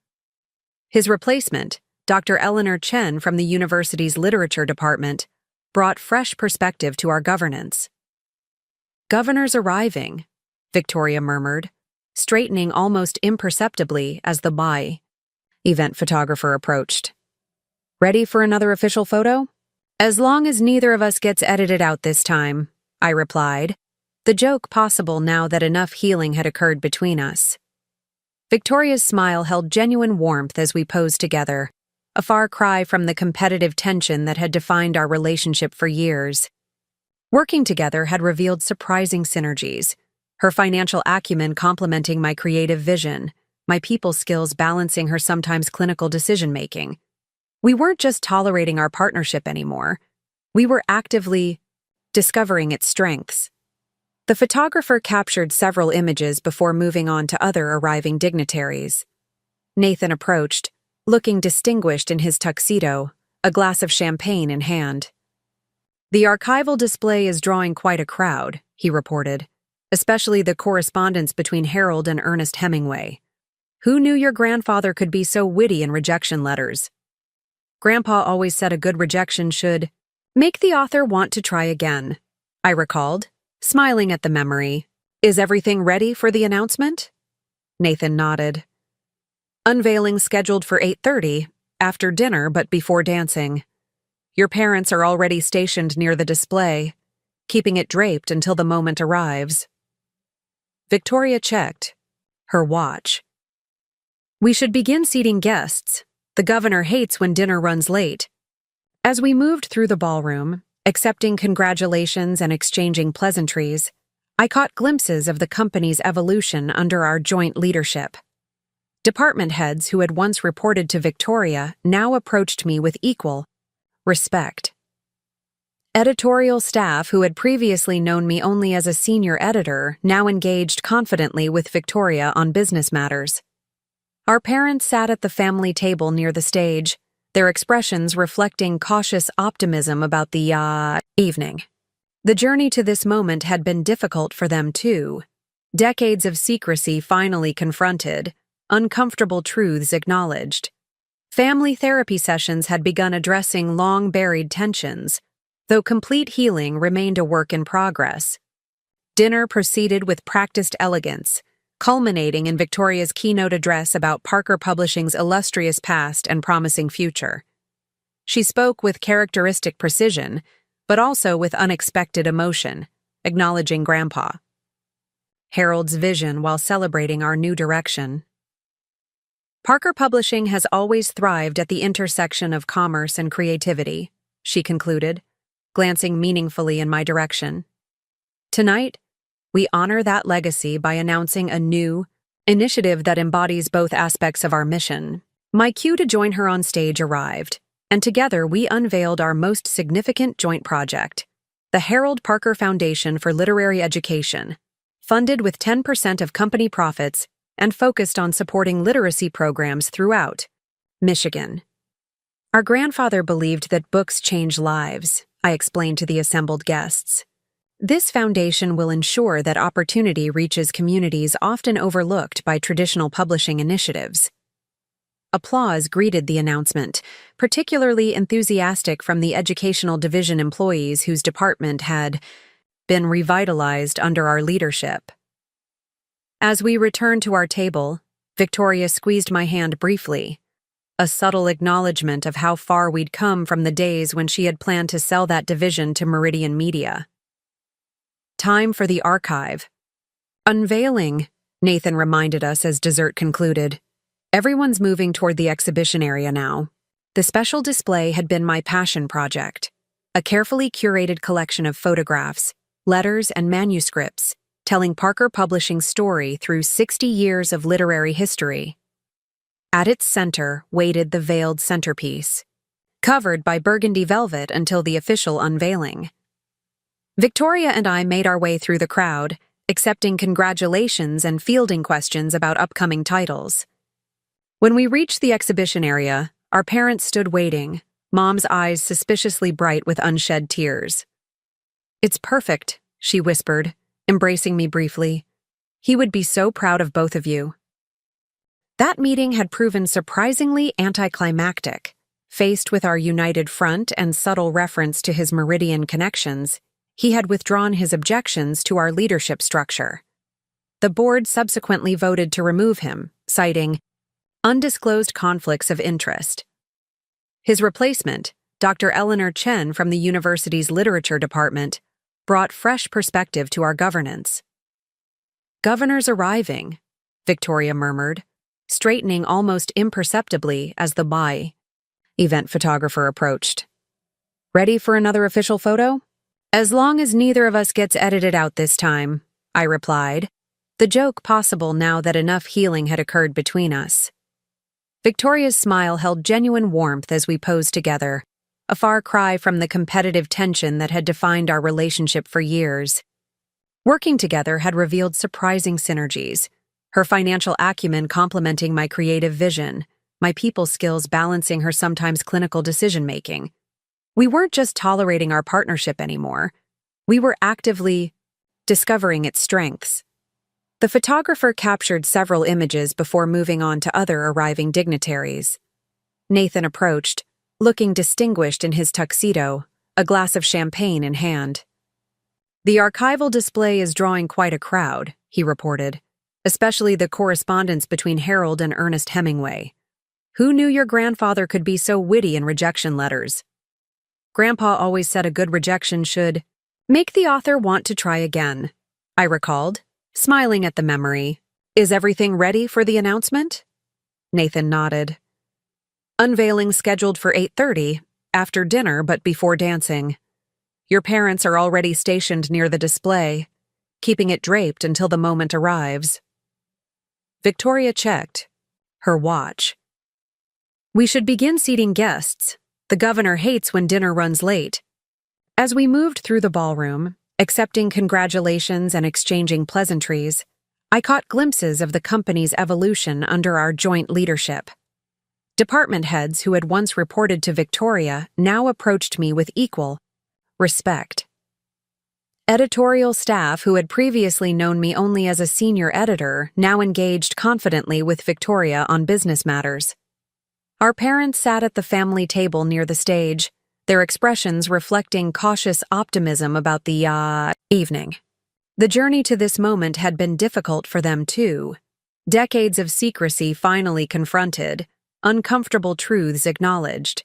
His replacement, Dr. Eleanor Chen from the university's literature department, brought fresh perspective to our governance. "Governor's arriving," Victoria murmured, straightening almost imperceptibly as the event photographer approached. "Ready for another official photo?" "As long as neither of us gets edited out this time," I replied, the joke possible now that enough healing had occurred between us. Victoria's smile held genuine warmth as we posed together, a far cry from the competitive tension that had defined our relationship for years. Working together had revealed surprising synergies, her financial acumen complementing my creative vision, my people skills balancing her sometimes clinical decision-making. We weren't just tolerating our partnership anymore. We were actively discovering its strengths. The photographer captured several images before moving on to other arriving dignitaries. Nathan approached, looking distinguished in his tuxedo, a glass of champagne in hand. "The archival display is drawing quite a crowd," he reported, "especially the correspondence between Harold and Ernest Hemingway. Who knew your grandfather could be so witty in rejection letters? Grandpa always said a good rejection should make the author want to try again," I recalled, smiling at the memory. "Is everything ready for the announcement?" Nathan nodded. "Unveiling scheduled for 8:30, after dinner but before dancing. Your parents are already stationed near the display, keeping it draped until the moment arrives." Victoria checked her watch. "We should begin seating guests. The governor hates when dinner runs late." As we moved through the ballroom, accepting congratulations and exchanging pleasantries, I caught glimpses of the company's evolution under our joint leadership. Department heads who had once reported to Victoria now approached me with equal respect. Editorial staff who had previously known me only as a senior editor now engaged confidently with Victoria on business matters. Our parents sat at the family table near the stage, their expressions reflecting cautious optimism about the evening. The journey to this moment had been difficult for them too. Decades of secrecy finally confronted, uncomfortable truths acknowledged. Family therapy sessions had begun addressing long-buried tensions, though complete healing remained a work in progress. Dinner proceeded with practiced elegance, culminating in Victoria's keynote address about Parker Publishing's illustrious past and promising future. She spoke with characteristic precision, but also with unexpected emotion, acknowledging Grandpa Harold's vision while celebrating our new direction. "Parker Publishing has always thrived at the intersection of commerce and creativity," she concluded, glancing meaningfully in my direction. "Tonight, we honor that legacy by announcing a new initiative that embodies both aspects of our mission." My cue to join her on stage arrived, and together we unveiled our most significant joint project, the Harold Parker Foundation for Literary Education, funded with 10% of company profits and focused on supporting literacy programs throughout Michigan. Our grandfather believed that books change lives, I explained to the assembled guests. This foundation will ensure that opportunity reaches communities often overlooked by traditional publishing initiatives. Applause greeted the announcement, particularly enthusiastic from the Educational Division employees whose department had been revitalized under our leadership. As we returned to our table, Victoria squeezed my hand briefly, a subtle acknowledgement of how far we'd come from the days when she had planned to sell that division to Meridian Media. Time for the archive. Unveiling, Nathan reminded us as dessert concluded. Everyone's moving toward the exhibition area now. The special display had been my passion project, a carefully curated collection of photographs, letters, and manuscripts, telling Parker Publishing's story through 60 years of literary history. At its center waited the veiled centerpiece, covered by burgundy velvet until the official unveiling. Victoria and I made our way through the crowd, accepting congratulations and fielding questions about upcoming titles. When we reached the exhibition area, our parents stood waiting, Mom's eyes suspiciously bright with unshed tears. "It's perfect," she whispered, embracing me briefly. "He would be so proud of both of you." That meeting had proven surprisingly anticlimactic. Faced with our united front and subtle reference to his Meridian connections, he had withdrawn his objections to our leadership structure. The board subsequently voted to remove him, citing undisclosed conflicts of interest. His replacement, Dr. Eleanor Chen from the university's literature department, brought fresh perspective to our governance. "Governor's arriving," Victoria murmured, straightening almost imperceptibly as the event photographer approached. "Ready for another official photo?" "As long as neither of us gets edited out this time," I replied, the joke possible now that enough healing had occurred between us. Victoria's smile held genuine warmth as we posed together, a far cry from the competitive tension that had defined our relationship for years. Working together had revealed surprising synergies, her financial acumen complementing my creative vision, my people skills balancing her sometimes clinical decision-making. We weren't just tolerating our partnership anymore. We were actively discovering its strengths. The photographer captured several images before moving on to other arriving dignitaries. Nathan approached, looking distinguished in his tuxedo, a glass of champagne in hand. "The archival display is drawing quite a crowd," he reported, "especially the correspondence between Harold and Ernest Hemingway. Who knew your grandfather could be so witty in rejection letters? Grandpa always said a good rejection should make the author want to try again," I recalled, smiling at the memory. "Is everything ready for the announcement?" Nathan nodded. "Unveiling scheduled for 8:30, after dinner but before dancing. Your parents are already stationed near the display, keeping it draped until the moment arrives." Victoria checked her watch. "We should begin seating guests. The governor hates when dinner runs late." As we moved through the ballroom, accepting congratulations and exchanging pleasantries, I caught glimpses of the company's evolution under our joint leadership. Department heads who had once reported to Victoria now approached me with equal respect. Editorial staff who had previously known me only as a senior editor now engaged confidently with Victoria on business matters. Our parents sat at the family table near the stage, their expressions reflecting cautious optimism about the evening. The journey to this moment had been difficult for them too. Decades of secrecy finally confronted, uncomfortable truths acknowledged.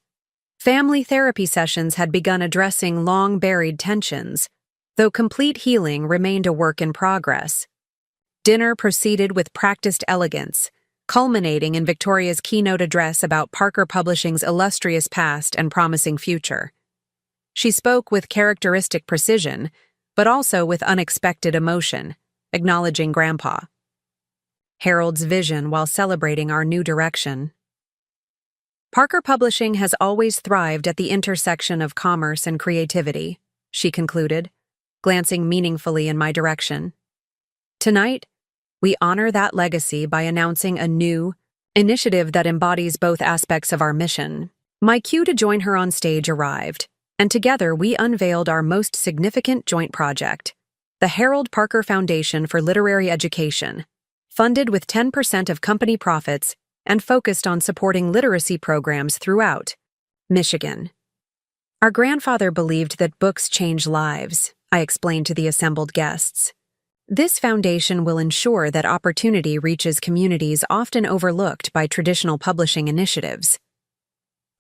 Family therapy sessions had begun addressing long-buried tensions, though complete healing remained a work in progress. Dinner proceeded with practiced elegance, culminating in Victoria's keynote address about Parker Publishing's illustrious past and promising future. She spoke with characteristic precision, but also with unexpected emotion, acknowledging Grandpa. Harold's vision while celebrating our new direction. Parker Publishing has always thrived at the intersection of commerce and creativity, she concluded, glancing meaningfully in my direction. Tonight, we honor that legacy by announcing a new initiative that embodies both aspects of our mission. My cue to join her on stage arrived, and together we unveiled our most significant joint project, the Harold Parker Foundation for Literary Education, funded with 10% of company profits and focused on supporting literacy programs throughout Michigan. Our grandfather believed that books change lives, I explained to the assembled guests. This foundation will ensure that opportunity reaches communities often overlooked by traditional publishing initiatives.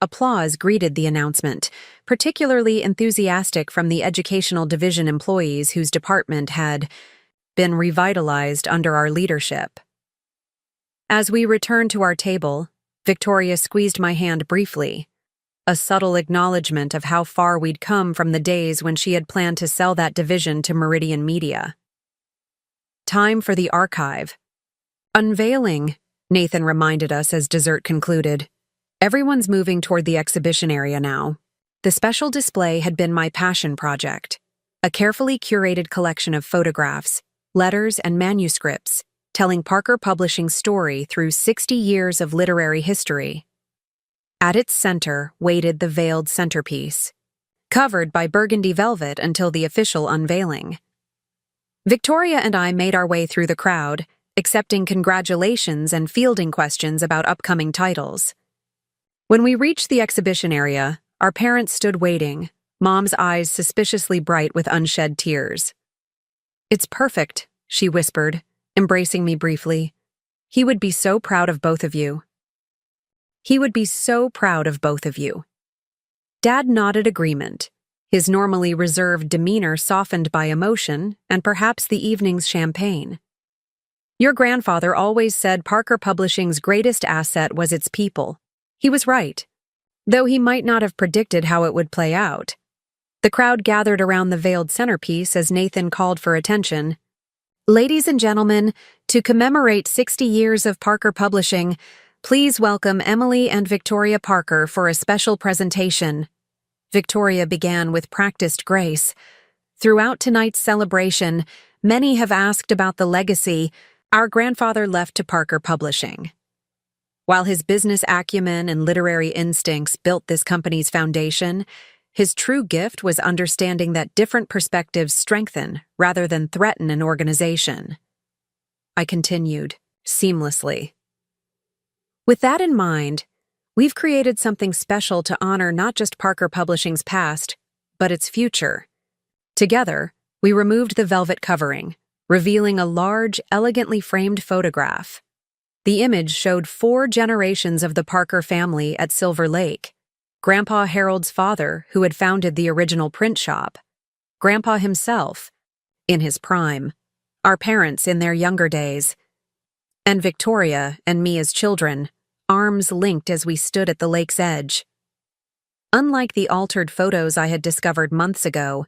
Applause greeted the announcement, particularly enthusiastic from the educational division employees whose department had been revitalized under our leadership. As we returned to our table, Victoria squeezed my hand briefly, a subtle acknowledgement of how far we'd come from the days when she had planned to sell that division to Meridian Media. Time for the archive. Unveiling, Nathan reminded us as dessert concluded. Everyone's moving toward the exhibition area now. The special display had been my passion project, a carefully curated collection of photographs, letters, and manuscripts, telling Parker Publishing's story through 60 years of literary history. At its center waited the veiled centerpiece, covered by burgundy velvet until the official unveiling. Victoria and I made our way through the crowd, accepting congratulations and fielding questions about upcoming titles. When we reached the exhibition area, our parents stood waiting, Mom's eyes suspiciously bright with unshed tears. "It's perfect," she whispered, embracing me briefly. "He would be so proud of both of you." He would be so proud of both of you. Dad nodded agreement, his normally reserved demeanor softened by emotion and perhaps the evening's champagne. "Your grandfather always said Parker Publishing's greatest asset was its people." He was right, though he might not have predicted how it would play out. The crowd gathered around the veiled centerpiece as Nathan called for attention. "Ladies and gentlemen, to commemorate 60 years of Parker Publishing, please welcome Emily and Victoria Parker for a special presentation." Victoria began with practiced grace. "Throughout tonight's celebration, many have asked about the legacy our grandfather left to Parker Publishing. While his business acumen and literary instincts built this company's foundation, his true gift was understanding that different perspectives strengthen rather than threaten an organization." I continued, seamlessly. "With that in mind, we've created something special to honor not just Parker Publishing's past, but its future." Together, we removed the velvet covering, revealing a large, elegantly framed photograph. The image showed 4 generations of the Parker family at Silver Lake. Grandpa Harold's father, who had founded the original print shop. Grandpa himself, in his prime. Our parents in their younger days. And Victoria and me as children, arms linked as we stood at the lake's edge. Unlike the altered photos I had discovered months ago,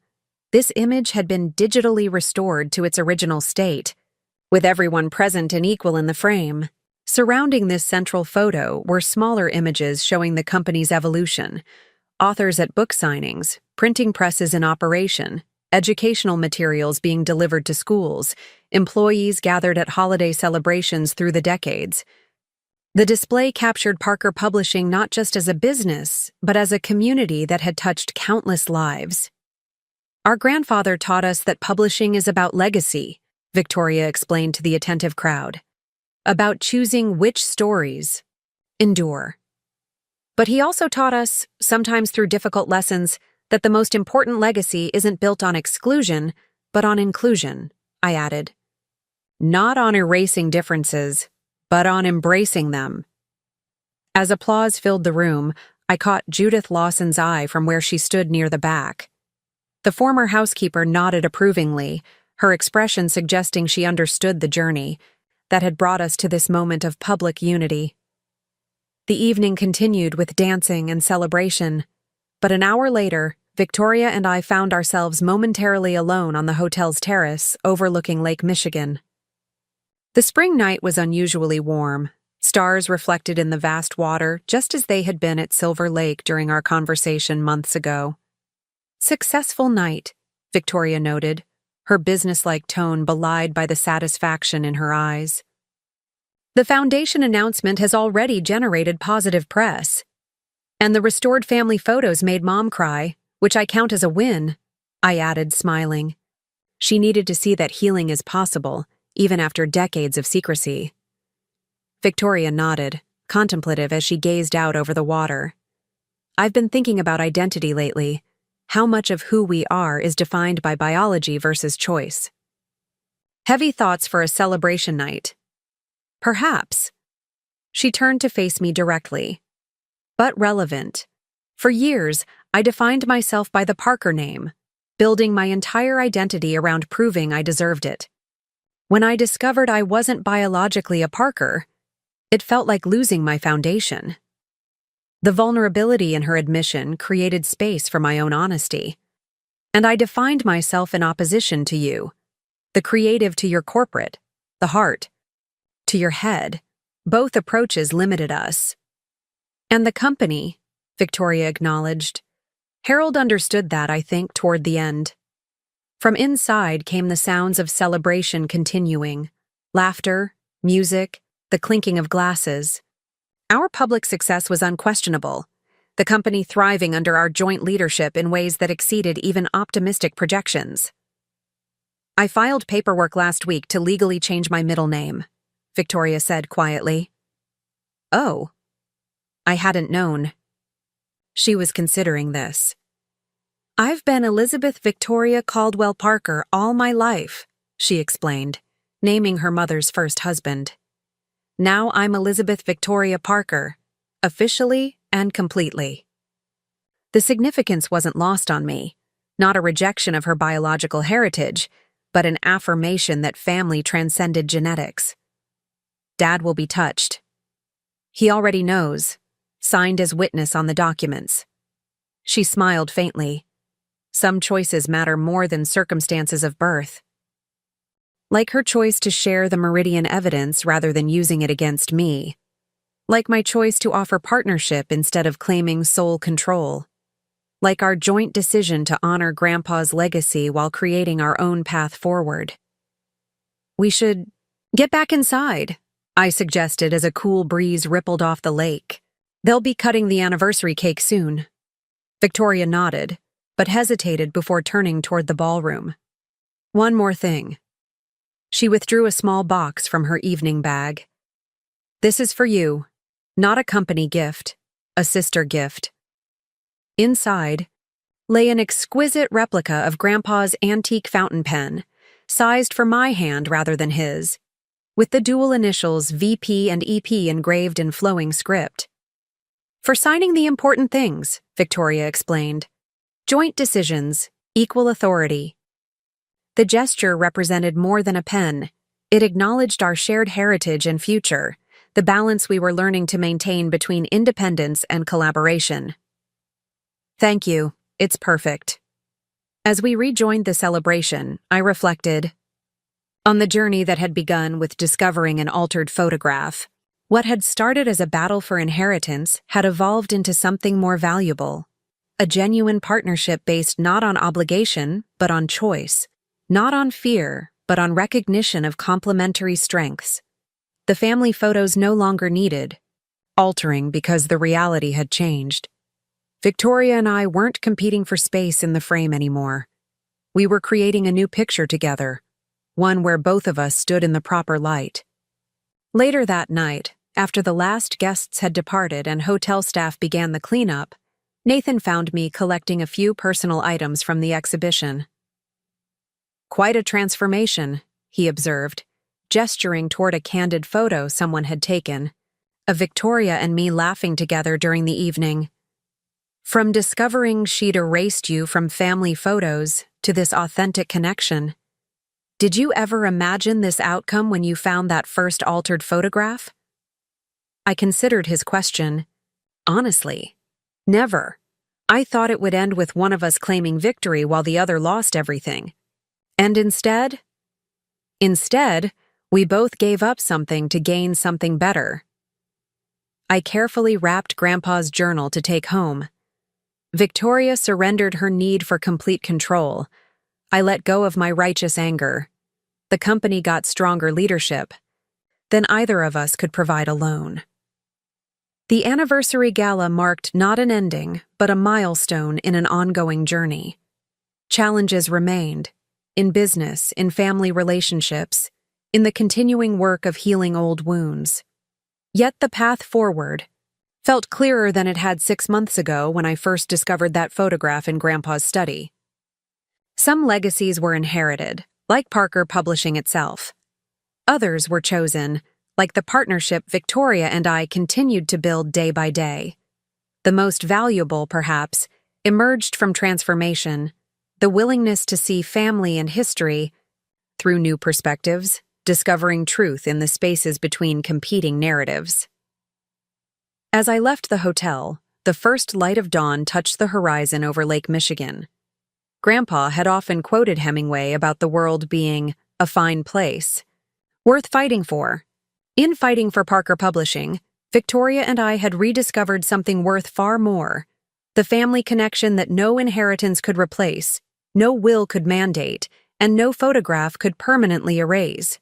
this image had been digitally restored to its original state, with everyone present and equal in the frame. Surrounding this central photo were smaller images showing the company's evolution, authors at book signings, printing presses in operation, educational materials being delivered to schools, employees gathered at holiday celebrations through the decades. The display captured Parker Publishing not just as a business, but as a community that had touched countless lives. "Our grandfather taught us that publishing is about legacy," Victoria explained to the attentive crowd. "About choosing which stories endure. But he also taught us, sometimes through difficult lessons, that the most important legacy isn't built on exclusion, but on inclusion," I added. "Not on erasing differences, but on embracing them." As applause filled the room, I caught Judith Lawson's eye from where she stood near the back. The former housekeeper nodded approvingly, her expression suggesting she understood the journey that had brought us to this moment of public unity. The evening continued with dancing and celebration, but an hour later, Victoria and I found ourselves momentarily alone on the hotel's terrace overlooking Lake Michigan. The spring night was unusually warm, stars reflected in the vast water just as they had been at Silver Lake during our conversation months ago. "Successful night," Victoria noted, her businesslike tone belied by the satisfaction in her eyes. The foundation announcement has already generated positive press. And the restored family photos made Mom cry, which I count as a win, I added, smiling. She needed to see that healing is possible, even after decades of secrecy. Victoria nodded, contemplative as she gazed out over the water. I've been thinking about identity lately. How much of who we are is defined by biology versus choice? Heavy thoughts for a celebration night. Perhaps. She turned to face me directly. But relevant. For years, I defined myself by the Parker name, building my entire identity around proving I deserved it. When I discovered I wasn't biologically a Parker, it felt like losing my foundation. The vulnerability in her admission created space for my own honesty. And I defined myself in opposition to you, the creative to your corporate, the heart to your head. Both approaches limited us. And the company, Victoria acknowledged. Harold understood that, I think, toward the end. From inside came the sounds of celebration continuing. Laughter, music, the clinking of glasses. Our public success was unquestionable, the company thriving under our joint leadership in ways that exceeded even optimistic projections. I filed paperwork last week to legally change my middle name, Victoria said quietly. Oh. I hadn't known. She was considering this. I've been Elizabeth Victoria Caldwell Parker all my life, she explained, naming her mother's first husband. Now I'm Elizabeth Victoria Parker, officially and completely. The significance wasn't lost on me, not a rejection of her biological heritage, but an affirmation that family transcended genetics. Dad will be touched. He already knows. Signed as witness on the documents. She smiled faintly. Some choices matter more than circumstances of birth. Like her choice to share the Meridian evidence rather than using it against me. Like my choice to offer partnership instead of claiming sole control. Like our joint decision to honor Grandpa's legacy while creating our own path forward. We should get back inside, I suggested as a cool breeze rippled off the lake. They'll be cutting the anniversary cake soon. Victoria nodded, but hesitated before turning toward the ballroom. One more thing. She withdrew a small box from her evening bag. This is for you, not a company gift, a sister gift. Inside lay an exquisite replica of Grandpa's antique fountain pen, sized for my hand rather than his, with the dual initials VP and EP engraved in flowing script. For signing the important things, Victoria explained. Joint decisions, equal authority. The gesture represented more than a pen. It acknowledged our shared heritage and future, the balance we were learning to maintain between independence and collaboration. Thank you, it's perfect. As we rejoined the celebration, I reflected on the journey that had begun with discovering an altered photograph. What had started as a battle for inheritance had evolved into something more valuable. A genuine partnership based not on obligation, but on choice. Not on fear, but on recognition of complementary strengths. The family photos no longer needed, altering because the reality had changed. Victoria and I weren't competing for space in the frame anymore. We were creating a new picture together, one where both of us stood in the proper light. Later that night, after the last guests had departed and hotel staff began the cleanup, Nathan found me collecting a few personal items from the exhibition. Quite a transformation, he observed, gesturing toward a candid photo someone had taken, of Victoria and me laughing together during the evening. From discovering she'd erased you from family photos to this authentic connection. Did you ever imagine this outcome when you found that first altered photograph? I considered his question. Honestly, never. I thought it would end with one of us claiming victory while the other lost everything. And instead, we both gave up something to gain something better. I carefully wrapped Grandpa's journal to take home. Victoria surrendered her need for complete control, I let go of my righteous anger. The company got stronger leadership than either of us could provide alone. The anniversary gala marked not an ending, but a milestone in an ongoing journey. Challenges remained, in business, in family relationships, in the continuing work of healing old wounds. Yet the path forward felt clearer than it had 6 months ago when I first discovered that photograph in Grandpa's study. Some legacies were inherited, like Parker Publishing itself. Others were chosen, like the partnership Victoria and I continued to build day by day. The most valuable, perhaps, emerged from transformation, the willingness to see family and history through new perspectives, discovering truth in the spaces between competing narratives. As I left the hotel, the first light of dawn touched the horizon over Lake Michigan. Grandpa had often quoted Hemingway about the world being a fine place, worth fighting for. In fighting for Parker Publishing, Victoria and I had rediscovered something worth far more: the family connection that no inheritance could replace, no will could mandate, and no photograph could permanently erase.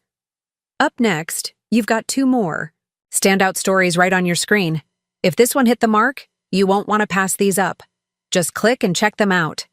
Up next, you've got 2 more standout stories right on your screen. If this one hit the mark, you won't want to pass these up. Just click and check them out.